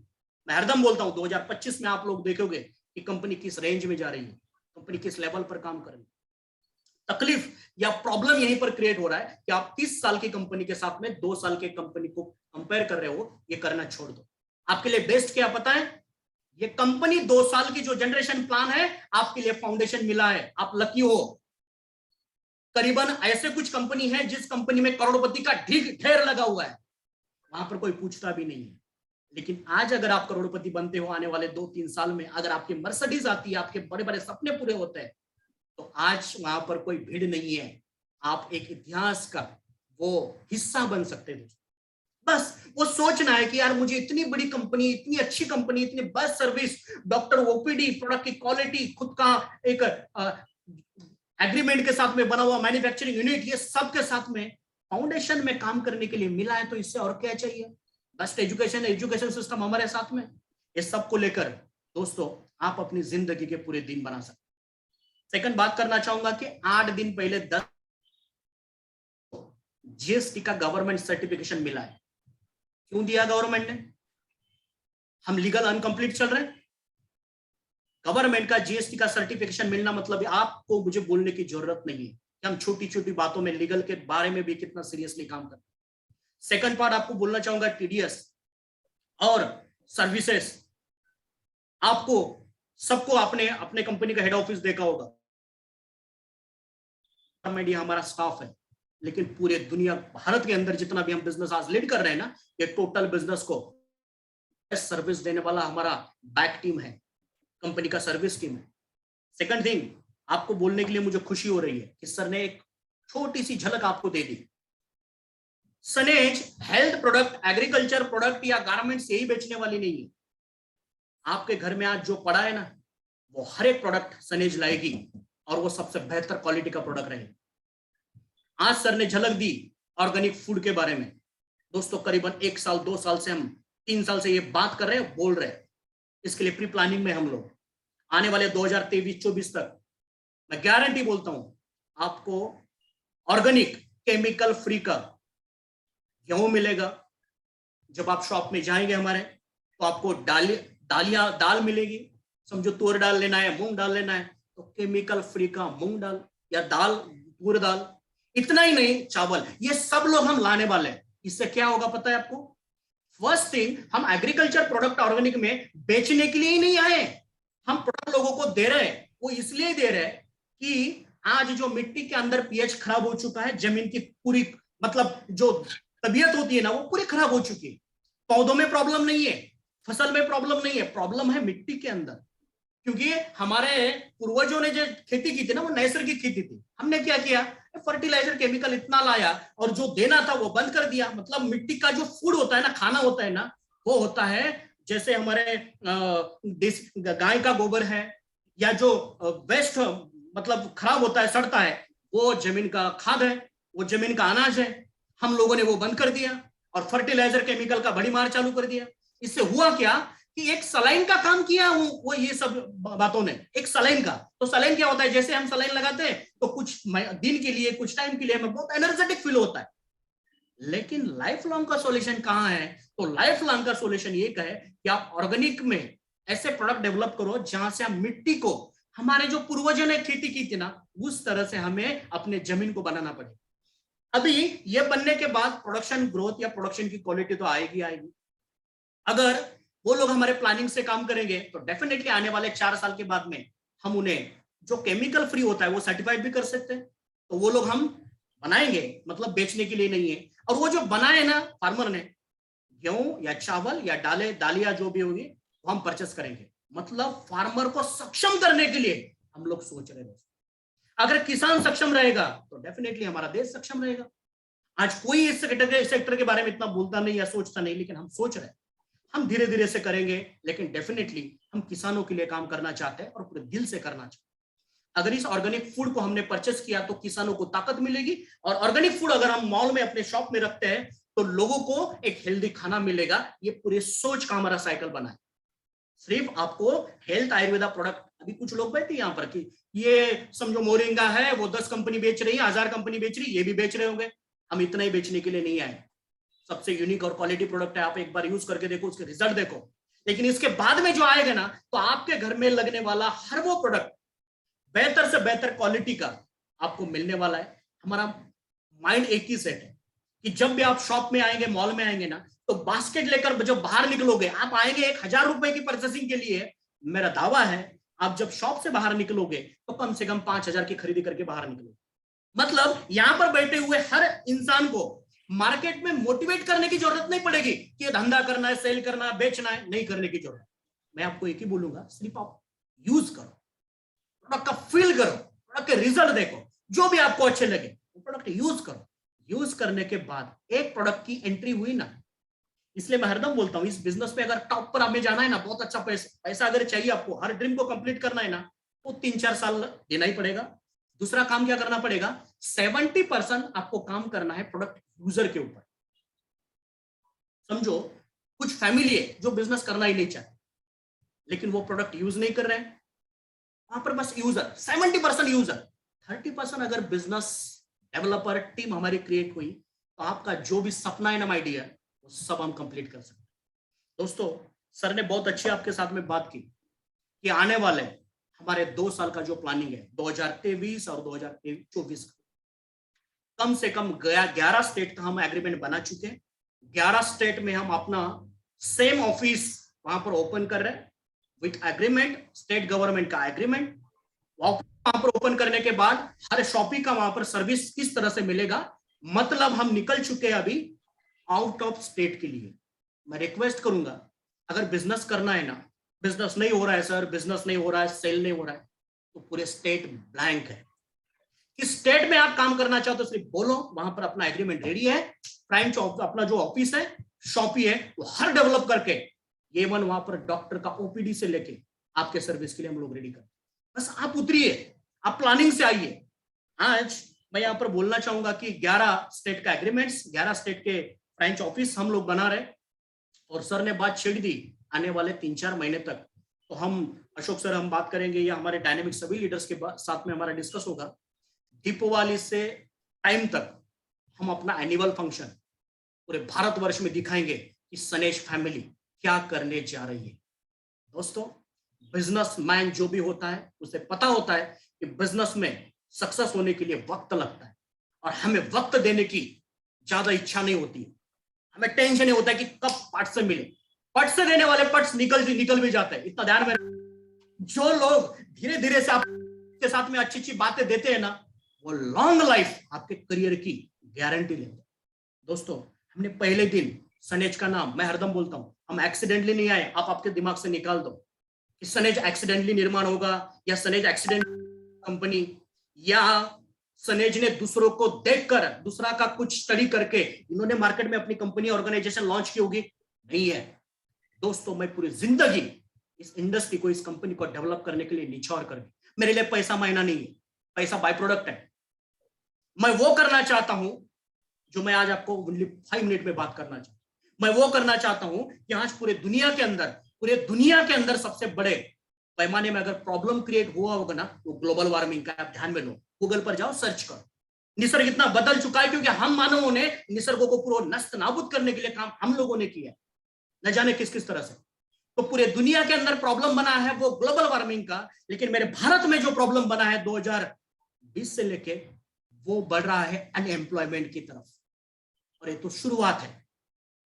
मैं हरदम बोलता हूं 2025 में आप लोग देखोगे कि कंपनी किस रेंज में जा रही है, कंपनी किस लेवल पर काम कर रही है। तकलीफ या प्रॉब्लम यहीं पर क्रिएट हो रहा है कि आप 30 साल की कंपनी के साथ में 2 साल की कंपनी को कंपेयर कर रहे हो, ये करना छोड़ दो। आपके लिए बेस्ट क्या पता है? ये कंपनी 2 साल की जो जनरेशन प्लान है, आपके लिए फाउंडेशन मिला है, आप लकी हो। करीबन ऐसे कुछ कंपनी है जिस कंपनी में करोड़पति का ढेर लगा हुआ है, वहां पर कोई पूछता भी नहीं है। लेकिन आज अगर आप करोड़पति बनते हो आने वाले 2-3 साल में, अगर आपकी मर्सिडीज आती है, आपके बड़े बड़े सपने पूरे होते हैं, तो आज वहां पर कोई भीड़ नहीं है। आप एक इतिहास का वो हिस्सा बन सकते हैं। बस वो सोचना है कि यार मुझे इतनी बड़ी कंपनी, इतनी अच्छी कंपनी, इतनी best service, doctor OPD, product की क्वालिटी, खुद का एक एग्रीमेंट के साथ में बना हुआ मैन्युफैक्चरिंग यूनिट, ये सब के साथ में फाउंडेशन में काम करने के लिए मिला है, तो इससे और क्या चाहिए? बेस्ट एजुकेशन सिस्टम हमारे साथ में। ये सब को लेकर दोस्तों आप अपनी जिंदगी के पूरे दिन बना सकते। सेकंड बात करना चाहूंगा कि 8 दिन पहले 10 जीएसटी का गवर्नमेंट सर्टिफिकेशन मिला है। क्यों दिया गवर्नमेंट ने? हम लीगल अनकंप्लीट चल रहे हैं। गवर्नमेंट का जीएसटी का सर्टिफिकेशन मिलना मतलब आपको मुझे बोलने की जरूरत नहीं है कि हम छोटी छोटी बातों में लीगल के बारे में भी कितना सीरियसली काम करते हैं। सेकंड पार्ट आपको बोलना चाहूंगा, टीडीएस और सर्विसेज, आपको सबको अपने अपने कंपनी का हेड ऑफिस देखा होगा, हमारा स्टाफ है, लेकिन पूरे दुनिया भारत के अंदर जितना भी हम बिजनेस आज लीड कर रहे हैं ना, ये टोटल बिजनेस को सर्विस देने वाला हमारा बैक टीम है, कंपनी का सर्विस टीम है। सेकंड थिंग आपको बोलने के लिए मुझे खुशी हो रही है कि सर ने एक छोटी सी झलक आपको दे दी। सनेज हेल्थ प्रोडक्ट, एग्रीकल्चर प्रोडक्ट या गारमेंट्स यही बेचने वाली नहीं है। आपके घर में आज जो पड़ा है ना, वो हर एक प्रोडक्ट सनेज लाएगी और वो सबसे बेहतर क्वालिटी का प्रोडक्ट रहेगा। आज सर ने झलक दी ऑर्गेनिक फूड के बारे में। दोस्तों करीबन 1 साल 2 साल से, हम 3 साल से ये बात कर रहे हैं, बोल रहे हैं। इसके लिए प्री प्लानिंग में हम लोग आने वाले 2023-24 तक मैं गारंटी बोलता हूं आपको ऑर्गेनिक केमिकल फ्री का गेहूं मिलेगा। जब आप शॉप में जाएंगे हमारे, तो आपको दाल मिलेगी। समझो तूर दाल लेना है, मूंग दाल लेना है, तो केमिकल फ्री का मूंग दाल या दाल, तूर दाल। इतना ही नहीं, चावल, ये सब लोग हम लाने वाले हैं। इससे क्या होगा पता है आपको? फर्स्ट थिंग, हम एग्रीकल्चर प्रोडक्ट ऑर्गेनिक में बेचने के लिए ही नहीं आए, हम प्रोडक्ट लोगों को दे रहे हैं। वो इसलिए दे रहे हैं कि आज जो मिट्टी के अंदर पीएच खराब हो चुका है, जमीन की पूरी मतलब जो तबीयत होती है ना, वो पूरी खराब हो चुकी है। पौधों में प्रॉब्लम नहीं है, फसल में प्रॉब्लम नहीं है, प्रॉब्लम है मिट्टी के अंदर। क्योंकि हमारे पूर्वजों ने जो खेती की थी ना, वो नैसर्गिक खेती थी। हमने क्या किया, फर्टिलाइजर केमिकल इतना लाया और जो देना था वो बंद कर दिया। मतलब मिट्टी का जो फूड होता है ना, खाना होता है ना, वो होता है जैसे हमारे गाय का गोबर है, या जो वेस्ट मतलब खराब होता है, सड़ता है, वो जमीन का खाद है, वो जमीन का अनाज है। हम लोगों ने वो बंद कर दिया और फर्टिलाइजर केमिकल का बड़ी मार चालू कर दिया। इससे हुआ क्या कि एक सलाइन का काम किया हूं, वो ये सब बातों ने, एक सलाइन का। तो सलाइन क्या होता है, जैसे हम सलाइन लगाते हैं तो कुछ दिन के लिए, कुछ टाइम के लिए हमें बहुत एनर्जेटिक फील होता है। लेकिन लाइफ लॉन्ग का सॉल्यूशन कहां है? तो लाइफ लॉन्ग का सॉल्यूशन ये है कि आप ऑर्गेनिक में ऐसे प्रोडक्ट डेवलप करो जहां से हम मिट्टी को, हमारे जो पूर्वजों ने खेती की थी ना, उस तरह से हमें अपने जमीन को बनाना पड़े। अभी ये बनने के बाद प्रोडक्शन ग्रोथ या प्रोडक्शन की क्वालिटी तो आएगी। अगर वो लोग हमारे प्लानिंग से काम करेंगे तो डेफिनेटली आने वाले 4 साल के बाद में हम उन्हें जो केमिकल फ्री होता है वो सर्टिफाइड भी कर सकते हैं। तो वो लोग हम बनाएंगे, मतलब बेचने के लिए नहीं है। और वो जो बनाए ना फार्मर ने, गेहूं या चावल या दालिया जो भी होगी, वो हम परचेस करेंगे। मतलब फार्मर को सक्षम करने के लिए हम लोग सोच रहे हैं दोस्तों। अगर किसान सक्षम रहेगा तो डेफिनेटली हमारा देश सक्षम रहेगा। आज कोई इस सेक्टर के बारे में इतना बोलता नहीं या सोचता नहीं, लेकिन हम सोच रहे हैं, हम धीरे धीरे से करेंगे, लेकिन डेफिनेटली हम किसानों के लिए काम करना चाहते हैं और पूरे दिल से करना चाहते हैं। अगर इस ऑर्गेनिक फूड को हमने परचेस किया तो किसानों को ताकत मिलेगी, और ऑर्गेनिक फूड अगर हम मॉल में अपने शॉप में रखते हैं तो लोगों को एक हेल्दी खाना मिलेगा। ये पूरे सोच का हमारा साइकिल बना है। सिर्फ आपको हेल्थ आयुर्वेदा प्रोडक्ट, अभी कुछ लोग बैठे यहाँ पर कि ये समझो मोरिंगा है, वो 10 कंपनी बेच रही है, 1000 कंपनी बेच रही है, ये भी बेच रहे होंगे। हम इतना ही बेचने के लिए नहीं आए। सबसे यूनिक और क्वालिटी प्रोडक्ट है, आप एक बार यूज करके देखो, उसके रिजल्ट देखो। लेकिन इसके बाद में जो आएगा ना, तो आपके घर में लगने वाला हर वो प्रोडक्ट बेहतर से बेहतर क्वालिटी का आपको मिलने वाला है। हमारा माइंड एक ही सेट है कि जब भी आप शॉप में आएंगे, मॉल में आएंगे ना, तो बास्केट लेकर जब बाहर निकलोगे, आप आएंगे 1000 रुपए की परचेसिंग के लिए, मेरा दावा है आप जब शॉप से बाहर निकलोगे तो कम से कम 5000 की खरीदी करके बाहर निकलोगे। मतलब यहां पर बैठे हुए हर इंसान को मार्केट में मोटिवेट करने की जरूरत नहीं पड़ेगी कि ये धंधा करना है, सेल करना है, बेचना है, नहीं करने की जरूरत। मैं आपको एक ही बोलूंगा, सिर्फ आप यूज करो, प्रोडक्ट का फील करो, प्रोडक्ट के रिजल्ट देखो, जो भी आपको अच्छे लगे वो प्रोडक्ट यूज करो। यूज करने के बाद एक प्रोडक्ट की एंट्री हुई ना, इसलिए मैं हरदम बोलता हूं, इस बिजनेस में अगर टॉप पर हमें जाना है ना, बहुत अच्छा पैसा अगर चाहिए आपको, हर ड्रीम को कंप्लीट करना है ना, तो 3-4 साल देना ही पड़ेगा। दूसरा काम क्या करना पड़ेगा, 70% आपको काम करना है प्रोडक्ट यूजर के ऊपर। समझो कुछ फैमिली है जो बिजनेस करना ही नहीं चाहते, लेकिन वो प्रोडक्ट यूज नहीं कर रहे हैं, वहां पर बस यूजर, 70% यूजर, 30% अगर बिजनेस डेवलपर टीम हमारी क्रिएट हुई तो आपका जो भी सपना है ना माय डियर, वो सब हम कंप्लीट कर सकते हैं। दोस्तों, सर ने बहुत अच्छी आपके साथ में बात की कि आने वाले हमारे 2 साल का जो प्लानिंग है 2023 और 2024 का, कम से कम 11 स्टेट का हम एग्रीमेंट बना चुके हैं। 11 स्टेट में हम अपना सेम ऑफिस वहां पर ओपन कर रहे हैं विथ एग्रीमेंट, स्टेट गवर्नमेंट का एग्रीमेंट। वहां पर ओपन करने के बाद हर शॉपिंग का वहां पर सर्विस किस तरह से मिलेगा, मतलब हम निकल चुके हैं अभी आउट ऑफ स्टेट के लिए। मैं रिक्वेस्ट करूंगा, अगर बिजनेस करना है ना, बिजनेस नहीं हो रहा है सर, बिजनेस नहीं हो रहा है, सेल नहीं हो रहा है, तो पूरे स्टेट ब्लैंक है। किस स्टेट में आप काम करना चाहते हो सिर्फ बोलो, वहां पर अपना एग्रीमेंट रेडी है। प्राइम अपना जो ऑफिस है, शॉपी है, वो हर डेवलप करके A1 वहां पर डॉक्टर का OPD से लेके आपके सर्विस के लिए हम लोग रेडी करते हैं। बस आप उतरिए, आप प्लानिंग से आइए। आज मैं यहाँ पर बोलना चाहूंगा कि 11 स्टेट का एग्रीमेंट्स, 11 स्टेट के ब्रांच ऑफिस हम लोग बना रहे, और सर ने बात छेड़ दी आने वाले 3-4 महीने तक। तो हम अशोक सर हम बात करेंगे, या हमारे डायनेमिक सभी लीडर्स के साथ में हमारा डिस्कस होगा, दीपावली से टाइम तक हम अपना एनुअल फंक्शन पूरे भारतवर्ष में दिखाएंगे कि सनेज फैमिली क्या करने जा रही है। दोस्तों, बिजनेसमैन जो भी होता है उसे पता होता है कि बिजनेस में सक्सेस होने के लिए वक्त लगता है, और हमें वक्त देने की ज्यादा इच्छा नहीं होती है। हमें टेंशन नहीं होता है कि कब पार्ट से मिले, पट से देने वाले पट्स निकल भी जाते हैं। इतना ध्यान में, जो लोग धीरे धीरे से आपके साथ में अच्छी अच्छी बातें देते हैं ना, वो लॉन्ग लाइफ आपके करियर की गारंटी लेते हैं। दोस्तों, हमने पहले दिन सनेज का नाम, मैं हरदम बोलता हूं, हम एक्सीडेंटली नहीं आए। आप आपके दिमाग से निकाल दो कि सनेज एक्सीडेंटली निर्माण होगा, या सनेज एक्सीडेंट कंपनी, या सनेज ने दूसरों को देखकर, दूसरा का कुछ स्टडी करके इन्होंने मार्केट में अपनी कंपनी ऑर्गेनाइजेशन लॉन्च की होगी, नहीं है। दोस्तों, मैं पूरी जिंदगी इस इंडस्ट्री को, इस कंपनी को डेवलप करने के लिए निछावर कर दी। मेरे लिए पैसा मायना नहीं है, पैसा बाय प्रोडक्ट है। मैं वो करना चाहता हूं जो मैं आज आपको ओनली 5 मिनट में बात करना चाहता हूं। मैं वो करना चाहता हूं कि आज पूरे दुनिया के अंदर सबसे बड़े पैमाने में अगर प्रॉब्लम क्रिएट हुआ होगा ना, तो ग्लोबल वार्मिंग का। आप ध्यान में लो, गूगल पर जाओ, सर्च करो। निसर्ग इतना बदल चुका है क्योंकि हम मानवों ने निसर्गों को पूरा नष्ट नाबूद करने के लिए काम हम लोगों ने किया, न जाने किस किस तरह से। तो पूरे दुनिया के अंदर प्रॉब्लम बना है वो ग्लोबल वार्मिंग का, लेकिन मेरे भारत में जो प्रॉब्लम बना है 2020 से लेके, वो बढ़ रहा है अनएम्प्लॉयमेंट की तरफ। और ये तो शुरुआत है।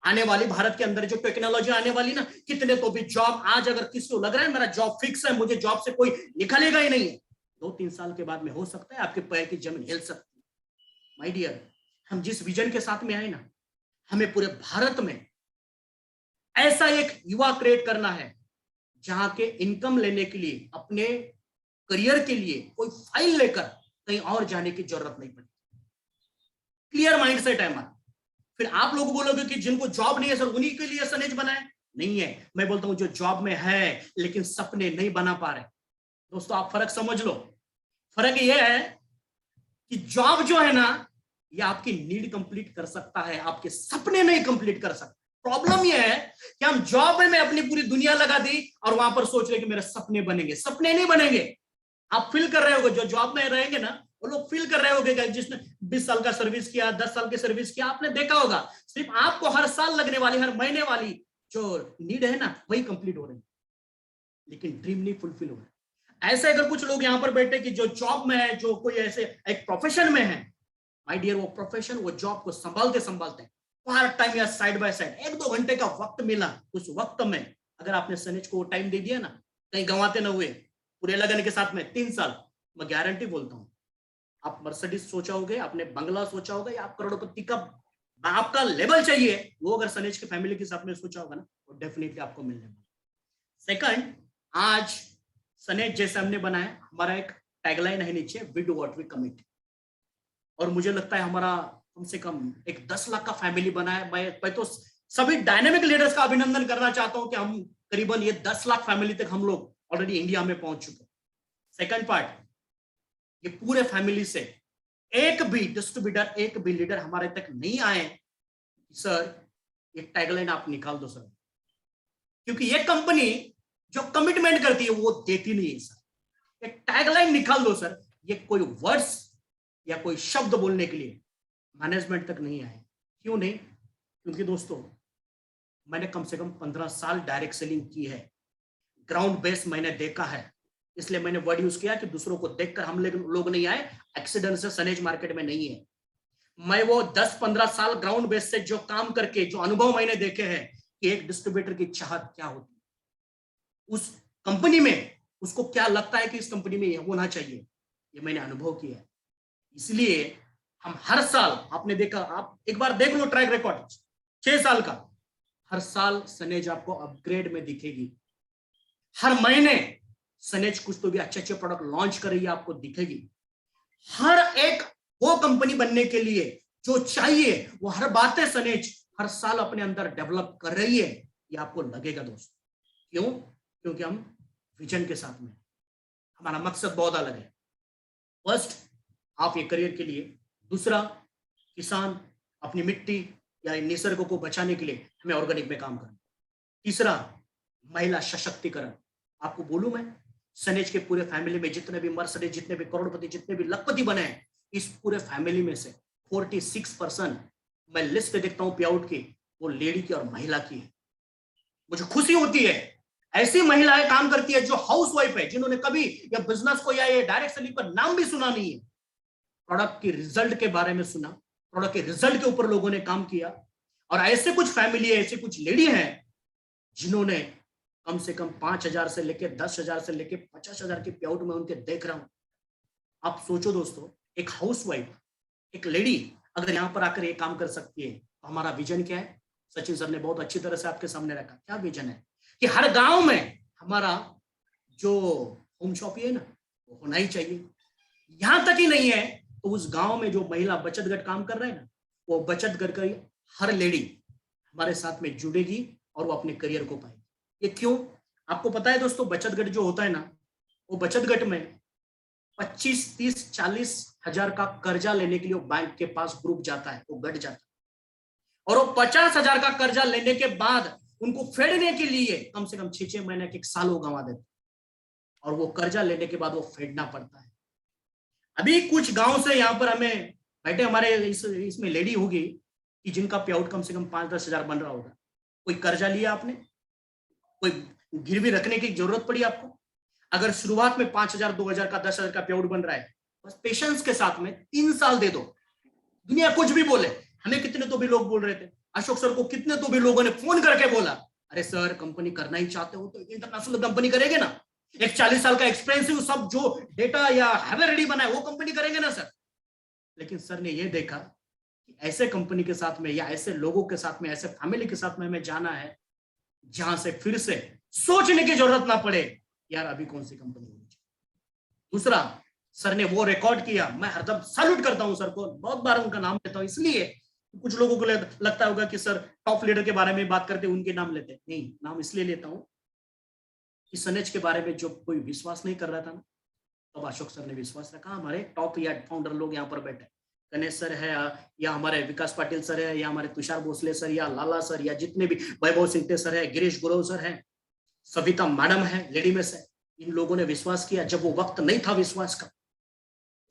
आने वाली भारत के अंदर जो टेक्नोलॉजी आने वाली ना, कितने तो भी जॉब, आज अगर किसी को लग रहा है मेरा जॉब फिक्स है, मुझे जॉब से कोई निकालेगा ही नहीं है, 2-3 साल के बाद में हो सकता है आपके पैर की जमीन हिल सकती है। माय डियर, हम जिस विजन के साथ में आए ना, हमें पूरे भारत में ऐसा एक युवा क्रिएट करना है जहां के इनकम लेने के लिए, अपने करियर के लिए कोई फाइल लेकर कहीं और जाने की जरूरत नहीं पड़ती। क्लियर माइंडसेट है हमारा। फिर आप लोग बोलोगे कि जिनको जॉब नहीं है सर उन्हीं के लिए सनेज बनाए, नहीं है। मैं बोलता हूं जो जॉब में है लेकिन सपने नहीं बना पा रहे, दोस्तों आप फर्क समझ लो। फर्क यह है कि जॉब जो है ना ये आपकी नीड कंप्लीट कर सकता है, आपके सपने नहीं कंप्लीट कर सकता। प्रॉब्लम यह है कि हम जॉब में अपनी पूरी दुनिया लगा दी और वहां पर सोच रहे कि मेरे सपने बनेंगे। सपने नहीं बनेंगे। आप फील कर रहे होगे, जो जॉब में रहेंगे ना वो लोग फील कर रहे होगे, जिसने 20 साल का सर्विस किया, 10 साल की सर्विस किया, आपने देखा होगा सिर्फ आपको हर साल लगने वाली, हर महीने वाली जो नीड है ना वही कंप्लीट हो रही है, लेकिन ड्रीम नहीं फुलफिल हो रहा। ऐसे अगर कुछ लोग यहाँ पर बैठे कि जो जॉब में है, जो कोई ऐसे एक प्रोफेशन में है, माय डियर वो प्रोफेशन वो जॉब को संभालते संभालते पार्ट टाइम या साइड बाय साइड 1-2 घंटे का वक्त मिला, उस वक्त में अगर आपने सनेज को टाइम दे दिया ना, कहीं गंवाते ना हुए, पूरे लगन के साथ में 3 साल, मैं गारंटी बोलता हूं आप मर्सिडीज सोचा होगे, आपने बंगला सोचा होगा, या आप करोड़पति का आपका लेवल चाहिए, वो अगर सनेज के फैमिली के साथ में सोचा होगा ना तो डेफिनेटली आपको मिलने वाला। सेकंड, आज सनेज जैसे हमने बनाया, हमारा एक टैगलाइन है नीचे, we do what we commit. और मुझे लगता है हमारा कम से कम एक 10 लाख का फैमिली बना है। मैं तो सभी डायनेमिक लीडर्स का अभिनंदन करना चाहता हूं कि हम करीबन ये 10 लाख फैमिली तक हम लोग ऑलरेडी इंडिया में पहुंच चुके। सेकंड पार्ट, ये पूरे फैमिली से एक भी डिस्ट्रीब्यूटर, एक भी लीडर हमारे तक नहीं आए सर ये टैगलाइन आप निकाल दो सर, क्योंकि ये कंपनी जो कमिटमेंट करती है वो देती नहीं है सर। ये टैगलाइन निकाल दो सर, ये कोई वर्ड्स या कोई शब्द बोलने के लिए मैनेजमेंट तक नहीं आए। क्यों नहीं? क्योंकि दोस्तों मैंने कम से कम 15 साल डायरेक्ट सेलिंग की है, ग्राउंड बेस मैंने देखा है, इसलिए मैंने वर्ड यूज किया कि दूसरों को देखकर हम लोग नहीं आए, एक्सीडेंट से सनेज मार्केट में नहीं है। मैं वो 10-15 साल ग्राउंड बेस से जो काम करके जो अनुभव मैंने देखे हैं कि एक डिस्ट्रीब्यूटर की चाहत क्या होती है, उस कंपनी में उसको क्या लगता है कि इस कंपनी में ये होना चाहिए, ये मैंने अनुभव किया है। इसलिए हम हर साल, आपने देखा, आप एक बार देख लो ट्रैक रिकॉर्ड 6 साल का, हर साल सनेज आपको अपग्रेड में दिखेगी। हर महीने सनेज कुछ तो भी अच्छे अच्छे प्रोडक्ट लॉन्च कर रही है, आपको दिखेगी। हर एक वो कंपनी बनने के लिए जो चाहिए वो हर बातें सनेज हर साल अपने अंदर डेवलप कर रही है, ये आपको लगेगा दोस्तों। क्यों? क्योंकि हम विजन के साथ में, हमारा मकसद बहुत अलग है। फर्स्ट, आप ये करियर के लिए। दूसरा, किसान अपनी मिट्टी या निसर्ग को बचाने के लिए हमें ऑर्गेनिक में काम करना। तीसरा, महिला सशक्तिकरण। आपको बोलूं मैं, सनेज के पूरे फैमिली में जितने भी मर्सिडीज, जितने भी करोड़पति, जितने भी लखपति बने हैं, इस पूरे फैमिली में से 46% मैं लिस्ट देखता हूं पे आउट की, वो लेडी की और महिला की है। मुझे खुशी होती है ऐसी महिलाएं काम करती है जो हाउस वाइफ है, जिन्होंने कभी या बिजनेस को या ये डायरेक्ट सेलिंग का नाम भी सुना नहीं है, प्रोडक्ट के रिजल्ट के बारे में सुना, प्रोडक्ट के रिजल्ट के ऊपर लोगों ने काम किया। और ऐसे कुछ फैमिली है, ऐसे कुछ लेडी हैं जिन्होंने कम से कम 5,000 से लेके 10,000 से लेके 50,000 के पे आउट में उनके देख रहा हूं। आप सोचो दोस्तों, एक हाउस वाइफ, एक लेडी अगर यहां पर आकर ये काम कर सकती है तो हमारा विजन क्या है? सचिन सर ने बहुत अच्छी तरह से आपके सामने रखा। क्या विजन है कि हर गांव में हमारा जो होम शॉप है ना वो होना ही चाहिए। यहां तक ही नहीं है तो उस गांव में जो महिला बचत गट काम कर रहे हैं ना, वो बचत गट का हर लेडी हमारे साथ में जुड़ेगी और वो अपने करियर को पाएगी। ये क्यों? आपको पता है दोस्तों, बचत गट जो होता है ना, वो बचत गट में 25, 30, 40 हजार का कर्जा लेने के लिए वो बैंक के पास ग्रुप जाता है, वो गट जाता है, और वो 50,000 का कर्जा लेने के बाद उनको फेडने के लिए कम से कम 6 महीने के 1 साल वो गंवा देते, और वो कर्जा लेने के बाद वो फेडना पड़ता है। अभी कुछ गांव से यहाँ पर हमें बैठे हमारे इसमें लेडी होगी कि जिनका पे आउट कम से कम 5-10 हजार बन रहा होगा। कोई कर्जा लिया आपने, कोई गिरवी रखने की जरूरत पड़ी आपको? अगर शुरुआत में 5,000, 2,000 का, 10,000 का पे आउट बन रहा है, बस पेशेंस के साथ में 3 साल दे दो। दुनिया कुछ भी बोले, हमें कितने तो भी लोग बोल रहे थे, अशोक सर को कितने तो भी लोगों ने फोन करके बोला, अरे सर कंपनी करना ही चाहते हो तो इंटरनेशनल कंपनी करेंगे ना, एक 40 साल का एक्सपेंसिव सब जो डेटा या हैवे रेडी बना है वो कंपनी करेंगे ना सर। लेकिन सर ने ये देखा कि ऐसे कंपनी के साथ में या ऐसे लोगों के साथ में, ऐसे फैमिली के साथ में हमें जाना है जहां से फिर से सोचने की जरूरत ना पड़े, यार अभी कौन सी कंपनी होनी चाहिए। दूसरा, सर ने वो रिकॉर्ड किया, मैं हरदम सैल्यूट करता हूं सर को, बहुत बार उनका नाम लेता हूं, इसलिए कुछ लोगों को लगता होगा कि सर टॉप लीडर के बारे में बात करते उनके नाम लेते, नहीं, नाम इसलिए लेता हूं कि सनेज के बारे में जो कोई विश्वास नहीं कर रहा था ना, तब अशोक सर ने विश्वास रखा। हमारे टॉप या फाउंडर लोग यहाँ पर बैठे, गणेश सर है, या हमारे विकास पाटिल सर है, या हमारे तुषार भोसले सर, या लाला सर, या जितने भी वैभव सिंहटे सर है, गिरीश गुरव सर है, सविता मैडम है, लेडी में से, इन लोगों ने विश्वास किया जब वो वक्त नहीं था विश्वास का।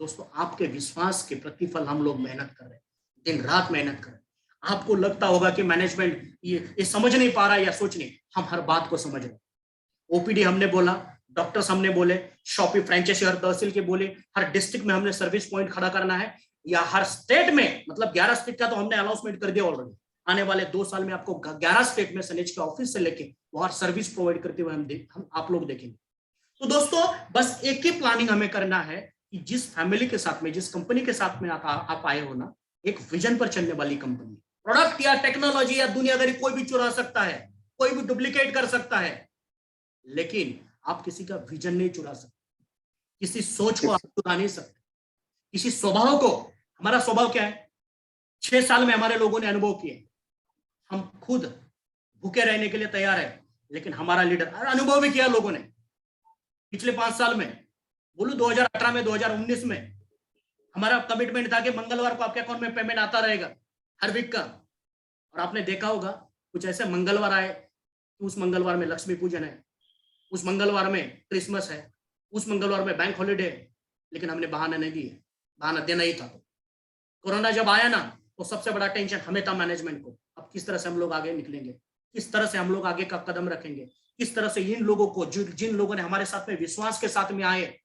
दोस्तों, आपके विश्वास के प्रतिफल हम लोग मेहनत कर रहे हैं, दिन रात मेहनत कर रहे हैं। आपको लगता होगा कि मैनेजमेंट ये समझ नहीं पा रहा या सोच नहीं, हम हर बात को समझ रहे हैं। ओपीडी हमने बोला, डॉक्टर्स हमने बोले, शॉपी फ्रेंचाइजी हर तहसील के बोले, हर डिस्ट्रिक्ट में हमने सर्विस पॉइंट खड़ा करना है, या हर स्टेट में, मतलब 11 स्टेट का तो हमने अनाउंसमेंट कर दिया ऑलरेडी। आने वाले 2 साल में आपको 11 स्टेट में सनेज के ऑफिस से लेके वहां सर्विस प्रोवाइड करते हुए हम आप लोग देखेंगे। तो दोस्तों, बस एक ही प्लानिंग हमें करना है कि जिस फैमिली के साथ में, जिस कंपनी के साथ में आप आए हो ना, एक विजन पर चलने वाली कंपनी। प्रोडक्ट या टेक्नोलॉजी या दुनियादारी कोई भी चुरा सकता है, कोई भी डुप्लीकेट कर सकता है, लेकिन आप किसी का विजन नहीं चुरा सकते, किसी सोच को आप चुरा नहीं सकते, किसी स्वभाव को। हमारा स्वभाव क्या है? 6 साल में हमारे लोगों ने अनुभव किए, हम खुद भूखे रहने के लिए तैयार है, लेकिन हमारा लीडर अनुभव भी किया लोगों ने। पिछले 5 साल में बोलूं, 2018 में, 2019 में हमारा कमिटमेंट था कि मंगलवार को आपके अकाउंट में पेमेंट आता रहेगा हर वीक का। और आपने देखा होगा कुछ ऐसे मंगलवार आए कि उस मंगलवार में लक्ष्मी पूजन है, उस मंगलवार में क्रिसमस है, उस मंगलवार में बैंक हॉलिडे है, लेकिन हमने बहाना नहीं दिए, बहाना देना ही था। कोरोना जब आया ना, तो सबसे बड़ा टेंशन हमें था मैनेजमेंट को, अब किस तरह से हम लोग आगे निकलेंगे, किस तरह से हम लोग आगे का कदम रखेंगे, किस तरह से इन लोगों को, जिन लोगों ने हमारे साथ में विश्वास के साथ में आए,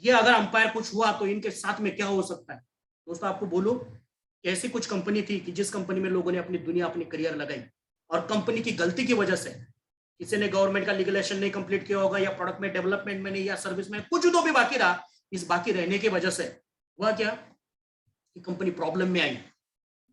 ये अगर अंपायर कुछ हुआ तो इनके साथ में क्या हो सकता है। दोस्तों, आपको बोलो, ऐसी कुछ कंपनी थी कि जिस कंपनी में लोगों ने अपनी दुनिया, अपनी करियर लगाई, और कंपनी की गलती की वजह से किसी ने गवर्नमेंट का लीगलेशन नहीं कंप्लीट किया होगा, या प्रोडक्ट में, डेवलपमेंट में नहीं, या सर्विस में कुछ तो भी बाकी रहा, इस बाकी रहने की वजह से हुआ क्या कि कंपनी प्रॉब्लम में आई।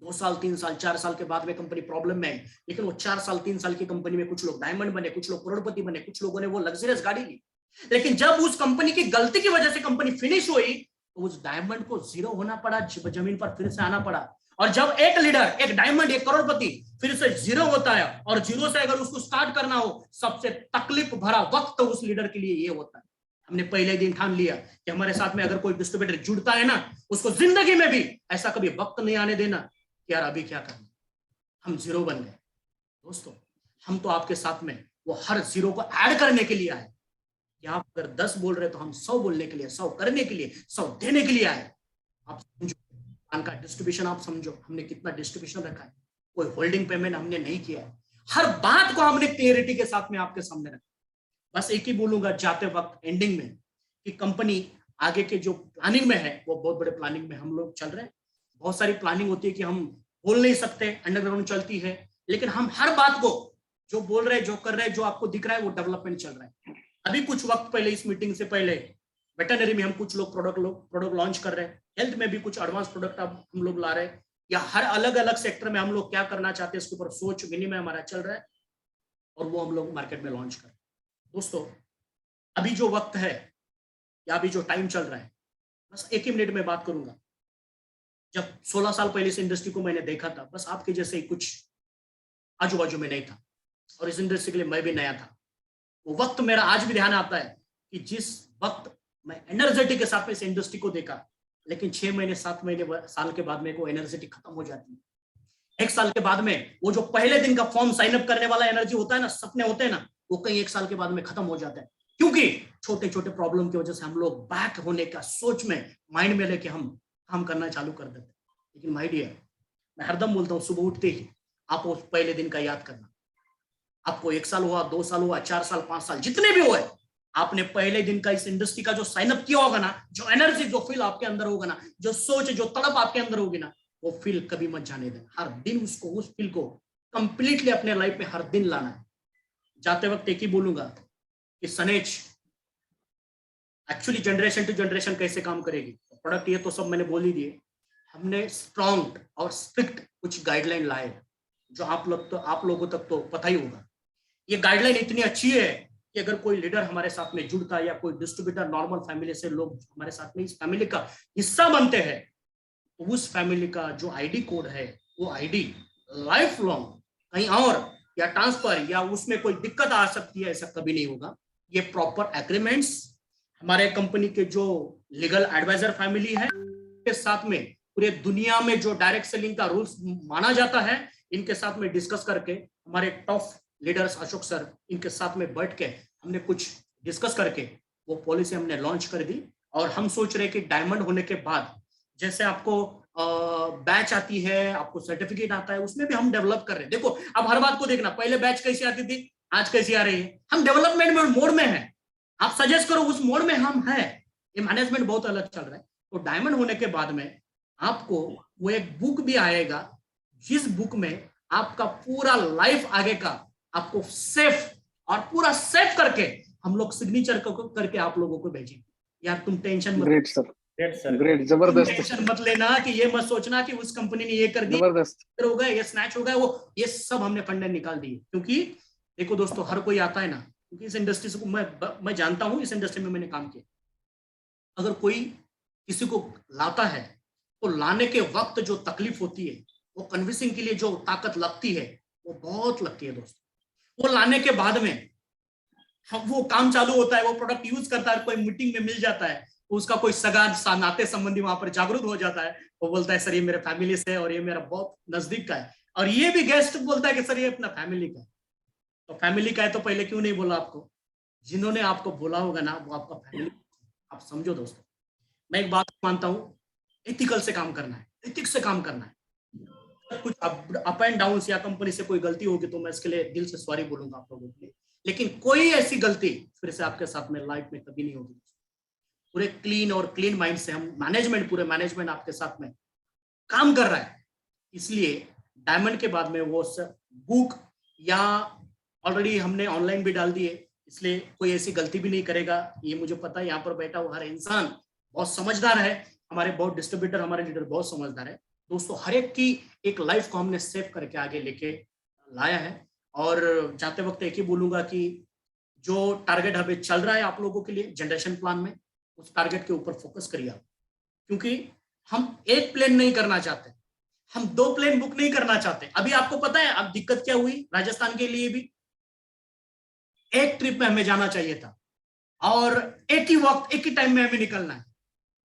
2 साल, 3 साल, 4 साल के बाद में कंपनी प्रॉब्लम में आई, लेकिन वो 4 साल, 3 साल की कंपनी में कुछ लोग डायमंड बने, कुछ लोग करोड़पति बने, कुछ लोगों ने वो लग्जरियस गाड़ी ली। लेकिन जब उस कंपनी की गलती की वजह से कंपनी फिनिश हुई, तो उस डायमंड को जीरो होना पड़ा, जमीन पर फिर से आना पड़ा। और जब एक लीडर, एक डायमंड, एक करोड़पति फिर से जीरो होता है, और जीरो से अगर उसको स्टार्ट करना हो, सबसे तकलीफ भरा वक्त उस लीडर के लिए ये होता है। हमने पहले दिन ठान लिया कि हमारे साथ में अगर कोई डिस्ट्रीब्यूटर जुड़ता है ना, उसको जिंदगी में भी ऐसा कभी वक्त नहीं आने देना कि यार अभी क्या करना, हम जीरो बन गए। दोस्तों, हम तो आपके साथ में वो हर जीरो को ऐड करने के लिए आए कि आप अगर 10 बोल रहे तो हम 100 बोलने के लिए, 100 करने के लिए, 100 देने के लिए आए। आप समझो का डिस्ट्रीब्यूशन, आप समझो हमने कितना डिस्ट्रीब्यूशन रखा है, कोई होल्डिंग पेमेंट हमने नहीं किया है, हर बात को हमने क्लियरिटी के साथ में आपके सामने रखा। बस एक ही बोलूंगा जाते वक्त एंडिंग में कि कंपनी आगे के जो प्लानिंग में है, वो बहुत बड़े प्लानिंग में हम लोग चल रहे हैं। बहुत सारी प्लानिंग होती है कि हम बोल नहीं सकते, अंडरग्राउंड चलती है, लेकिन हम हर बात को जो बोल रहे हैं, जो कर रहे हैं, जो आपको दिख रहा है, वो डेवलपमेंट चल रहा है। अभी कुछ वक्त पहले, इस मीटिंग से पहले, वेटरनरी में हम कुछ लोग प्रोडक्ट लॉन्च कर रहे हैं, हेल्थ में भी कुछ एडवांस प्रोडक्ट अब हम लोग ला रहे हैं, या हर अलग अलग सेक्टर में हम लोग क्या करना चाहते हैं, इसके ऊपर सोच विनिमय हमारा चल रहा है, और वो हम लोग मार्केट में लॉन्च कर रहे हैं। दोस्तों, अभी जो वक्त है या अभी जो टाइम चल रहा है, बस एक ही मिनट में बात करूंगा। जब 16 साल पहले इस इंडस्ट्री को मैंने देखा था, बस आपके जैसे ही कुछ आजू बाजू में नहीं था, और इस इंडस्ट्री के लिए मैं भी नया था। वो वक्त मेरा आज भी ध्यान आता है कि जिस वक्त मैं एनर्जेटिक के साथ में इस इंडस्ट्री को देखा, लेकिन 6 महीने, 7 महीने, साल के बाद में वो एनर्जेटिक खत्म हो जाती है। 1 साल के बाद में वो जो पहले दिन का फॉर्म साइन अप करने वाला एनर्जी होता है ना, सपने होते हैं ना, वो कहीं 1 साल के बाद में खत्म हो जाता है, क्योंकि छोटे छोटे प्रॉब्लम की वजह से हम लोग बैक होने का सोच में, माइंड में लेके हम काम करना चालू कर देते हैं। लेकिन माय डियर, मैं हरदम बोलता हूँ, सुबह उठते ही आप उस पहले दिन का याद करना। आपको 1 साल हुआ, 2 साल हुआ, 4 साल, 5 साल, जितने भी हुए, आपने पहले दिन का इस इंडस्ट्री का जो साइन अप किया होगा ना, जो एनर्जी, जो फील आपके अंदर होगा ना, जो सोच, जो तड़प आपके अंदर होगी ना, वो फील कभी मत जाने देना। हर दिन उसको, उस फील को कंप्लीटली अपने लाइफ में हर दिन लाना है। जाते वक्त एक ही बोलूंगा कि सनेज एक्चुअली जनरेशन टू जनरेशन कैसे काम करेगी। प्रोडक्ट ये तो सब मैंने बोल ही दिए। हमने स्ट्रॉन्ग और स्ट्रिक्ट कुछ गाइडलाइन लाए, जो आप लोगों तक तो पता ही होगा। ये गाइडलाइन इतनी अच्छी है कि अगर कोई लीडर हमारे साथ में जुड़ता है या कोई डिस्ट्रीब्यूटर नॉर्मल फैमिली से लोग हमारे साथ में इस फैमिली का हिस्सा बनते हैं, तो उस फैमिली का जो आईडी कोड है वो आईडी लाइफ लॉन्ग कहीं और या ट्रांसफर या उसमें कोई दिक्कत आ सकती है, ऐसा कभी नहीं होगा। ये प्रॉपर एग्रीमेंट्स हमारे कंपनी के जो लीगल एडवाइजर फैमिली है के साथ में पूरे दुनिया में जो डायरेक्ट सेलिंग का रूल्स माना जाता है, इनके साथ में डिस्कस करके हमारे टॉप लीडर्स अशोक सर इनके साथ में बैठ के हमने कुछ डिस्कस करके वो पॉलिसी हमने लॉन्च कर दी। और हम सोच रहे कि डायमंड होने के बाद जैसे आपको बैच आती है, आपको सर्टिफिकेट आता है, उसमें भी हम डेवलप कर रहे हैं। देखो अब हर बात को देखना, पहले बैच कैसी आती थी, आज कैसी आ रही है। हम डेवलपमेंट मोड में है, आप सजेस्ट करो उस मोड में हम है। ये मैनेजमेंट बहुत अलग चल रहा है। तो डायमंड होने के बाद में आपको वो एक बुक भी आएगा, जिस बुक में आपका पूरा लाइफ आगे का आपको सेफ और पूरा सेफ करके हम लोग सिग्नेचर करके आप लोगों को भेजेंगे। यार तुम टेंशन मत, great sir, great sir, great, जबरदस्त, टेंशन मत लेना कि ये मत सोचना कि उस कंपनी ने ये कर दी, जबरदस्त हो गया, ये स्नैच हो गया, वो ये सब हमने कंटेंट निकाल दिए। क्योंकि देखो दोस्तों, हर कोई आता है ना, क्योंकि इस इंडस्ट्री से मैं जानता हूं, इस इंडस्ट्री में मैंने काम किया। अगर कोई किसी को लाता है तो लाने के वक्त जो तकलीफ होती है, वो कन्विंसिंग के लिए जो ताकत लगती है वो बहुत लगती है दोस्तों। वो लाने के बाद में वो काम चालू होता है, वो प्रोडक्ट यूज करता है, कोई मीटिंग में मिल जाता है, उसका कोई सगा नाते संबंधी वहां पर जागरूक हो जाता है, वो बोलता है सर ये मेरे फैमिली से और ये मेरा बहुत नजदीक का है। और ये भी गेस्ट बोलता है कि सर ये अपना फैमिली का है। तो फैमिली का है तो पहले क्यों नहीं बोला आपको? जिन्होंने आपको बोला होगा ना, वो आपका फैमिली। आप समझो दोस्तों, मैं एक बात मानता हूँ, एथिकल से काम करना है, एथिक्स से काम करना है। कुछ अप एंड डाउन या कंपनी से कोई गलती होगी तो मैं इसके लिए दिल से सॉरी बोलूंगा आप लोगों के लिए, लेकिन कोई ऐसी गलती फिर से आपके साथ में लाइफ में कभी नहीं होगी। पूरे क्लीन और क्लीन माइंड से हम पूरे मैनेजमेंट आपके साथ में काम कर रहा है। इसलिए डायमंड के बाद में वो बुक या ऑलरेडी हमने ऑनलाइन भी डाल दिए, इसलिए कोई ऐसी गलती भी नहीं करेगा, ये मुझे पता है। यहाँ पर बैठा हुआ हर इंसान बहुत समझदार है, हमारे बहुत डिस्ट्रीब्यूटर, हमारे लीडर बहुत समझदार है दोस्तों। हर एक की एक लाइफ को हमने सेव करके आगे लेके लाया है। और जाते वक्त एक ही बोलूंगा कि जो टारगेट अभी चल रहा है आप लोगों के लिए जनरेशन प्लान में, उस टारगेट के ऊपर फोकस करिए आप, क्योंकि हम एक प्लेन नहीं करना चाहते, हम 2 प्लेन बुक नहीं करना चाहते। अभी आपको पता है अब दिक्कत क्या हुई, राजस्थान के लिए भी एक ट्रिप में हमें जाना चाहिए था और एक ही वक्त एक ही टाइम में हमें निकलना है,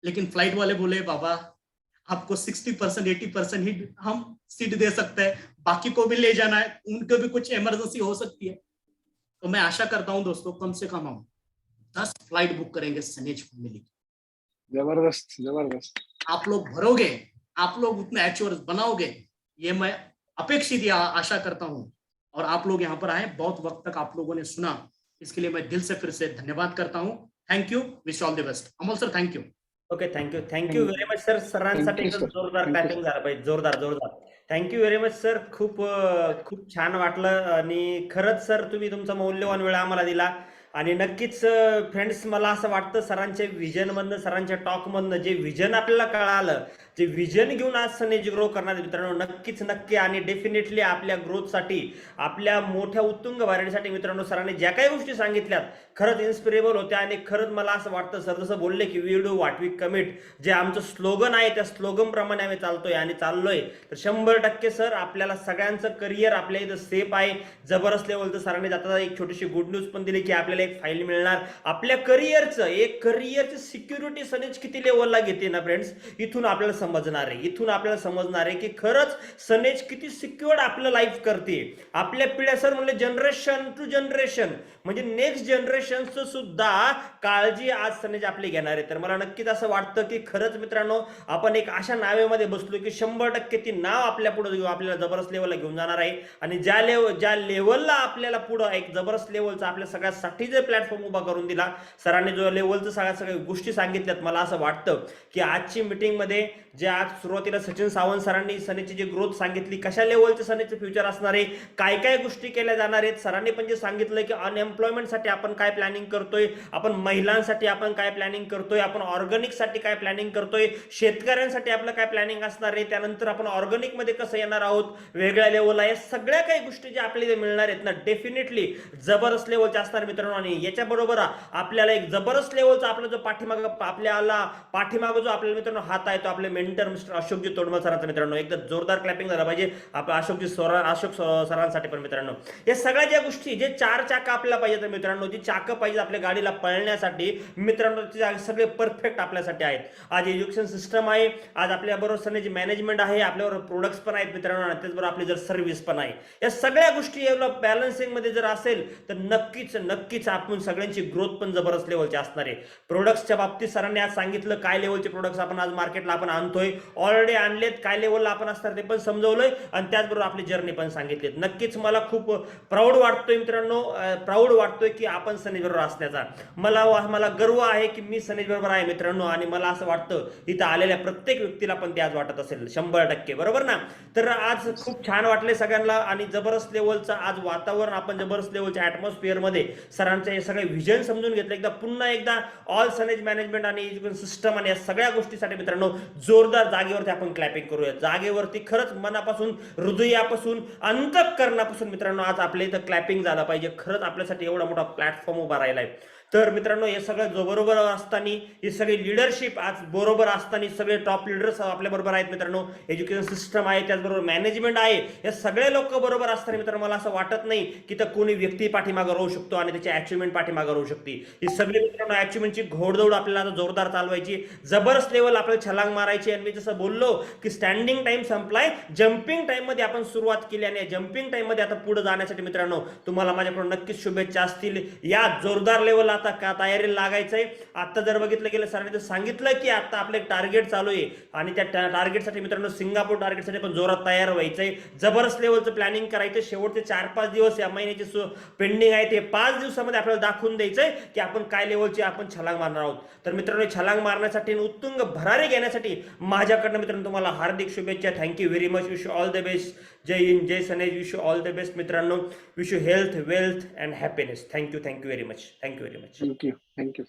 लेकिन फ्लाइट वाले बोले बाबा आपको 60% 80% ही हम सीट दे सकते हैं, बाकी को भी ले जाना है, उनको भी कुछ इमरजेंसी हो सकती है। तो मैं आशा करता हूं दोस्तों, कम से कम हम 10 फ्लाइट बुक करेंगे सनेज फैमिली की। जबरदस्त, जबरदस्त। आप लोग भरोगे, आप लोग उतने एश्योरेंस बनाओगे, ये मैं अपेक्षित या आशा करता हूं। और आप लोग यहाँ पर आए, बहुत वक्त तक आप लोगों ने सुना, इसके लिए मैं दिल से फिर से धन्यवाद करता हूँ। Thank you, wish all the best. Amol sir thank you. Okay, thank you very much sir. सरांसाठी Thank you, एकदम sir. जोरदार Thank you, क्लॅपिंग झालं पाहिजे, जोरदार जोरदार. Thank you very much sir. खूप छान वाटलं आणि खरंच सर तुम्ही तुमचा मौल्यवान वेळ आम्हाला दिला. आणि नक्कीच फ्रेंड्स, मला असं वाटतं सरांच्या विजनमधनं, सरांच्या टॉकमधनं जे विजन आपल्याला कळालं, जे विजन घेऊन आज सनेज ग्रो करणार मित्रांनो, नक्की आणि डेफिनेटली आपल्या ग्रोथसाठी, आपल्या मोठ्या उत्तुंग वाढीसाठी मित्रांनो, सरांनी ज्या काही गोष्टी सांगितल्यात खरंच इन्स्पिरेबल होत्या. आणि खरंच मला असं वाटतं सर जसं बोलले की we do what we commit, जे आमचं स्लोगन आहे त्या स्लोगन प्रमाणे आम्ही चालतोय आणि चाललोय. तर 100% सर आपल्याला सगळ्यांचं करिअर आपल्या इथं सेफ आहे, जबरदस्त लेवलचं. सरांनी जाता एक छोटीशी गुड न्यूज पण दिली की आपल्याला एक फाईल मिळणार आपल्या करिअरचं सिक्युरिटी सनेज किती लेवलला घेते ना फ्रेंड्स, इथून आपल्याला समजणार आहे की खरंच सनेज किती सिक्युअर्ड आपलं लाईफ करते. आपल्या पिढ्या सर म्हणले जनरेशन टू जनरेशन, म्हणजे नेक्स्ट जनरेशनचं सुद्धा काळजी आज सनेज आपली घेणार आहे. तर मला नक्कीच असं वाटतं की खरंच मित्रांनो, आपण एक अशा नावेमध्ये बसलो की 100% ती नाव आपल्या पुढे आपल्याला जबरदस्त लेवलला घेऊन जाणार आहे. आणि ज्या लेवलला आपल्याला पुढं एक जबरदस्त लेवलचा आपल्या सगळ्यासाठी जे प्लॅटफॉर्म उभा करून दिला सरांनी, जो लेवलचं सगळ्या गोष्टी सांगितल्यात, मला असं वाटतं की आजची मीटिंगमध्ये जे आज सुरुवातीला सचिन सावंत सरांनी सनेची जी ग्रोथ सांगितली, कशा लेवलचं सनेचं फ्युचर असणार आहे, काय काय गोष्टी केल्या जाणार आहेत, सरांनी पण जे सांगितलं की अनएम्प्लॉयमेंटसाठी आपण काय प्लॅनिंग करतोय, आपण महिलांसाठी आपण काय प्लॅनिंग करतोय, आपण ऑर्गॅनिकसाठी काय प्लॅनिंग करतोय, शेतकऱ्यांसाठी आपलं काय प्लॅनिंग असणार आहे, त्यानंतर आपण ऑर्गॅनिकमध्ये कसं येणार आहोत वेगळ्या लेवलला, या सगळ्या काही गोष्टी ज्या आपल्याला मिळणार आहेत ना, डेफिनेटली जबरदस्त लेवलच्या असणार मित्रांनो. आणि याच्याबरोबर आपल्याला एक जबरदस्त लेवलचा आपला जो पाठीमागं जो आपल्याला मित्रांनो हात आहे तो आपले मेंटर मिस्टर अशोकजी तोडमल सरांचा मित्रांनो. एकदा जोरदार क्लॅपिंग झाला पाहिजे आपल्या अशोक सरांसाठी पण मित्रांनो. या सगळ्या ज्या गोष्टी जे 4 चाकं आपल्याला पाहिजे तर मित्रांनो, जी चाकं पाहिजे आपल्या गाडीला पळण्यासाठी मित्रांनो, ते सगळे परफेक्ट आपल्यासाठी आहेत. आज एज्युकेशन सिस्टम आहे, आज आपल्याबरोबर सगळ्याची मॅनेजमेंट आहे, आपल्याबरोबर प्रोडक्ट्स पण आहेत मित्रांनो, आणि त्याचबरोबर आपली जर सर्व्हिस पण आहे. या सगळ्या गोष्टी बॅलन्सिंग मध्ये जर असेल तर नक्कीच आपण सगळ्यांची ग्रोथ पण जबरदस्त लेवलची असणार आहे. प्रोडक्ट्सच्या बाबतीत सरांनी आज सांगितलं काय लेवलचे प्रोडक्ट्स आपण आज मार्केटला आपण आणतोय, ऑलरेडी आणलेत, काय लेवलला आपण असणार ते पण समजवलंय, आणि त्याचबरोबर आपली जर्नी पण सांगितली. नक्कीच मला खूप प्राऊड वाटतोय मित्रांनो, प्राऊड वाटतोय की आपण सनीज बरोबर असण्याचा. मला गर्व आहे की मी सनीज बरोबर आहे मित्रांनो, आणि मला असं वाटतं इथं आलेल्या प्रत्येक व्यक्तीला पण ते आज वाटत असेल 100%, बरोबर ना. तर आज खूप छान वाटले सगळ्यांना, आणि जबरदस्त लेवलचं आज वातावरण, आपण जबरदस्त लेवलच्या ऍटमॉस्फिअर मध्ये सरांचे हे सगळे विजन समजून घेतलं. पुन्हा एकदा ऑल सनेज मॅनेजमेंट आणि एज्युकेशन सिस्टम आणि या सगळ्या गोष्टीसाठी मित्रांनो जोरदार जागेवरती आपण क्लॅपिंग करूया. जागेवरती खरंच मनापासून, हृदयापासून, अंतःकरणापासून मित्रांनो आज आपल्या इथं क्लॅपिंग झाला पाहिजे. खरंच आपल्यासाठी एवढा मोठा प्लॅटफॉर्म उभा राहिलाय. तर मित्रांनो हे सगळं बरोबर असताना, ही सगळी लिडरशिप आज बरोबर असताना, सगळे टॉप लिडर्स आपल्या बरोबर आहेत मित्रांनो, एज्युकेशन सिस्टम आहे, त्याचबरोबर मॅनेजमेंट आहे, हे सगळे लोक बरोबर असताना मित्रांनो मला असं वाटत नाही की तर कोणी व्यक्ती पाठीमागे राहू शकतो आणि त्याची अचिव्हमेंट पाठीमागे राहू शकते. ही सगळी मित्रांनो अचिव्हमेंटची घोडदौड आपल्याला जोरदार चालवायची, जबरदस्त लेवल आपल्याला छलांग मारायची. आणि मी जसं बोललो की स्टँडिंग टाइम संपलाय, जम्पिंग टाइम मध्ये आपण सुरुवात केली, आणि जम्पिंग टाइम मध्ये आता पुढे जाण्यासाठी मित्रांनो तुम्हाला माझ्याकडून नक्कीच शुभेच्छा असतील. या जोरदार लेवल आता का तयारीला लागायचंय. आता जर बघितलं गेलं सरांनी सांगितलं की आता आपले टार्गेट चालू आहे, आणि त्या टार्गेटसाठी मित्रांनो सिंगापूर टार्गेटसाठी पण जोरात तयार व्हायचंय. जबरदस्त लेवलचं प्लॅनिंग करायचं. शेवटचे 4-5 दिवस या महिन्याचे पेंडिंग आहे, ते 5 दिवसामध्ये आपल्याला दाखवून द्यायचंय की आपण काय लेवलची आपण छलांग मारणार आहोत. तर मित्रांनो छलांग मारण्यासाठी, उत्तुंग भरारी घेण्यासाठी माझ्याकडनं मित्रांनो तुम्हाला हार्दिक शुभेच्छा. Thank you very much. Wish you all the best. जय हिंद, जय सनेज. Wish you all the best मित्रांनो. Wish you health, wealth and happiness. Thank you very much. Thank you very much. Thank you.